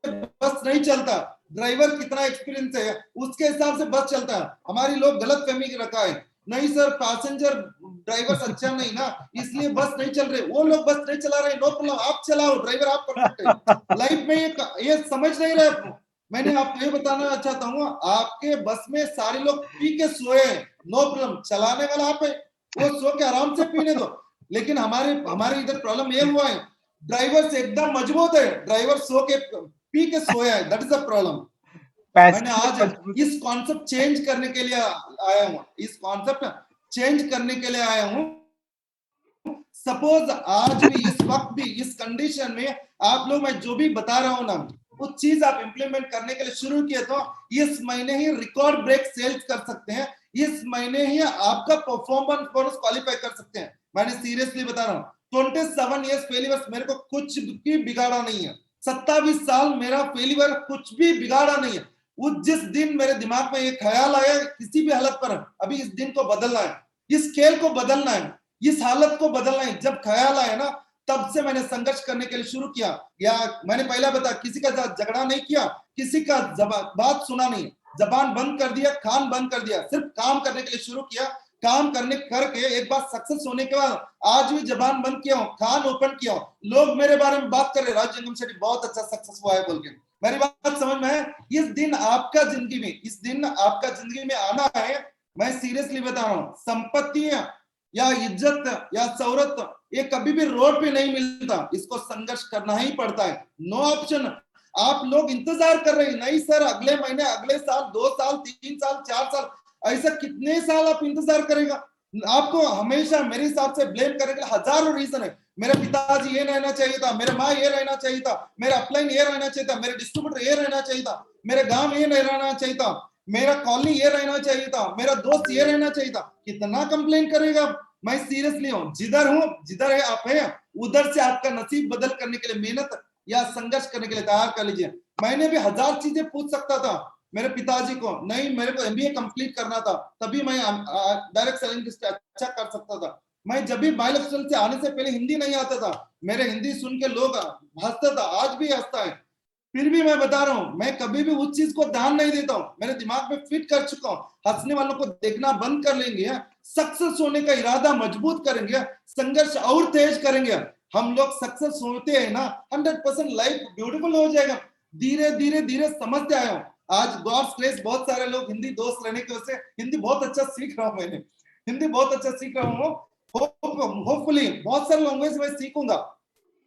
बस नहीं चलता। ड्राइवर कितना एक्सपीरियंस है उसके हिसाब से बस चलता है। हमारी लोग गलत फहमी रखा है, नहीं सर पैसेंजर ड्राइवर अच्छा नहीं ना, इसलिए बस नहीं चल रहे। वो लोग बस नहीं चला रहे, नो प्रॉब्लम, आप चलाओ, ड्राइवर आप परफेक्ट है। लाइफ में ये समझ नहीं रहे। मैंने आपको ये बताना चाहता हूँ, आपके बस में सारे लोग पी के सोए हैं, नो प्रॉब्लम, चलाने वाला आप है, वो सो के आराम से पीने दो। लेकिन हमारे इधर प्रॉब्लम ये हुआ है, ड्राइवर से एकदम मजबूत है, ड्राइवर सो के पी के सोया है, दैट इज द प्रॉब्लम। मैंने आज इस कॉन्सेप्ट चेंज करने के लिए आया हूँ, इस कॉन्सेप्ट चेंज करने के लिए आया हूँ। सपोज आज भी इस वक्त भी इस कंडीशन में आप लोग, मैं जो भी बता रहा हूँ ना, वो चीज आप इंप्लीमेंट करने के लिए शुरू किए तो इस महीने ही रिकॉर्ड ब्रेक सेल्स कर सकते हैं, इस महीने ही आपका परफॉर्मेंस बोनस क्वालिफाई कर सकते हैं। मैंने सीरियसली बता रहा हूँ, 27 years फेलियर्स, मेरे को कुछ भी बिगाड़ा नहीं है। 27 साल मेरा फेलियर कुछ भी बिगाड़ा नहीं है। उस जिस दिन मेरे दिमाग में ये ख्याल आया किसी भी हालत पर अभी इस दिन को बदलना है, इस खेल को बदलना है, इस हालत को बदलना है, जब ख्याल आया ना तब से मैंने संघर्ष करने के लिए शुरू किया। या मैंने पहला बताया, किसी का झगड़ा नहीं किया, किसी का बात सुना नहीं, जबान बंद कर दिया, कान बंद कर दिया, सिर्फ काम करने के लिए शुरू किया। काम करने करके एक बार सक्सेस होने के बाद आज भी जबान बंद किया हूं, कान ओपन किया हूं। लोग मेरे बारे में बात कर रहे, राज जंगम शेट्टी बहुत अच्छा सक्सेस हुआ है बोल के। मेरी बात समझ में है? इस दिन आपका जिंदगी में, इस दिन आपका जिंदगी में आना है। मैं सीरियसली बता रहा हूं, संपत्ति या इज्जत या शौहरत ये कभी भी रोड पे नहीं मिलता, इसको संघर्ष करना ही पड़ता है। No option. आप लोग इंतजार कर रहे हैं, नहीं सर अगले महीने, अगले साल, 2 साल, 3 साल, 4 साल, ऐसा कितने साल आप इंतजार करेगा? आपको हमेशा मेरे हिसाब से ब्लेम करने के हजारों रीजन है। मेरे पिताजी ये रहना चाहिए था, मेरे माँ ये रहना चाहिए था, मेरा अपलाइन ये रहना चाहिए था, मेरे डिस्ट्रीब्यूटर ये रहना चाहिए था, मेरे गांव ये नहीं रहना चाहिए था, मेरा कॉलोनी ये रहना चाहिए था, मेरा दोस्त ये रहना चाहिए था। कितना कंप्लेन करेगा? मैं सीरियसली हूँ, जिधर हूँ, जिधर है आप है, उधर से आपका नसीब बदल करने के लिए मेहनत या संघर्ष करने के लिए तैयार कर लीजिए। मैंने भी हजार चीजें पूछ सकता था मेरे पिताजी को, नहीं मेरे को एमबीए कंप्लीट करना था, तभी मैं डायरेक्ट सेलिंग अच्छा कर सकता था। मैं जब भी बायोलॉजिकल से आने से पहले हिंदी नहीं आता था, मेरे हिंदी सुन के लोग हंसता था, आज भी हंसता है। फिर भी मैं बता रहा हूं, मैं कभी भी उस चीज को ध्यान नहीं देता हूं, मेरे दिमाग में फिट कर चुका हूं। हंसने वालों को देखना बंद कर लेंगे, सक्सेस होने का इरादा मजबूत करेंगे, संघर्ष और तेज करेंगे। हम लोग सक्सेस होते हैं ना, 100% लाइफ ब्यूटीफुल हो जाएगा। धीरे धीरे धीरे समझते आया हूं। आज गॉड्स ग्रेस बहुत सारे लोग हिंदी दोस्त रहने की वजह से हिंदी बहुत अच्छा सीख रहा हूं, मैंने हिंदी बहुत अच्छा सीख रहा हूँ। होपफुली बहुत सारे लैंग्वेज में सीखूंगा।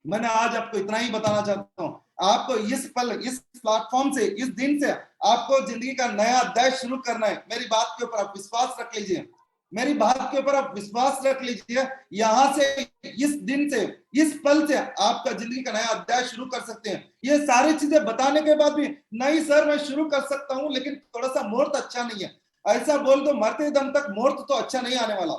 मैंने आज आपको इतना ही बताना चाहता हूँ। आपको इस पल, इस प्लेटफॉर्म से, इस दिन से आपको जिंदगी का नया अध्याय शुरू करना है। मेरी बात के ऊपर आप विश्वास रख लीजिए, मेरी बात के ऊपर आप विश्वास रख लीजिए। यहां से, इस दिन से, इस पल से आपका जिंदगी का नया अध्याय शुरू कर सकते हैं। ये सारी चीजें बताने के बाद भी नहीं सर मैं शुरू कर सकता हूं लेकिन थोड़ा सा मुहूर्त अच्छा नहीं है, ऐसा बोल दो, मरते दम तक मुहूर्त तो अच्छा नहीं आने वाला।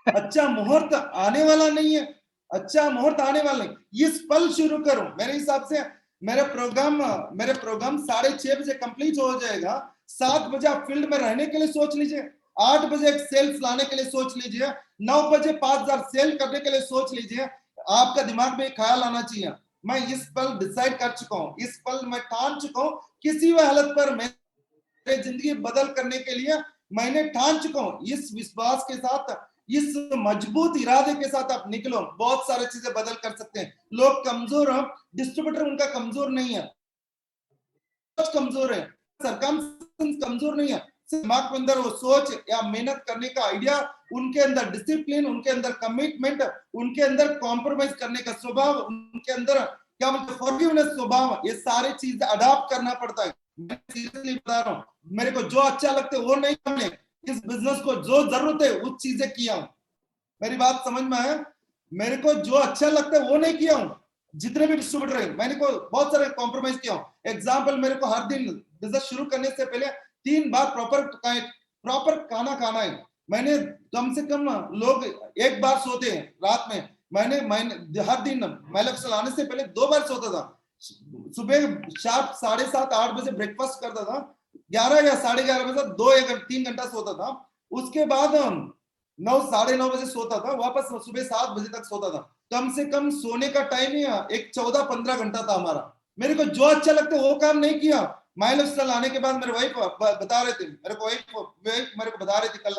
अच्छा मुहूर्त आने वाला नहीं है, अच्छा मुहूर्त आने वाला नहीं। इस पल शुरू करो। मेरे हिसाब से मेरा प्रोग्राम 6:30 बजे कंप्लीट हो जाएगा। 7 बजे आप फील्ड में रहने के लिए सोच लीजिए, 8 बजे एक सेल्स लाने के लिए सोच लीजिए, 9 बजे 5000 सेल करने के लिए सोच लीजिए। आपका दिमाग में ख्याल आना चाहिए, मैं इस पल डिसाइड कर चुका हूँ, इस पल मैं ठान चुका हूँ, किसी भी हालत पर मेरी जिंदगी बदल करने के लिए मैंने ठान चुका हूँ। इस विश्वास के साथ, इस मजबूत इरादे के साथ आप निकलो, बहुत सारी चीजें बदल कर सकते हैं। लोग कमजोर हैं, डिस्ट्रीब्यूटर उनका कमजोर नहीं है, कमजोर है, सरकार कमजोर नहीं है, दिमाग के अंदर वो सोच या मेहनत करने का आइडिया, उनके अंदर डिसिप्लिन, उनके अंदर कमिटमेंट, उनके अंदर कॉम्प्रोमाइज करने का स्वभाव, उनके अंदर क्या बोलते फॉरगिवनेस स्वभाव, ये सारी चीज अडॉप्ट करना पड़ता है। मैं सीरियसली बता रहा हूँ, मेरे को जो अच्छा लगता है वो नहीं करने, इस बिजनेस को जो जरूरत है वो चीजें किया हूं। मेरी बात समझ में आया? मेरे को जो अच्छा लगता है वो नहीं किया हूं। जितने भी डिस्ट्रीब्यूटर है मैंने को बहुत सारे कॉम्प्रोमाइज किया हूं। एग्जाम्पल, मेरे को हर दिन बिजनेस शुरू करने से पहले 3 बार प्रॉपर खाना खाना है। मैंने कम से कम लोग 1 बार सोते हैं रात में, मैंने हर दिन मैलक्स आने से पहले 2 बार सोता था। सुबह शार्प 7:30 8 बजे ब्रेकफास्ट करता था, 11 या 11:30 बजे 2 या 3 घंटा सोता था। उसके बाद 9 9:30 बजे सोता था, वापस सुबह 7 बजे तक सोता था। कम से कम सोने का टाइम ही एक 14-15 घंटा था हमारा। मेरे को जो अच्छा लगता है वो काम नहीं किया। माई लाइफ स्टाइल आने के बाद मेरे वाइफ बता रहे थे, मेरे को वाइफ मेरे को बता रहे थे कल,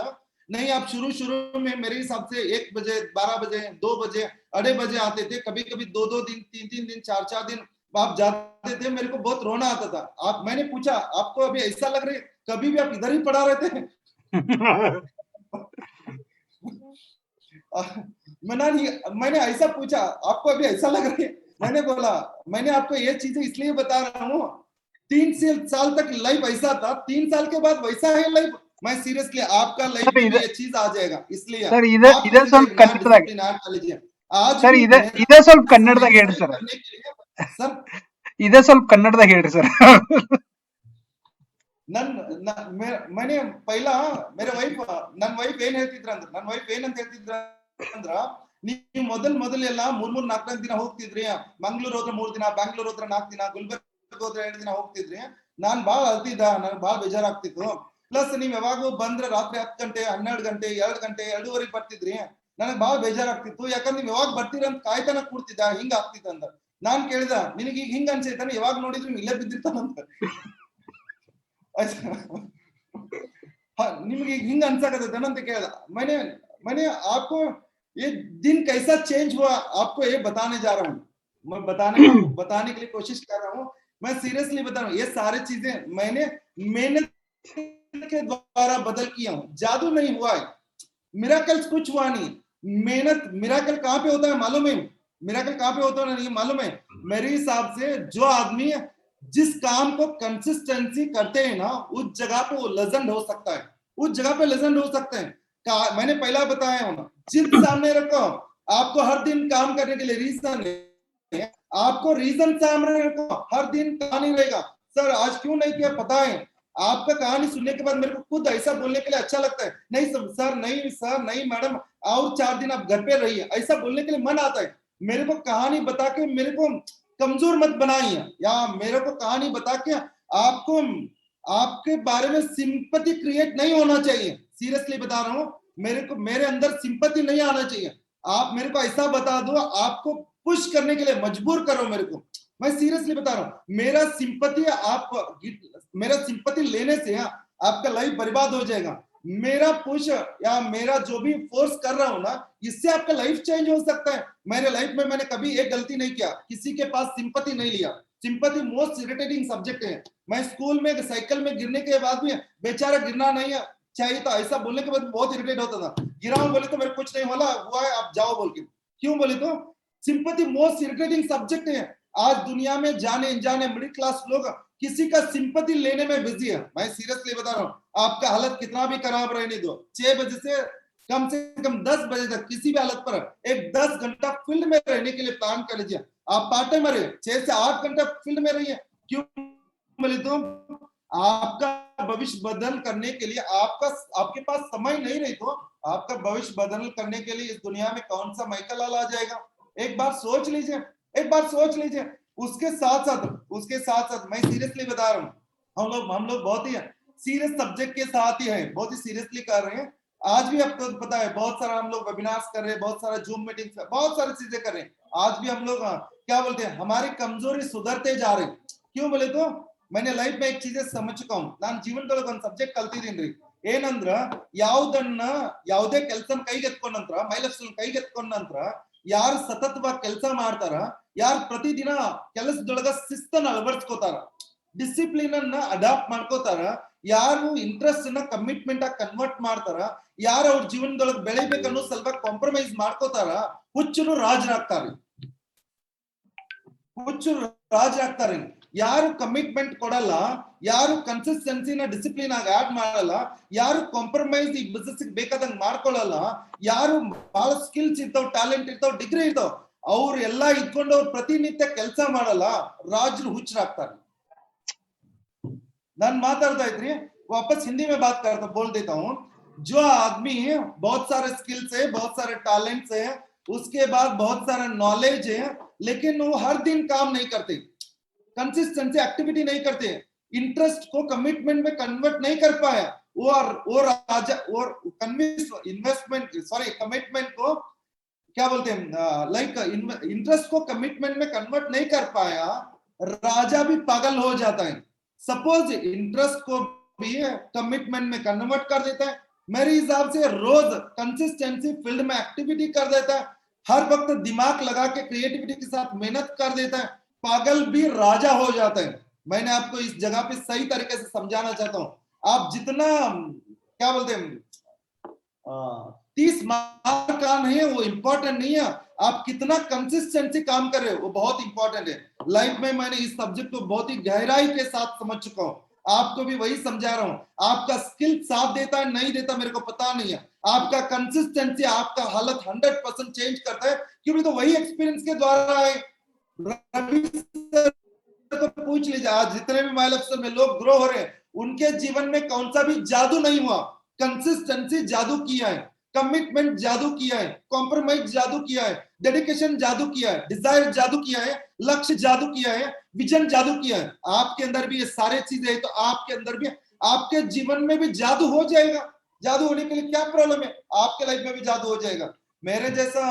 नहीं आप शुरू में मेरे हिसाब से 1 बजे 12 बजे 2 बजे 2:30 बजे आते थे, कभी कभी 2-2 दिन 3-3 दिन 4-4 दिन आप जाते थे। मेरे को बहुत रोना आता था। आप, मैंने पूछा आपको अभी ऐसा लग रहा है, कभी भी आप इधर ही पड़ा रहते हैं? मैंने ऐसा पूछा आपको अभी ऐसा लग रहा है? मैंने बोला मैंने आपको ये चीजें इसलिए बता रहा हूँ, 3 साल तक लाइफ ऐसा था, 3 साल के बाद वैसा है लाइफ। मैं सीरियसली आपका लाइफ में भी ये चीज आ जाएगा, इसलिए ಸರ್ आप ಇದೆ खुद ಸ್ವಲ್ಪ एक नया ಕನ್ನಡದಾಗ डिसिप्लिन ऐड कर लीजिए। आज ಸರ್ भी ಇದೆ ಸ್ವಲ್ಪ मेरा ಕನ್ನಡದಾಗ ಹೇಳ್ರಿ एक्सेल ಸರ್, करने के लिए सर ಇದೆ ಸ್ವಲ್ಪ ಕನ್ನಡದಾಗ ಹೇಳ್ರಿ ಸರ್. मैंने पहला मेरे वाइफ नन वाइफ ಏನ್ ಹೇಳ್ತಿದ್ರು ಅಂದ್ರೆ, ನನ್ನ ವೈಫ್ ಏನಂತ ಹೇಳ್ತಿದ್ರು ಅಂದ್ರ, ನೀವು ಮೊದಲೆಲ್ಲ 3-4 ದಿನ ಹೋಗ್ತಿದ್ರಿ, ಮಂಗಳೂರು ಹೋದ್ರೆ 3 ದಿನ, ಬ್ಯಾಂಗ್ಳೂರ್ ಹೋದ್ರೆ 4 ದಿನ, ಗುಲ್ಬರ್ಗ ಹೋದ್ರೆ 2 ದಿನ ಹೋಗ್ತಿದ್ರಿ. ನಾನ್ ಬಾಳ ಅಳ್ತಿದ್ದ, ನನಗೆ ಬಾಳ ಬೇಜಾರಾಗ್ತಿತ್ತು. ಪ್ಲಸ್ ನೀವ್ ಯಾವಾಗೂ ಬಂದ್ರೆ ರಾತ್ರಿ 10 ಗಂಟೆ, 12 ಗಂಟೆ, 2 ಗಂಟೆ, 2:30 ಬರ್ತಿದ್ರಿ. ನನಗೆ ಬಾಳ ಬೇಜಾರಾಗ್ತಿತ್ತು, ಯಾಕಂದ್ರೆ ನೀವ್ ಯಾವಾಗ ಬರ್ತೀರ ಅಂತ ಕಾಯ್ತಾನ ಕೂಡ್ತಿದ್ದ, ಹಿಂಗ ಆಗ್ತಿತ್ತು ಅಂತ. ನಾನ್ ಕೇಳಿದ, ನಿನಗೆ ಈಗ ಹಿಂಗ ಅನ್ಸೈತಾನೆ, ಯಾವಾಗ ನೋಡಿದ್ರು ಇಲ್ಲೇ ಬಿದ್ದಿರ್ತಾನಂತ. ನಿಮ್ಗೆ ಹಿಂಗ अनसाकतन ಅಂತ ಕೇಳ್ದ. मैंने आपको ये दिन कैसा चेंज हुआ आपको ये बताने जा रहा हूँ, मैं बताने के लिए कोशिश कर रहा हूँ। मैं सीरियसली बता रहा हूँ, ये सारी चीजें मैंने मेहनत के द्वारा बदल किया हूँ, जादू नहीं हुआ है, मिराकल्स कुछ हुआ नहीं। मेहनत, मिराकल कहाँ पे होता है मालूम है? मिराकल कहाँ पे होता है नहीं मालूम है? मेरे हिसाब से जो आदमी जिस काम को कंसिस्टेंसी करते हैं ना, उस जगह पे वो लेजेंड हो सकता है, उस जगह पे लेजेंड हो सकते हैं। मैंने पहला बताया हूं ना, जिद सामने रखो, आपको हर दिन काम करने के लिए रीजन है, आपको रीजन सामने रखो, हर दिन कहानी रहेगा। सर आज क्यों नहीं किया पता है, आपका कहानी सुनने के बाद मेरे को खुद ऐसा बोलने के लिए अच्छा लगता है, नहीं सर, नहीं मैडम, और 4 दिन आप घर पे रहिए, ऐसा बोलने के लिए मन आता है। मेरे को कहानी बता के मेरे को कमजोर मत बनाइए, या मेरे को कहानी बता के आपको आपके बारे में सिंपैथी क्रिएट नहीं होना चाहिए। सीरियसली बता रहा हूँ, मेरे अंदर सिंपैथी नहीं आना चाहिए। आप मेरे को ऐसा बता दो, आपको पुश करने के लिए मजबूर करो मेरे को। मैं सीरियसली बता रहा हूँ, मेरा सिंपैथी लेने से आपका लाइफ बर्बाद हो जाएगा। मेरा पुश या मेरा जो भी फोर्स कर रहा हूं ना, इससे आपका लाइफ चेंज हो सकता है। मेरे लाइफ में मैंने कभी एक गलती नहीं किया, किसी के पास सिंपैथी नहीं लिया। सिंपैथी मोस्ट इरिटेटिंग सब्जेक्ट है। मैं स्कूल में साइकिल में गिरने के बाद भी बेचारा गिरना नहीं चाहिए था, ऐसा बोलने के बाद बहुत इरिटेट होता था। गिरा हूं बोले तो मेरे कुछ नहीं हुआ है, आप जाओ बोल के। क्यों बोले तो सिंपैथी मोस्ट इरिटेटिंग सब्जेक्ट है। आज दुनिया में जाने अनजाने मिडिल क्लास लोग किसी का सिंपैथी लेने में बिजी है। मैं सीरियसली बता रहा हूँ, आपका हालत कितना भी खराब रहने दो, 6 बजे से कम 10 बजे तक किसी भी हालत पर एक 10 घंटा फील्ड में रहने के लिए प्लान कर लीजिए। आप पार्ट टाइम रहिए, 6 से 8 घंटा फील्ड में रहिए। क्यों बोले तो आपका भविष्य बदल करने के लिए आपके पास समय नहीं रही तो आपका भविष्य बदल करने के लिए इस दुनिया में कौन सा माइकल लाल आ जाएगा? एक बार सोच लीजिए, एक बार सोच लीजिए। उसके साथ साथ मैं सीरियसली बता रहा हूँ, हम लोग बहुत ही सीरियस सब्जेक्ट के साथ ही है, बहुत ही सीरियसली कर रहे हैं। आज भी आपको पता है, बहुत सारा हम लोग वेबिनार्स कर रहे हैं, बहुत सारा जूम मीटिंग, बहुत सारी चीजें कर रहे हैं। आज भी हम लोग क्या बोलते हैं, हमारी कमजोरी सुधरते जा रहे हैं। क्यों बोले तो मैंने ಲೈಫ್ में एक चीज समझ चुका हूं। ನಾನು ಜೀವನದೊಳಗೆ ಒಂದು ಸಬ್ಜೆಕ್ಟ್ ಕಲ್ತಿದ್ದೀನಿ, ಏನಂದ್ರ ಯಾವುದೇ ಕೆಲಸ ಕೈಗೆತ್ಕೊಂಡ ನಂತರ ಮೈಲಸ್ಟೋನ್ ಕೈಗೆತ್ಕೊಂಡ ನಂತರ ಯಾರು ಸತತವಾಗಿ ಕೆಲಸ ಮಾಡ್ತಾರ, ಯಾರು ಪ್ರತಿದಿನ ಕೆಲಸದೊಳಗ ಶಿಸ್ತನ್ನ ಅಳವಡಿಸ್ಕೋತಾರ, ಡಿಸಿಪ್ಲಿನ್ ಅನ್ನ ಅಡಾಪ್ಟ್ ಮಾಡ್ಕೋತಾರ, ಯಾರು ಇಂಟ್ರೆಸ್ಟ್ ಅನ್ನ ಕಮಿಟ್ಮೆಂಟ್ ಆಗಿ ಕನ್ವರ್ಟ್ ಮಾಡ್ತಾರ, ಯಾರು ಅವ್ರ ಜೀವನದೊಳಗೆ ಬೆಳಿಬೇಕನ್ನೋ ಸಲುವಾಗಿ ಕಾಂಪ್ರಮೈಸ್ ಮಾಡ್ಕೋತಾರ, ಹುಚ್ಚರು ರಾಜರಾಗ್ತಾರೆ, ರಾಜರಾಗ್ತಾರೆ। ಯಾರು ಕಮಿಟ್ಮೆಂಟ್ ಕೊಡಲ್ಲ, ಯಾರು ಕನ್ಸಿಸ್ಟೆನ್ಸಿನ ಡಿಸಿಪ್ಲಿನ್ ಆಗಿ ಆಡ್ ಮಾಡಲ್ಲ, ಯಾರು ಕಾಂಪ್ರಮೈಸ್ ಈ ಬಿಸಿನೆಸ್ ಬೇಕಾದಂಗ್ ಮಾಡ್ಕೊಳ್ಳಲ್ಲ, ಯಾರು ಬಹಳ ಸ್ಕಿಲ್ಸ್ ಇರ್ತಾವ, ಟ್ಯಾಲೆಂಟ್ ಇರ್ತಾವ, ಡಿಗ್ರಿ ಇರ್ತಾವ, ಅವ್ರು ಎಲ್ಲಾ ಇದ್ಕೊಂಡು ಅವ್ರು ಪ್ರತಿನಿತ್ಯ ಕೆಲಸ ಮಾಡಲ್ಲ, ರಾಜರು ಹುಚ್ಚರಾಗ್ತಾರೆ। ನಾನು ಮಾತಾಡ್ತಾ ಇದ್ರಿ, वापस हिंदी में बात करता बोल देता हूँ। जो आदमी बहुत सारे स्किल्स है, बहुत सारे टैलेंट्स है, उसके बाद बहुत सारा नॉलेज है, लेकिन वो हर दिन काम नहीं करते, कंसिस्टेंसी एक्टिविटी नहीं करते, इंटरेस्ट को कमिटमेंट में कन्वर्ट नहीं कर पाया, और कमिटमेंट को क्या बोलते हैं, लाइक इंटरेस्ट को कमिटमेंट में कन्वर्ट नहीं कर पाया, राजा भी पागल हो जाता है। सपोज इंटरेस्ट को भी कमिटमेंट में कन्वर्ट कर देता है, मेरे हिसाब से रोज कंसिस्टेंसी फील्ड में एक्टिविटी कर देता है, हर वक्त दिमाग लगा के क्रिएटिविटी के साथ मेहनत कर देता है, पागल भी राजा हो जाता है। मैंने आपको इस जगह पे सही तरीके से समझाना चाहता हूं। आप जितना क्या बोलते हैं 30 मार्क का नहीं है, वो इंपॉर्टेंट नहीं है, आप कितना कंसिस्टेंसी काम कर रहे हो वो बहुत इंपॉर्टेंट है। लाइफ में मैंने इस सब्जेक्ट को बहुत ही गहराई के साथ समझ चुका हूं, आपको भी वही समझा रहा हूं। आपका स्किल साथ देता है नहीं देता मेरे को पता नहीं है, आपका कंसिस्टेंसी आपका हालत 100% चेंज करता है, क्योंकि तो वही एक्सपीरियंस के द्वारा है। रवि सर तो पूछ लीजिए, आज जितने भी माइल अफसर में लोग ग्रो हो रहे हैं, उनके जीवन में कौन सा भी जादू नहीं हुआ, कंसिस्टेंसी जादू किया है। कमिटमेंट जादू किया है, कॉम्प्रोमाइज जादू किया है, डेडिकेशन जादू किया है, डिजायर जादू किया है, लक्ष्य जादू किया है, विजन जादू किया है। आपके अंदर भी ये सारे चीजें है तो आपके अंदर भी, आपके जीवन में भी जादू हो जाएगा। जादू होने के लिए क्या प्रॉब्लम है, आपके लाइफ में भी जादू हो जाएगा। मेरे जैसा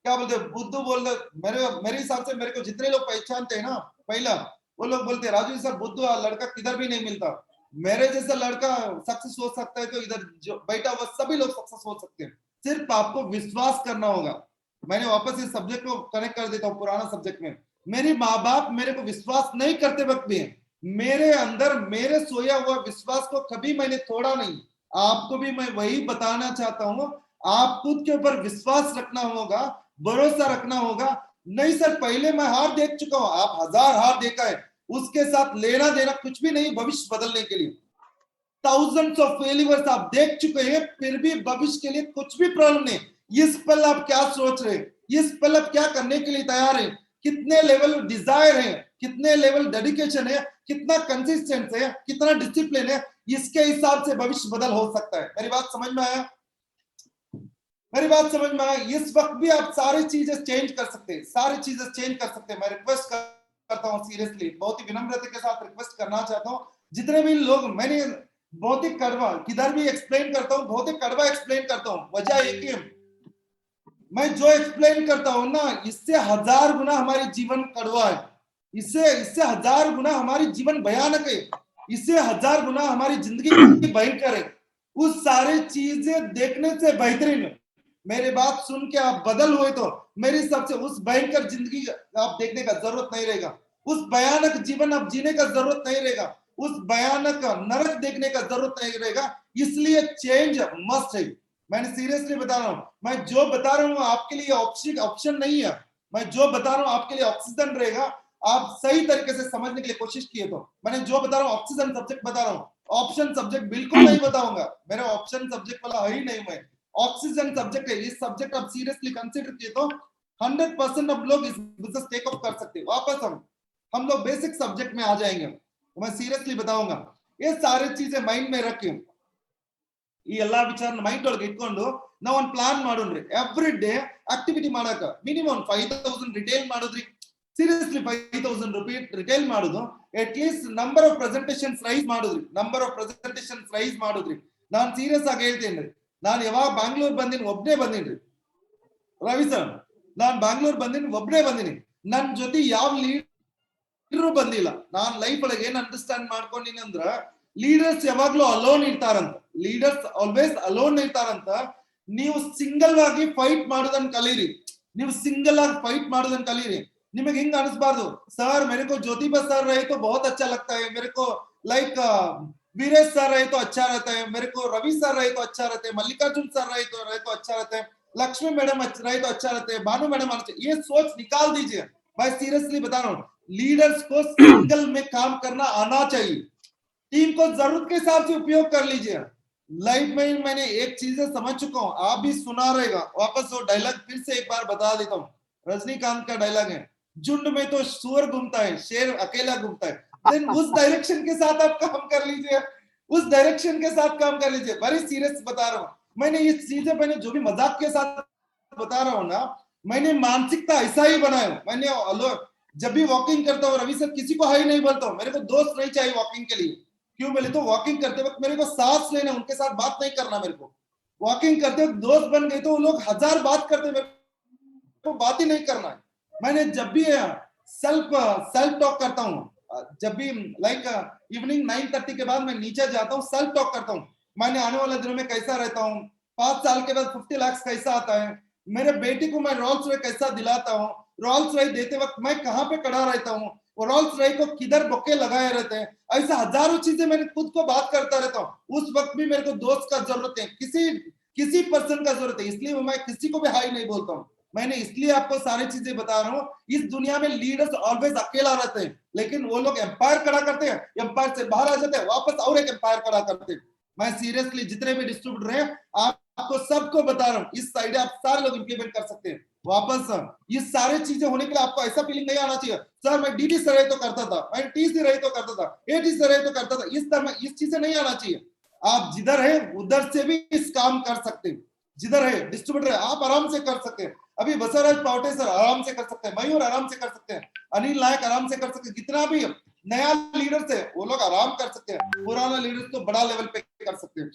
क्या बोलते बुद्धू बोल मेरे मेरे हिसाब से मेरे को जितने लोग पहचानते हैं ना, पहला वो लोग बोलते हैं राजू सर बुद्धू लड़का किधर भी नहीं मिलता। मेरे जैसा लड़का सक्सेस हो सकता है तो इधर जो बैठा हुआ सभी लोग सक्सेस हो सकते हैं, सिर्फ आपको विश्वास करना होगा। मैंने वापस इस सब्जेक्ट को कनेक्ट कर देता हूँ पुराना सब्जेक्ट में। मेरे माँ बाप मेरे को विश्वास नहीं करते वक्त भी मेरे अंदर मेरे सोया हुआ विश्वास को कभी मैंने तोड़ा नहीं। आपको भी मैं वही बताना चाहता हूँ, आप खुद के ऊपर विश्वास रखना होगा, भरोसा रखना होगा। नहीं सर पहले मैं हार देख चुका हूं, आप 1000 हार देखा है, उसके साथ लेना देना कुछ भी नहीं भविष्य बदलने के लिए। थाउजेंड्स ऑफ फेलियर्स आप देख चुके हैं, फिर भी भविष्य के लिए कुछ भी प्रॉब्लम नहीं। इस पल आप क्या सोच रहे हैं, इस पल आप क्या करने के लिए तैयार हैं, कितने लेवल डिजायर है, कितने लेवल डेडिकेशन है, कितना कंसिस्टेंस है, कितना डिसिप्लिन है, इसके हिसाब से भविष्य बदल हो सकता है। मेरी बात समझ में आया, मेरी बात समझ में आया। इस वक्त भी आप सारी चीजें चेंज कर सकते हैं, सारी चीजें चेंज कर सकते हैं। मैं रिक्वेस्ट करता हूँ सीरियसली, बहुत ही विनम्रता के साथ रिक्वेस्ट करना चाहता हूँ, जितने भी लोग, मैंने बहुत ही कड़वा किधर भी एक्सप्लेन करता हूँ, बहुत ही कड़वा एक्सप्लेन करता हूँ। वजह एक ही, मैं जो एक्सप्लेन करता हूँ ना, इससे 1000 गुना हमारी जीवन कड़वा है, इससे 1000 गुना हमारी जीवन भयानक है, इससे 1000 गुना हमारी जिंदगी भयंकर है। उस सारी चीजें देखने से बेहतरीन है, मेरी बात सुन के आप बदल हुए तो मेरे हिसाब से उस भयंकर जिंदगी आप देखने का जरूरत नहीं रहेगा, उस भयानक जीवन आप जीने का जरूरत नहीं रहेगा, उस भयानक नरक देखने का जरूरत नहीं रहेगा। इसलिए चेंज मस्ट है। मैंने सीरियसली बता रहा हूं, मैं जो बता रहा हूं आपके लिए ऑप्शन नहीं है, मैं जो बता रहा हूं आपके लिए ऑक्सीजन रहेगा। आप सही तरीके से समझने के लिए कोशिश किए तो मैंने जो बता रहा हूं ऑक्सीजन सब्जेक्ट बता रहा हूं, ऑप्शन सब्जेक्ट बिल्कुल नहीं बताऊंगा, मेरा ऑप्शन सब्जेक्ट वाला है ही नहीं। मैं ऑक्सीजन सब्जेक्ट है, इस सब्जेक्ट आप सीरियसली कंसीडर किए तो 100% अब लोग इस बिजनेस टेक ऑफ कर सकते हैं। वापस हम लोग बेसिक सब्जेक्ट में आ जाएंगे, तो मैं सीरियसली बताऊंगा। ये सारी चीजें माइंड में रखी, ಈ ಎಲ್ಲಾ ವಿಚಾರ ಮೈಂಡ್ ಒಳಗೆ ಇಟ್ಕೊಂಡು ನಾವು ಒಂದು ಪ್ಲಾನ್ ಮಾಡೋಣ್ರಿ, ಎವ್ರಿ ಡೇ ಆಕ್ಟಿವಿಟಿ ಮಾಡಕ ಮಿನಿಮಮ್ 5000 ರಿಟೇಲ್ ಮಾಡೋದ್ರಿ, ಸೀರಿಯಸ್ಲಿ 5000 ರೂಪಾಯಿ ರಿಟೇಲ್ ಮಾಡೋದು, at least number of presentations rise ಮಾಡೋದ್ರಿ, ನಂಬರ್ ಆಫ್ ಪ್ರೆಸೆಂಟೇಷನ್ಸ್ ರೈಸ್ ಮಾಡೋದ್ರಿ। ನಾನು ಸೀರಿಯಸ್ ಆಗಿ ಹೇಳ್ತೇನ್ರಿ, ನಾನು ಯಾವಾಗ ಬ್ಯಾಂಗ್ಳೂರ್ ಬಂದಿನಿ ಒಬ್ಬನೇ ಬಂದಿನ್ರಿ ರವಿ ಸರ್, ನಾನು ಬ್ಯಾಂಗ್ಳೂರ್ ಬಂದಿನಿ ಒಬ್ಬನೇ ಬಂದಿನಿ, ನನ್ ಜೊತೆ ಯಾವ ಲೀಡರ್ ಬಂದಿಲ್ಲ। ನಾನು ಲೈಫ್ ಒಳಗೆ ಏನ್ ಅಂಡರ್ಸ್ಟ್ಯಾಂಡ್ ಮಾಡ್ಕೊಂಡಿನಿ ಅಂದ್ರ, ಲೀಡರ್ಸ್ ಯಾವಾಗ್ಲೂ ಅಲೋನ್ ಇರ್ತಾರಂತ, ಲೀಡರ್ಸ್ ಆಲ್ವೇಸ್ ಅಲೋನ್ ಇರ್ತಾರಂತ। ನೀವು ಸಿಂಗಲ್ ಆಗಿ ಫೈಟ್ ಮಾಡೋದನ್ನ ಕಲೀರಿ, ನೀವು ಸಿಂಗಲ್ ಆಗಿ ಫೈಟ್ ಮಾಡೋದನ್ನ ಕಲೀರಿ। ನಿಮಗೆ ಹಿಂಗ ಅನಿಸ್ಬಾರ್ದು, सर मेरे को ज्योतिबा सर रहे तो बहुत अच्छा लगता है, मेरे को लाइक वीरेश सर रहे तो अच्छा रहता है, मेरे को रवि सर रहे तो अच्छा रहता है, मल्लिकार्जुन सर रहे तो अच्छा रहता है, लक्ष्मी मैडम रहे तो अच्छा रहता है, भानु मैडम, ये सोच निकाल दीजिए। मैं सीरियसली बता रहा हूँ, लीडर्स को सिंगल में काम करना आना चाहिए, टीम को जरूरत के हिसाब से उपयोग कर लीजिए। लाइफ में मैंने एक चीज समझ चुका हूं, आप भी सुना रहेगा, वापस वो डायलॉग फिर से एक बार बता देता हूं। रजनीकांत का डायलॉग है, झुंड में तो सुअर घूमता है, शेर अकेला घूमता है। देन उस डायरेक्शन के साथ आप काम कर लीजिए, उस डायरेक्शन के साथ काम कर लीजिए। वेरी सीरियस बता रहा हूं, मैंने ये चीजें मैंने जो भी मजाक के साथ बता रहा हूं ना, मैंने मानसिकता ऐसा ही बनाया। मैंने जब भी वॉकिंग करता हूँ रवि सर, किसी को हाई नहीं बोलता हूँ, मेरे को दोस्त नहीं चाहिए वॉकिंग के लिए। क्यों बोले तो वॉकिंग करते वक्त मेरे को सांस लेना, उनके साथ बात नहीं करना। मेरे को वॉकिंग करते वक्त दोस्त बन गए तो वो लोग 1000 बात करते, मेरे को बात ही नहीं करना है। मैंने जब भी सेल्फ टॉक करता हूँ, जब भी लाइक इवनिंग 9:30 के बाद मैं नीचे जाता हूँ, सेल्फ टॉक करता हूँ, मैंने आने वाले दिनों में कैसा रहता हूँ, 5 साल के बाद 50 लाख कैसा आता है, मेरे बेटी को मैं रोल्स रॉयस कैसा दिलाता हूँ, रोल्स रॉयस देते वक्त मैं कहाँ पे खड़ा रहता हूँ, रोल्स रॉयस को किधर बक्के लगाए रहते हैं, ऐसा हजारों चीजें मैंने खुद को बात करता रहता हूँ। उस वक्त भी मेरे को दोस्त का जरूरत है, किसी पर्सन का जरूरत है, इसलिए मैं किसी को भी हाई नहीं बोलता हूँ। मैंने इसलिए आपको सारी चीजें बता रहा हूँ। इस दुनिया में लीडर्स ऑलवेज अकेला रहते हैं, लेकिन वो लोग एम्पायर खड़ा करते हैं, एम्पायर से बाहर आ जाते हैं, वापस और एक एम्पायर खड़ा करते हैं। मैं सीरियसली जितने भी डिस्ट्रीब्यूटर हैं आपको सबको बता रहा हूँ, इस साइड आप सारे लोग इंप्लीमेंट कर सकते हैं। वापस ये सारी चीजें होने के लिए आपको ऐसा फीलिंग नहीं आना चाहिए, सर मैं डीडी से रहे तो करता था, मैं टी से रहे तो करता था, एटी से रहे तो करता था, इस तरह इस चीजें नहीं आना चाहिए। आप जिधर है उधर से भी इस काम कर सकते हैं। जिधर है डिस्ट्रीब्यूटर है, आप आराम से कर सकते हैं। अभी बसवराज पावटे सर आराम से कर सकते हैं, मयूर आराम से कर सकते हैं, अनिल नायक आराम से कर सकते हैं, जितना भी नया लीडर्स है वो लोग आराम कर सकते हैं, पुराना लीडर्स तो बड़ा लेवल पे कर सकते हैं।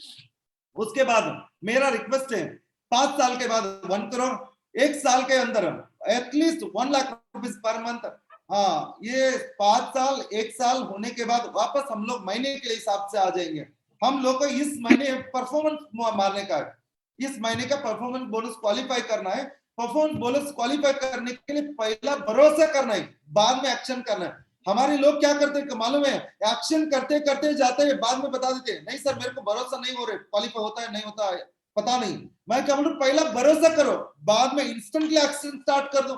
उसके बाद मेरा रिक्वेस्ट है 5 साल के बाद 1 करोड़, 1 साल के अंदर at least 1 lakh rupees per month. हाँ, ये 5 साल 1 साल होने के बाद वापस हम लोग महीने के हिसाब से आ जाएंगे। हम लोग को इस महीने परफॉर्मेंस मारने का है, इस महीने का परफॉर्मेंस बोनस क्वालिफाई करना है। परफॉर्मेंस बोनस क्वालिफाई करने के लिए पहला भरोसा करना है, बाद में एक्शन करना है। हमारे लोग क्या करते हैं मालूम है, एक्शन करते करते जाते हैं, बाद में बता देते हैं नहीं सर मेरे को भरोसा नहीं हो रहा, क्वालिफाई होता है नहीं होता है पता नहीं। मैं क्या बोलूं, पहला भरोसा करो, बाद में इंस्टेंटली एक्शन स्टार्ट कर दो,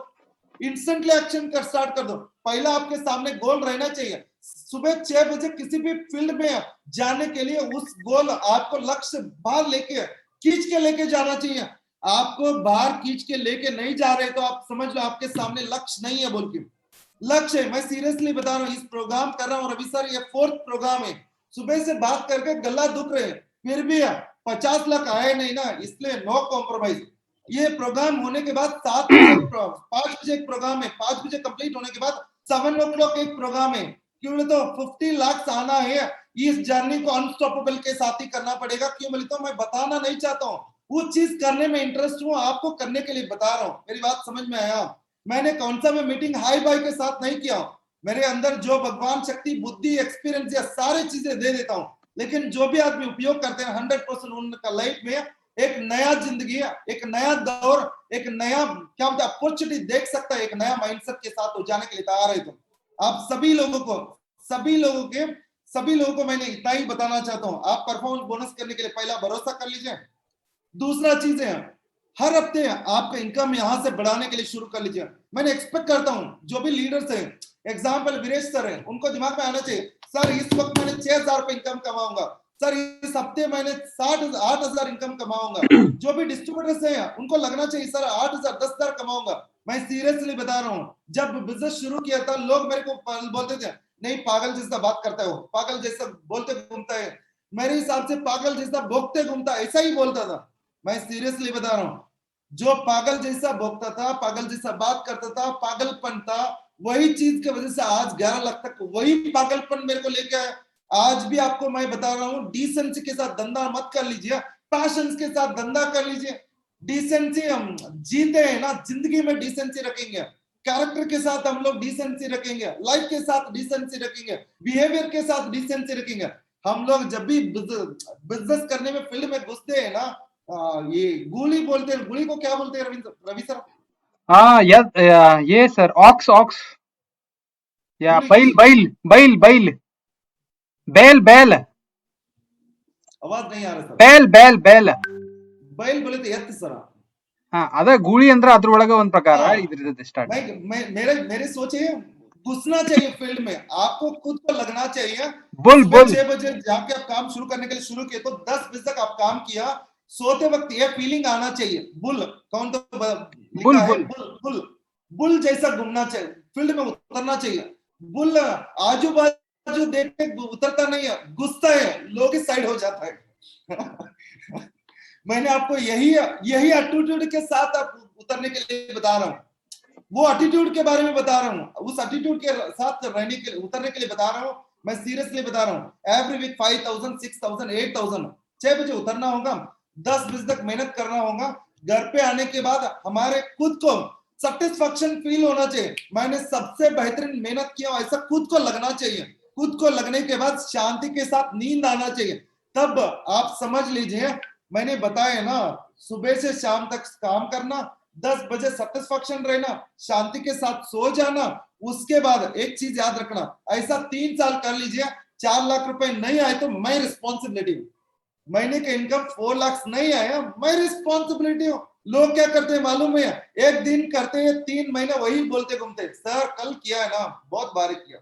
इंस्टेंटली एक्शन कर स्टार्ट कर दो। पहला आपके सामने गोल रहना चाहिए, सुबह 6 बजे किसी भी फील्ड में जाने के लिए उस गोल आपको लक्ष्य बाहर लेके खींच के लेके जाना चाहिए। आपको बाहर खींच के लेके नहीं जा रहे तो आप समझ लो आपके सामने लक्ष्य नहीं है बोल के। लक्ष्य है, मैं सीरियसली बता रहा हूँ, इस प्रोग्राम कर रहा हूँ रवि सर, ये 4th प्रोग्राम है। सुबह से बात करके गला दुख रहे, फिर भी 50 लाख आए नहीं ना, इसलिए नो कॉम्प्रोमाइज। ये प्रोग्राम होने के बाद 7 बजे 5 बजे एक प्रोग्राम है, 5 बजे कंप्लीट होने के बाद 7 o'clock एक प्रोग्राम है। क्यों बोले तो 50 लाख आना है, इस जर्नी को अनस्टॉपेबल के साथ ही करना पड़ेगा। क्यों बोले तो मैं बताना नहीं चाहता हूँ, वो चीज करने में इंटरेस्ट हूँ, आपको करने के लिए बता रहा हूँ। मेरी बात समझ में आया? मैंने कौन सा में मीटिंग हाई बाई के साथ नहीं किया, मेरे अंदर जो भगवान शक्ति बुद्धि एक्सपीरियंस या सारी चीजें दे देता हूँ। लेकिन जो भी आदमी उपयोग करते हैं 100% उनका लाइफ में एक नया जिंदगी, एक नया दौर, एक नया क्या बोलते अपॉर्चुनिटी देख सकता है, एक नया माइंडसेट के साथ हो जाने के लिए तैयार है। तुम आप सभी लोगों को मैंने इतना ही बताना चाहता हूँ, आप परफॉर्मेंस बोनस करने के लिए पहला भरोसा कर लीजिए। दूसरा चीज है, हर हफ्ते आपका इनकम यहां से बढ़ाने के लिए शुरू कर लीजिए। मैंने एक्सपेक्ट करता हूं जो भी लीडर्स हैं, एग्जाम्पल वीरेश सर है, उनको दिमाग में आना चाहिए सर इस वक्त मैंने 6,000 रुपए इनकम कमाऊंगा, सर इस हफ्ते मैंने 8,000 इनकम कमाऊंगा। जो भी डिस्ट्रीब्यूटर्स हैं उनको लगना चाहिए सर 8,000 10,000 कमाऊंगा। मैं सीरियसली बता रहा हूँ, जब बिजनेस शुरू किया था लोग मेरे को बोलते थे नहीं पागल जैसा बात करता है, वो पागल जैसा बोलते घूमता है, मेरे हिसाब से पागल जैसा भोगते घूमता, ऐसा ही बोलता था। मैं सीरियसली बता रहा हूँ, जो पागल जैसा भोगता था, पागल जैसा बात करता था, पागलपन था, वही चीज की वजह से आज 11 लाख तक वही पागलपन मेरे को लेके आया। आज भी आपको मैं बता रहा हूँ, डिसेंसी के साथ धंधा मत कर लीजिए, पैशन के साथ धंधा कर लीजिए। डिसेंसी हम जीते हैं ना, जिंदगी में डिसेंसी रखेंगे, कैरेक्टर के साथ हम लोग डिसेंसी रखेंगे, लाइफ के साथ डिसेंसी रखेंगे, बिहेवियर के साथ डिसेंसी रखेंगे। हम लोग जब भी बिजनेस करने में फील्ड में घुसते हैं ना, ये गुली बोलते हैं, गुली को क्या बोलते हैं रवि सर? हाँ ये सर ऑक्स ऑक्स या गुली बैल बैल बैल बैल बैल बैल आवाज नहीं आ रहा सर। बैल बैल बैल बैल बोले तो ಎತ್ತು सर। ಹಾ ಅದ ಗೂಳಿ ಅಂದ್ರೆ ಅದ್ರೊಳಗೆ ಒಂದ್ ಪ್ರಕಾರ हाँ, ಇದ್ರದ್ದು ಸ್ಟಾರ್ಟ್. मेरे सोच है घुसना चाहिए फील्ड में, आपको खुद को लगना चाहिए। बुल सुबह बुल 6 बजे जाके आप काम शुरू करने के लिए शुरू किए तो 10 बजे तक आप काम किया, सोते वक्त ये फीलिंग आना चाहिए बुल, कौन तो बुल लिखा है बुल बुल बुल बुल जैसा घूमना चाहिए, फील्ड में उतरना चाहिए। बुल आजू बाजू देख के उतरता नहीं है, घुसता है, लोग इस साइड हो जाता है। मैंने आपको यही एटीट्यूड के साथ आप उतरने के लिए बता रहा हूँ, वो एटीट्यूड के बारे में बता रहा हूँ, उस एटीट्यूड के साथ रहने के लिए उतरने के लिए बता रहा हूँ। मैं सीरियसली बता रहा हूँ, एवरी वीक 5,000 6,000 8,000 6 बजे उतरना होगा, 10 बजे तक मेहनत करना होगा। घर पे आने के बाद हमारे खुद को सेटिस्फैक्शन फील होना चाहिए, मैंने सबसे बेहतरीन मेहनत किया, ऐसा खुद को लगना चाहिए। खुद को लगने के बाद शांति के साथ नींद आना चाहिए, तब आप समझ लीजिए। मैंने बताया ना, सुबह से शाम तक काम करना, 10 बजे सेटिस्फैक्शन रहना, शांति के साथ सो जाना। उसके बाद एक चीज याद रखना, ऐसा 3 साल कर लीजिए, 4 लाख रुपए नहीं आए तो मैं रिस्पॉन्सिबिलिटी हूँ। महीने का इनकम 4 लाख नहीं आया, मैं रिस्पॉन्सिबिलिटी हूँ। लोग क्या करते हैं मालूम है, एक दिन करते हैं 3 महीने वही बोलते घूमते सर कल किया है ना, बहुत बारीक किया।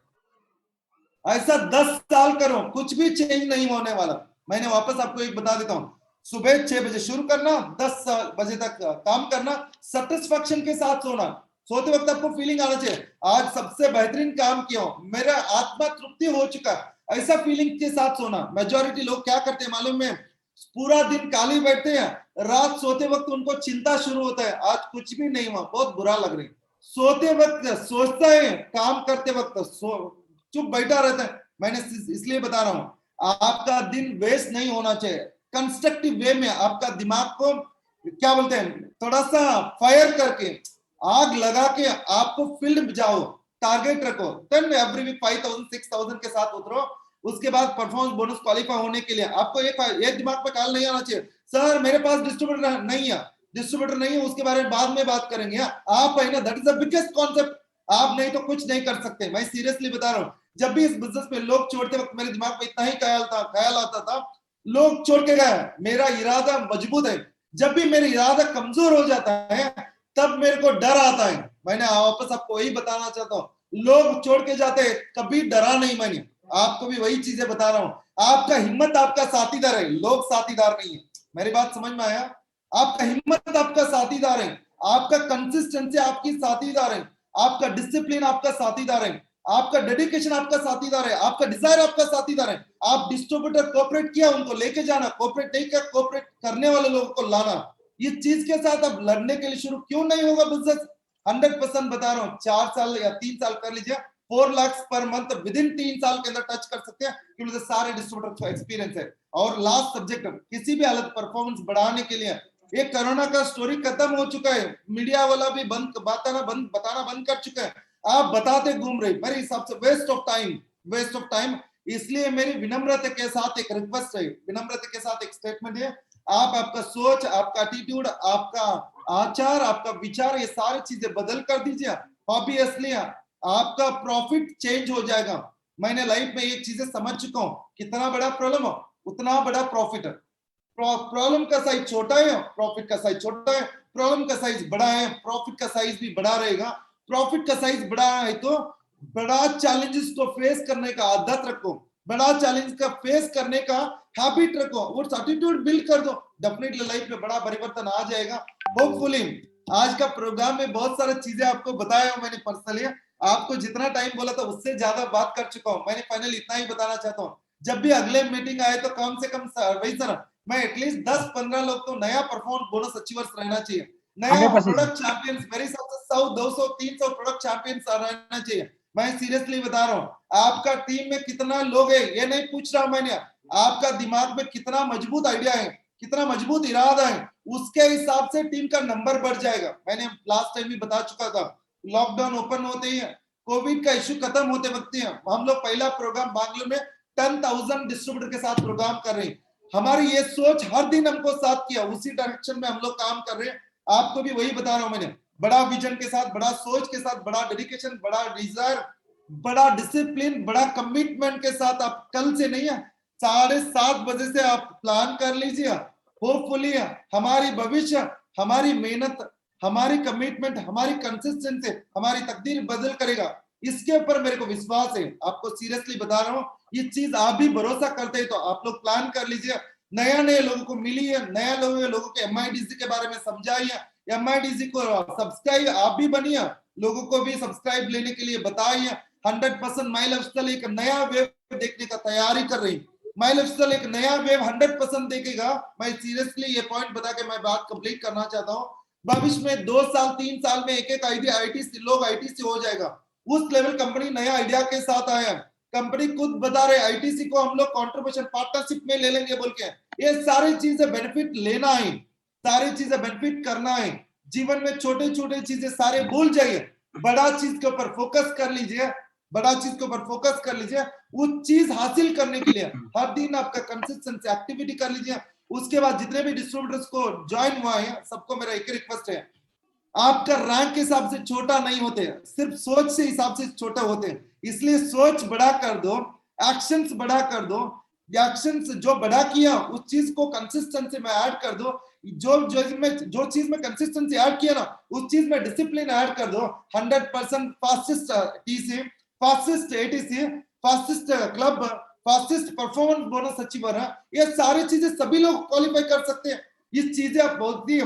ऐसा 10 साल करो, कुछ भी चेंज नहीं होने वाला। मैंने वापस आपको एक बता देता हूँ, सुबह 6 बजे शुरू करना, 10 बजे तक काम करना, सेटिस्फैक्शन के साथ सोना, सोते वक्त आपको फीलिंग आना चाहिए आज सबसे बेहतरीन काम किया, मेरा आत्मा तृप्ति हो चुका, ऐसा फीलिंग के साथ सोना। मेजॉरिटी लोग क्या करते हैं मालूम है, पूरा दिन काली बैठते हैं, रात सोते वक्त उनको चिंता शुरू होता है, आज कुछ भी नहीं हुआ, बहुत बुरा लग रही है। सोते वक्त सोचता है, काम करते वक्त चुप बैठा रहता है। मैंने इसलिए बता रहा हूं, आपका दिन वेस्ट नहीं होना चाहिए, कंस्ट्रक्टिव वे में आपका दिमाग को क्या बोलते हैं, थोड़ा सा फायर करके, आग लगा के आपको फील्ड में जाओ, टारगेट रखो, देन एवरी वीक 5000 6000 के साथ उतरो। उसके बाद परफॉर्मेंस बोनस क्वालिफाई होने के लिए आपको एक दिमाग पे काल नहीं आना चाहिए, सर मेरे पास डिस्ट्रीब्यूटर नहीं है, उसके बारे में बाद में बात करेंगे। आप है ना, that is the biggest concept. आप नहीं तो कुछ नहीं कर सकते, मैं सीरियसली बता रहा हूँ। जब भी इस बिजनेस में लोग छोड़ते वक्त मेरे दिमाग में इतना ही ख्याल आता था, लोग छोड़ के गए, मेरा इरादा मजबूत है। जब भी मेरा इरादा कमजोर हो जाता है तब मेरे को डर आता है। मैंने वापस आपको वही बताना चाहता हूँ, लोग छोड़ के जाते हैं, कभी डरा नहीं। मैंने आपको भी वही चीजें बता रहा हूँ, आपका हिम्मत आपका साथीदार है, लोग साथीदार नहीं है। मेरी बात समझ में आया? आपका हिम्मत आपका साथीदार है, आपका कंसिस्टेंसी आपकी साथीदार है, आपका डिसिप्लिन आपका साथीदार है, आपका डेडिकेशन आपका साथीदार है, आपका डिजायर आपका साथीदार है। आप डिस्ट्रीब्यूटर कोऑपरेट किया, उनको लेके जाना, कोऑपरेट नहीं किया, कोऑपरेट करने वाले लोगों को लाना। इस चीज के साथ आप लड़ने के लिए शुरू क्यों नहीं होगा बिजनेस? 100% बता रहा हूँ, 4 साल या 3 साल कर लीजिए, 4 lakh per month with in 3 साल के अंदर टच कर सकते हैं, क्योंकि सारे डिस्ट्रीब्यूटर का एक्सपीरियंस है। और लास्ट सब्जेक्ट, किसी भी हालत परफॉर्मेंस बढ़ाने के लिए, ये कोरोना का स्टोरी खत्म हो चुका है, मीडिया वाला भी बताना बंद कर चुका है, आप बताते घूम रहे, मेरे हिसाब से वेस्ट ऑफ टाइम। इसलिए मेरी विनम्रता के साथ एक रिक्वेस्ट है, विनम्रता के साथ एक स्टेटमेंट है, आप आपका सोच, आपका एटीट्यूड, आपका आचार, आपका विचार, ये सारी चीजें बदल कर दीजिए। ऑब्वियसली आपका प्रॉफिट चेंज हो जाएगा। मैंने लाइफ में ये चीजें समझ चुका हूँ, कितना बड़ा प्रॉब्लम हो उतना बड़ा प्रॉफिट है। प्रॉब्लम का साइज छोटा है, प्रॉफिट का साइज छोटा है, प्रॉब्लम का साइज बड़ा है, प्रॉफिट का साइज भी बड़ा रहेगा। प्रॉफिट का साइज बड़ा है तो बड़ा चैलेंजेस को फेस करने का आदत रखो, बड़ा चैलेंज का फेस करने का हैबिट रखो, वो एटीट्यूड बिल्ड कर दो, डेफिनेटली लाइफ में बड़ा परिवर्तन आ जाएगा। होपफुली आज का प्रोग्राम में बहुत सारी चीजें आपको बताया हूं मैंने पर्सनली, आपको जितना टाइम बोला था उससे ज्यादा बात कर चुका हूं। मैंने फाइनली इतना ही बताना चाहता हूँ, जब भी अगले मीटिंग आए तो कम से कम वही सर, मैं एटलीस्ट 10-15 लोग तो नया परफॉर्मेंस बोनस अचीवर्स रहना चाहिए, नया 100% सर। प्रोडक्ट चैंपियंस, मेरे हिसाब से 100 200 300 प्रोडक्ट चैंपियंस रहना चाहिए। मैं सीरियसली बता रहा हूँ, आपका टीम में कितना लोग है ये नहीं पूछ रहा मैंने, आपका दिमाग में कितना मजबूत आइडिया है, कितना मजबूत इरादा है, उसके हिसाब से टीम का नंबर बढ़ जाएगा। मैंने लास्ट टाइम भी बता चुका था, लॉकडाउन ओपन होते ही, कोविड का इश्यू खत्म होते वक्त हम लोग पहला प्रोग्राम बैंगलोर में 10,000 डिस्ट्रीब्यूटर के साथ प्रोग्राम कर रहे हैं। हमारी ये सोच हर दिन हमको साथ किया, उसी डायरेक्शन में हम लोग काम कर रहे हैं। आपको भी वही बता रहा हूं मैंने, बड़ा विजन के साथ, बड़ा सोच के साथ, बड़ा डेडिकेशन, बड़ा डिजायर, बड़ा डिसिप्लिन, बड़ा कमिटमेंट के साथ आप कल से नहीं है 7:30 से आप प्लान कर लीजिए। होपफुली हमारी भविष्य, हमारी मेहनत, हमारी कमिटमेंट, हमारी कंसिस्टेंसी हमारी तकदीर बदल करेगा, इसके ऊपर मेरे को विश्वास है। आपको सीरियसली बता रहा हूँ, ये चीज आप भी भरोसा करते हैं तो आप लोग प्लान कर लीजिए, नए लोगों को मिलिए, नया लोगों के MIDC के बारे में समझाइए, MIDC को सब्सक्राइब आप भी बनिए, लोगों को भी सब्सक्राइब लेने के लिए बताइए। 100% माई लाइफस्टाइल एक नया वेव देखने का तैयारी कर रही, माई लाइफस्टाइल एक नया वेव 100% देखेगा। मैं सीरियसली ये पॉइंट बता के मैं बात कंप्लीट करना चाहता हूँ, भविष्य में 2 साल 3 साल में एक आइडिया ITC हो जाएगा, उस लेवल कंपनी नया आइडिया के साथ आया, कंपनी खुद बता रहे ITC को हम लोग कंट्रीब्यूशन पार्टनरशिप में ले लेंगे बोल के। ये सारी चीजें बेनिफिट लेना है, सारी चीजें बेनिफिट करना है, जीवन में छोटे छोटे चीजें सारे भूल जाइए, बड़ा चीज के ऊपर फोकस कर लीजिए, बड़ा चीज के ऊपर फोकस कर लीजिए। वो चीज हासिल करने के लिए हर दिन आपका कंसिस्टेंसी एक्टिविटी कर लीजिए। उसके बाद जितने भी डिस्ट्रीब्यूटर्स को ज्वाइन हुआ है सबको मेरा एक रिक्वेस्ट है, आपका रैंक के हिसाब से छोटा नहीं होते, सिर्फ सोच से हिसाब से छोटा होते हैं। इसलिए सोच बड़ा कर दो, एक्शंस बड़ा कर दो, एक्शंस जो बड़ा किया उस चीज को कंसिस्टेंसी में ऐड कर दो, जो चीज में कंसिस्टेंसी ऐड किया ना उस चीज में डिसिप्लिन ऐड कर दो। 100% fastest TC, fastest ATC, fastest club, fastest performance bonus achiever है, ये सारी चीजें सभी लोग क्वालिफाई कर सकते हैं। ये चीजें आप बहुत ही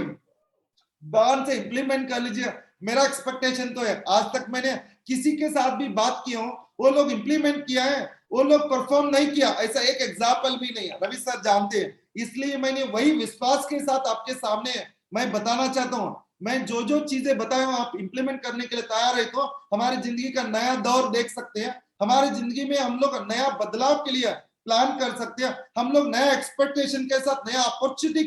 ध्यान से इंप्लीमेंट कर लीजिए। मेरा एक्सपेक्टेशन तो है, आज तक मैंने किसी के साथ भी बात की हो वो लोग इंप्लीमेंट किया है, वो लोग परफॉर्म नहीं किया, ऐसा एक एग्जाम्पल भी नहीं है, रवि सर जानते हैं। इसलिए मैंने वही विश्वास के साथ आपके सामने मैं बताना चाहता हूँ, मैं जो जो चीजें बताया हूँ आप इंप्लीमेंट करने के लिए तैयार है तो हमारी जिंदगी का नया दौर देख सकते हैं। हमारी जिंदगी में हम लोग नया बदलाव के लिए प्लान कर सकते हैं। हम लोग नया एक्सपेक्टेशन के साथ, नया अपॉर्चुनिटी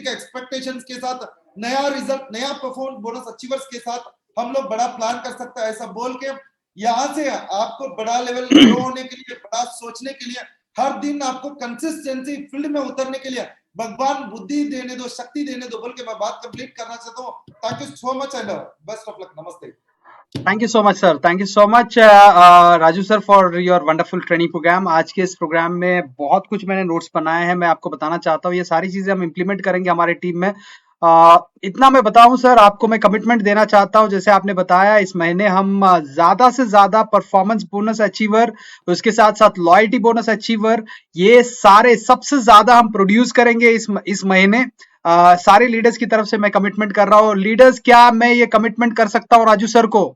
के एक्सपेक्टेशन के साथ, नया रिजल्ट, नया परफॉर्मेंस बोनस अचीवर्स के साथ हम लोग बड़ा प्लान कर सकते हैं। ऐसा बोल के यहाँ से आपको बड़ा लेवल ग्रो होने के लिए, बड़ा सोचने के लिए, हर दिन आपको कंसिस्टेंसी फील्ड में उतरने के लिए भगवान बुद्धि देने दो, शक्ति देने दो बोल के मैं बात कंप्लीट करना चाहता हूँ। Thank you so much and best of luck. नमस्ते। Thank you so much sir, thank you so much Raju sir for your wonderful training program. आज के इस प्रोग्राम में बहुत कुछ मैंने नोट्स बनाए हैं, मैं आपको बताना चाहता हूँ। ये सारी चीजें हम इम्प्लीमेंट करेंगे हमारे टीम में। इतना मैं बताऊं सर, आपको मैं कमिटमेंट देना चाहता हूं। जैसे आपने बताया, इस महीने हम ज्यादा से ज्यादा परफॉर्मेंस बोनस अचीवर, उसके साथ साथ लॉयल्टी बोनस अचीवर, ये सारे सबसे ज्यादा हम प्रोड्यूस करेंगे इस महीने। सारे लीडर्स की तरफ से मैं कमिटमेंट कर रहा हूँ। लीडर्स, क्या मैं ये कमिटमेंट कर सकता हूँ राजू सर को?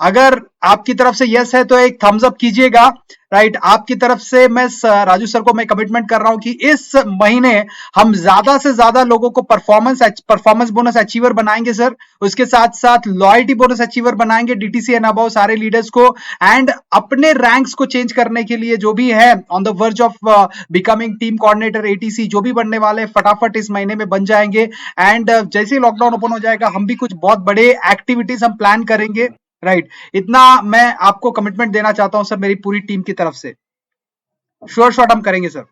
अगर आपकी तरफ से यस है तो एक थम्स अप कीजिएगा। राइट, आपकी तरफ से मैं राजू सर को मैं कमिटमेंट कर रहा हूं कि इस महीने हम ज्यादा से ज्यादा लोगों को परफॉर्मेंस बोनस अचीवर बनाएंगे सर। उसके साथ साथ लॉयल्टी बोनस अचीवर बनाएंगे, डीटीसी एंड अबव सारे लीडर्स को। एंड अपने रैंक्स को चेंज करने के लिए जो भी है on the verge of becoming team coordinator, ATC, जो भी बनने वाले फटाफट इस महीने में बन जाएंगे। एंड जैसे ही लॉकडाउन ओपन हो जाएगा, हम भी कुछ बहुत बड़े एक्टिविटीज हम प्लान करेंगे। राइट, इतना मैं आपको कमिटमेंट देना चाहता हूं सर मेरी पूरी टीम की तरफ से। श्योर शॉट हम करेंगे सर।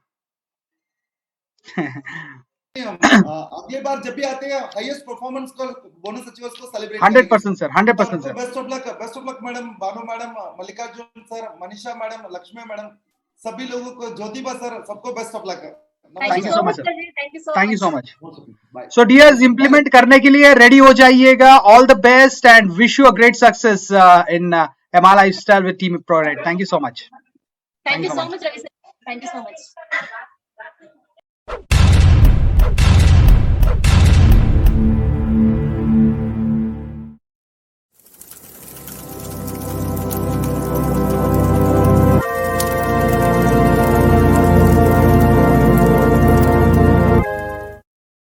अगली बार जब भी आते हैं हाईएस्ट परफॉर्मेंस को, बोनस अचीवर्स को celebrate 100% sir, 100% sir. Best of luck madam, Bhanu madam, Mallikarjun sir, Manisha madam, Lakshmi madam, सभी लोगों को, ज्योतिबा सर, सबको best of luck. Thank you so much sir, thank you so much. Bye. So dears, implement करने के लिए ready हो जाइएगा। All the best and wish you a great success in Emma lifestyle with team product. Thank you so much. Thank you so much, Ravi sir. Thank you so much.